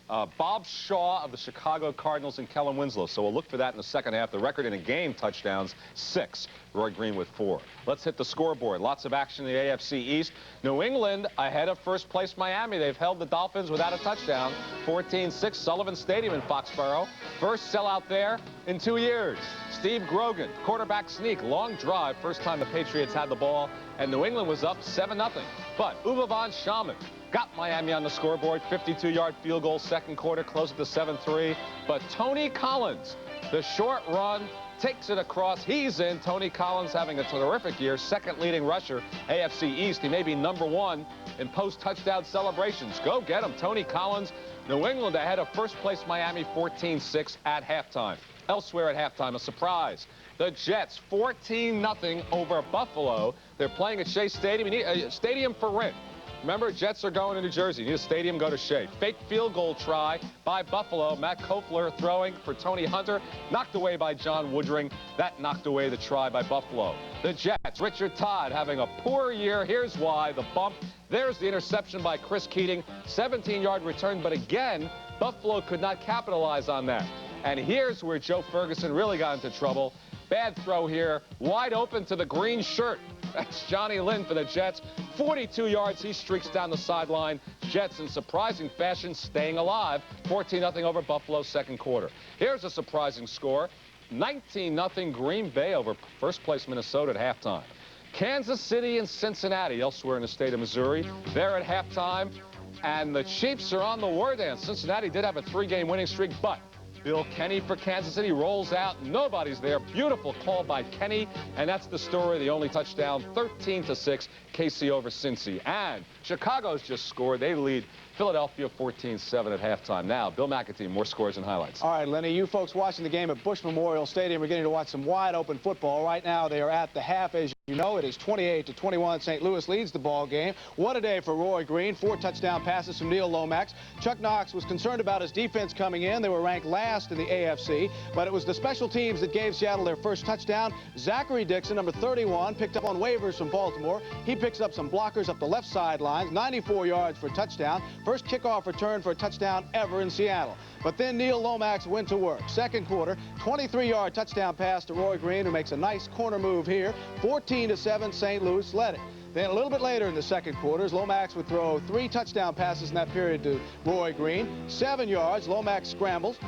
Bob Shaw of the Chicago Cardinals and Kellen Winslow. So we'll look for that in the second half. The record in a game touchdowns, 6. Roy Green with 4. Let's hit the scoreboard. Lots of action in the AFC East. New England ahead of first place Miami. They've held the Dolphins without a touchdown. 14-6, Sullivan Stadium in Foxborough. First sellout there in 2 years. Steve Grogan, quarterback sneak, long drive. First time the Patriots had the ball, and New England was up 7-0. But Uwe von Schamann got Miami on the scoreboard. 52-yard field goal, second quarter, close it to 7-3. But Tony Collins, the short run, takes it across. He's in. Tony Collins having a terrific year. Second leading rusher, AFC East. He may be #1 in post-touchdown celebrations. Go get him, Tony Collins. New England ahead of first place Miami, 14-6 at halftime. Elsewhere at halftime, a surprise. The Jets, 14-0 over Buffalo. They're playing at Shea Stadium. You need a stadium for rent. Remember, Jets are going to New Jersey. You need a stadium, go to Shea. Fake field goal try by Buffalo. Matt Kofler throwing for Tony Hunter. Knocked away by John Woodring. That knocked away the try by Buffalo. The Jets, Richard Todd having a poor year. Here's why, the bump. There's the interception by Chris Keating. 17-yard return, but again, Buffalo could not capitalize on that. And here's where Joe Ferguson really got into trouble. Bad throw here, wide open to the green shirt. That's Johnny Lynn for the Jets. 42 yards, he streaks down the sideline. Jets in surprising fashion staying alive. 14-0 over Buffalo, second quarter. Here's a surprising score. 19-0 Green Bay over first place Minnesota at halftime. Kansas City and Cincinnati, elsewhere in the state of Missouri. They're at halftime, and the Chiefs are on the war dance. Cincinnati did have a 3-game winning streak, but Bill Kenny for Kansas City rolls out. Nobody's there. Beautiful call by Kenny. And that's the story. The only touchdown, 13-6, KC over Cincy. And Chicago's just scored. They lead Philadelphia 14-7 at halftime. Now, Bill McAtee, more scores and highlights. All right, Lenny, you folks watching the game at Bush Memorial Stadium are getting to watch some wide-open football. Right now, they are at the half. As you know, it is 28-21. St. Louis leads the ball game. What a day for Roy Green. 4 touchdown passes from Neil Lomax. Chuck Knox was concerned about his defense coming in. They were ranked last in the AFC, but it was the special teams that gave Seattle their first touchdown. Zachary Dixon, number 31, picked up on waivers from Baltimore. He picks up some blockers up the left sideline, 94 yards for a touchdown. First kickoff return for a touchdown ever in Seattle. But then Neil Lomax went to work. Second quarter, 23-yard touchdown pass to Roy Green, who makes a nice corner move here. 14-7, St. Louis led it. Then a little bit later in the second quarter, Lomax would throw 3 touchdown passes in that period to Roy Green. 7 yards, Lomax scrambles.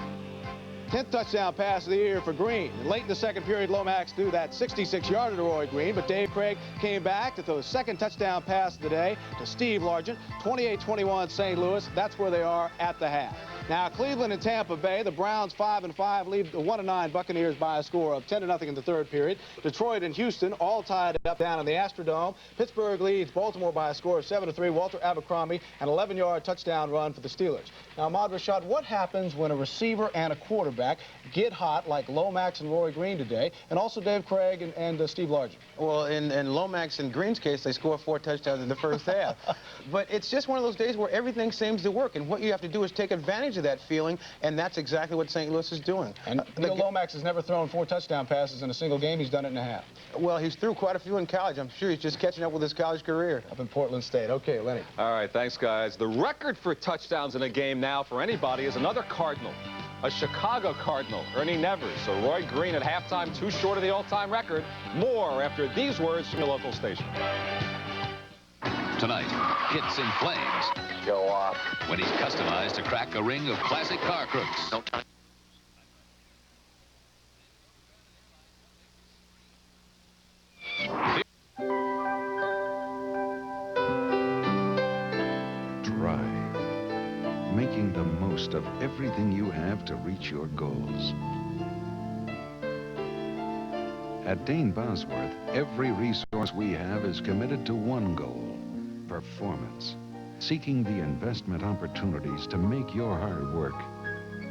10th touchdown pass of the year for Green. And late in the second period, Lomax threw that 66-yarder to Roy Green, but Dave Craig came back to throw a second touchdown pass of the day to Steve Largent. 28-21 St. Louis. That's where they are at the half. Now, Cleveland and Tampa Bay, the Browns 5-5 lead the 1-9 Buccaneers by a score of 10-0 in the third period. Detroit and Houston all tied up down in the Astrodome. Pittsburgh leads Baltimore by a score of 7-3. Walter Abercrombie, an 11-yard touchdown run for the Steelers. Now, Ahmad Rashad, what happens when a receiver and a quarterback get hot like Lomax and Roy Green today, and also Dave Craig and Steve Largent? Well, in Lomax and Green's case, they score 4 touchdowns in the first half. But it's just one of those days where everything seems to work, and what you have to do is take advantage of that feeling, and that's exactly what St. Louis is doing. And Neil Lomax has never thrown 4 touchdown passes in a single game. He's done it in a half. Well, he's threw quite a few in college. I'm sure he's just catching up with his college career. Up in Portland State. Okay, Lenny. All right, thanks, guys. The record for touchdowns in a game now for anybody is another Cardinal, a Chicago Cardinal, Ernie Nevers. So Roy Green at halftime, 2 short of the all-time record. More after these words from your local station. Tonight, hits in flames. Show off. When he's customized to crack a ring of classic car crooks. No time. Drive, making the most of everything you have to reach your goals. At Dane Bosworth, every resource we have is committed to one goal: performance. Seeking the investment opportunities to make your hard work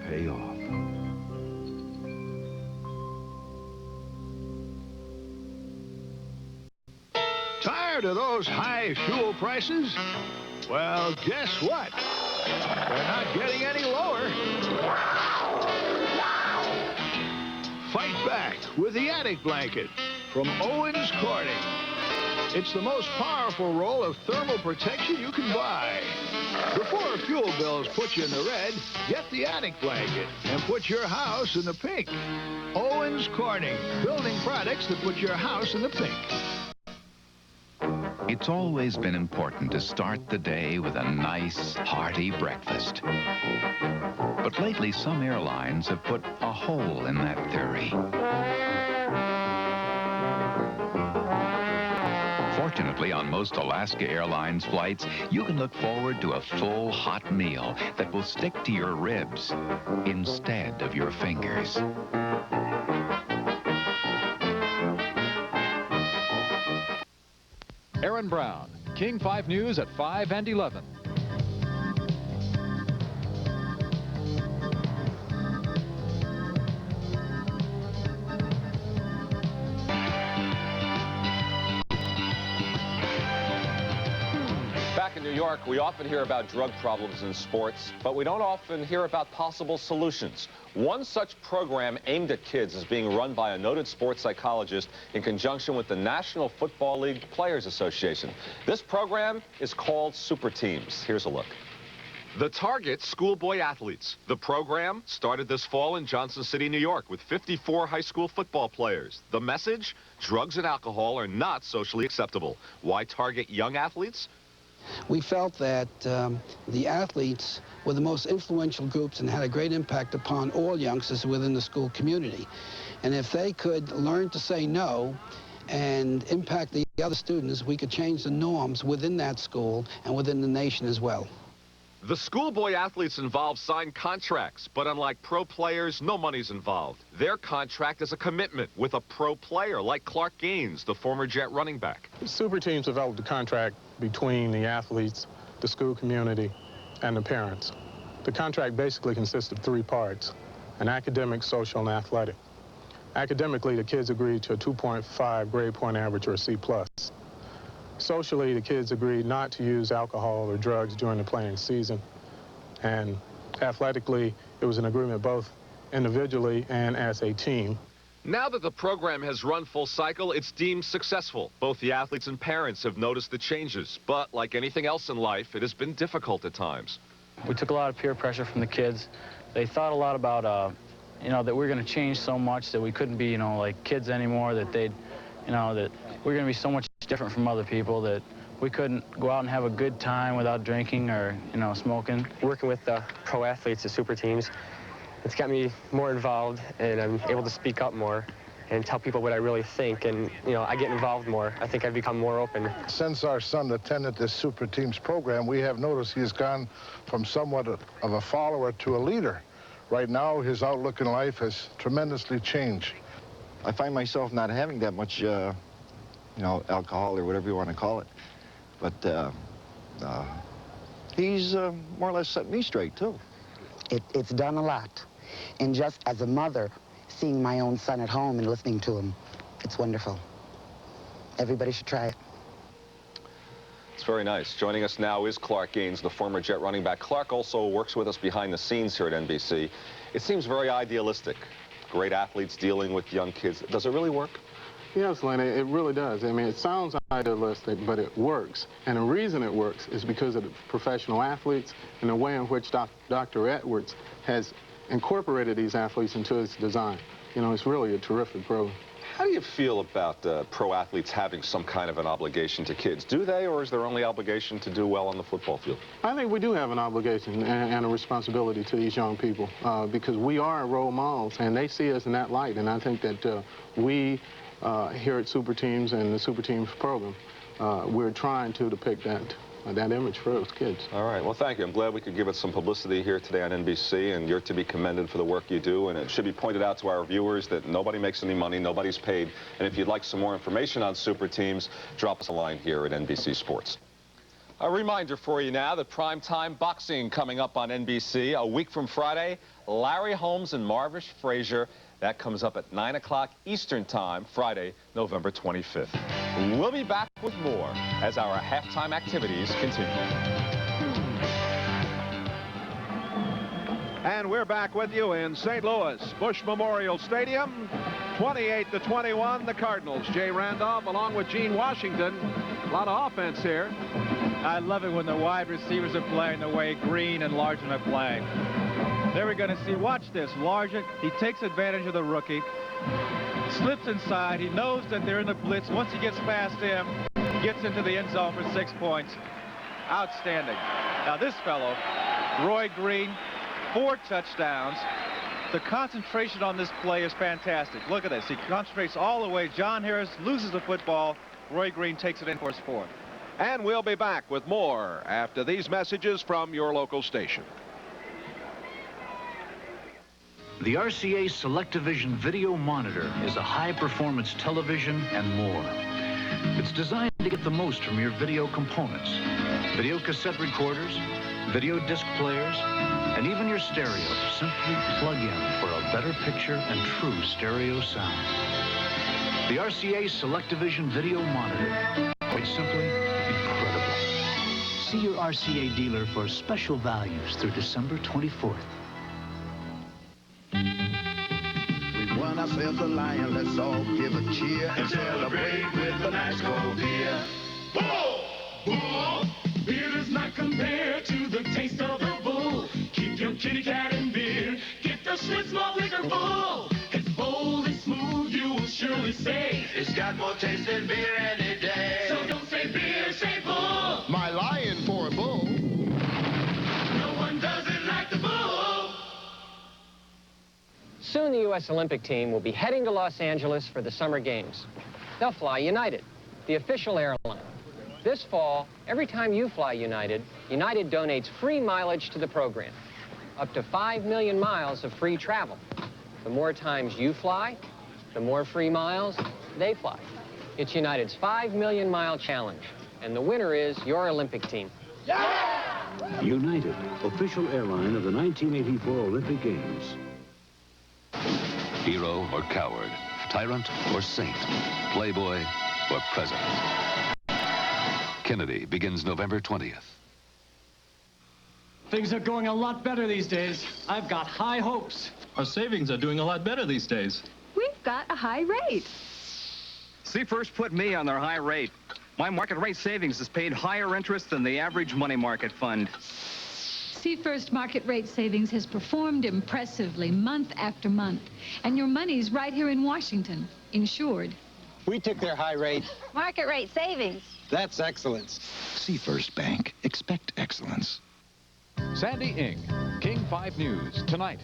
pay off. Tired of those high fuel prices? Well, guess what? They're not getting any lower. Fight back with the Attic Blanket from Owens Corning. It's the most powerful roll of thermal protection you can buy. Before fuel bills put you in the red, get the attic blanket and put your house in the pink. Owens Corning, building products that put your house in the pink. It's always been important to start the day with a nice, hearty breakfast. But lately, some airlines have put a hole in that theory. Fortunately, on most Alaska Airlines flights, you can look forward to a full, hot meal that will stick to your ribs instead of your fingers. Aaron Brown, King 5 News at 5 and 11. Back in New York, we often hear about drug problems in sports, but we don't often hear about possible solutions. One such program aimed at kids is being run by a noted sports psychologist in conjunction with the National Football League Players Association. This program is called Super Teams. Here's a look. The target, schoolboy athletes. The program started this fall in Johnson City, New York, with 54 high school football players. The message? Drugs and alcohol are not socially acceptable. Why target young athletes? We felt that the athletes were the most influential groups and had a great impact upon all youngsters within the school community. And if they could learn to say no and impact the other students, we could change the norms within that school and within the nation as well. The schoolboy athletes involved signed contracts, but unlike pro players, no money's involved. Their contract is a commitment with a pro player like Clark Gaines, the former Jet running back. Super Teams developed a contract between the athletes, the school community, and the parents. The contract basically consists of three parts: an academic, social, and athletic. Academically, the kids agreed to a 2.5 grade point average or a C+. Socially, the kids agreed not to use alcohol or drugs during the playing season. And athletically, it was an agreement both individually and as a team. Now that the program has run full cycle, it's deemed successful. Both the athletes and parents have noticed the changes. But like anything else in life, it has been difficult at times. We took a lot of peer pressure from the kids. They thought a lot about, you know, that we're going to change so much that we couldn't be, you know, like kids anymore, that they'd, you know, that we're going to be so much different from other people that we couldn't go out and have a good time without drinking or, you know, smoking. Working with the pro athletes, the super teams, it's got me more involved, and I'm able to speak up more and tell people what I really think, and, you know, I get involved more. I think I've become more open. Since our son attended this Super Teams program, we have noticed he's gone from somewhat of a follower to a leader. Right now, his outlook in life has tremendously changed. I find myself not having that much, you know, alcohol or whatever you want to call it. But he's more or less set me straight, too. It's done a lot. And just as a mother, seeing my own son at home and listening to him, it's wonderful. Everybody should try it. It's very nice. Joining us now is Clark Gaines, the former Jet running back. Clark also works with us behind the scenes here at NBC. It seems very idealistic. Great athletes dealing with young kids. Does it really work? Yes, Lenny, it really does. I mean, it sounds idealistic, but it works. And the reason it works is because of the professional athletes and the way in which Dr. Edwards has incorporated these athletes into his design. You know, it's really a terrific program. How do you feel about pro athletes having some kind of an obligation to kids? Do they, or is their only obligation to do well on the football field? I think we do have an obligation and a responsibility to these young people because we are role models, and they see us in that light. And I think that we here at Super Teams and the Super Teams program, we're trying to depict that image for those kids. All right. Well, thank you. I'm glad we could give it some publicity here today on NBC, and you're to be commended for the work you do. And it should be pointed out to our viewers that nobody makes any money, nobody's paid. And if you'd like some more information on Super Teams, drop us a line here at NBC Sports. A reminder for you now that primetime boxing coming up on NBC a week from Friday. Larry Holmes and Marvish Frazier. That comes up at 9 o'clock Eastern Time, Friday, November 25th. We'll be back with more as our halftime activities continue. And we're back with you in St. Louis, Bush Memorial Stadium. 28-21, the Cardinals. Jay Randolph along with Gene Washington. A lot of offense here. I love it when the wide receivers are playing the way Green and Largent are playing. There we're going to see, watch this, Largent, he takes advantage of the rookie, slips inside, he knows that they're in the blitz. Once he gets past him, gets into the end zone for 6 points. Outstanding. Now this fellow, Roy Green, 4 touchdowns. The concentration on this play is fantastic. Look at this. He concentrates all the way. John Harris loses the football. Roy Green takes it in for his 4th. And we'll be back with more after these messages from your local station. The RCA Select-O-Vision Video Monitor is a high-performance television and more. It's designed to get the most from your video components. Video cassette recorders, video disc players, and even your stereo. Simply plug in for a better picture and true stereo sound. The RCA Select-O-Vision Video Monitor. Quite simply, incredible. See your RCA dealer for special values through December 24th. We won ourselves a lion, let's all give a cheer and celebrate with a nice cold beer. Bull! Bull! Beer does not compare to the taste of the bull. Keep your kitty cat in beer. Get the Schlitz malt liquor Bull. It's bold and smooth, you will surely say. It's got more taste than beer any day. So don't say beer, say bull. My lion for a bull. No one does it like the bull. Soon the U.S. Olympic team will be heading to Los Angeles for the Summer Games. They'll fly United, the official airline. This fall, every time you fly United, United donates free mileage to the program. Up to 5 million miles of free travel. The more times you fly, the more free miles they fly. It's United's 5 million mile challenge, and the winner is your Olympic team. Yeah! United, official airline of the 1984 Olympic Games. Hero or coward, tyrant or saint, playboy or president. Kennedy begins November 20th. Things are going a lot better these days. I've got high hopes. Our savings are doing a lot better these days. We've got a high rate. Seafirst put me on their high rate. My market rate savings has paid higher interest than the average money market fund. Seafirst market rate savings has performed impressively month after month. And your money's right here in Washington, insured. We took their high rate. Market rate savings. That's excellence. Seafirst Bank. Expect excellence. Sandy Ng, King 5 News, tonight.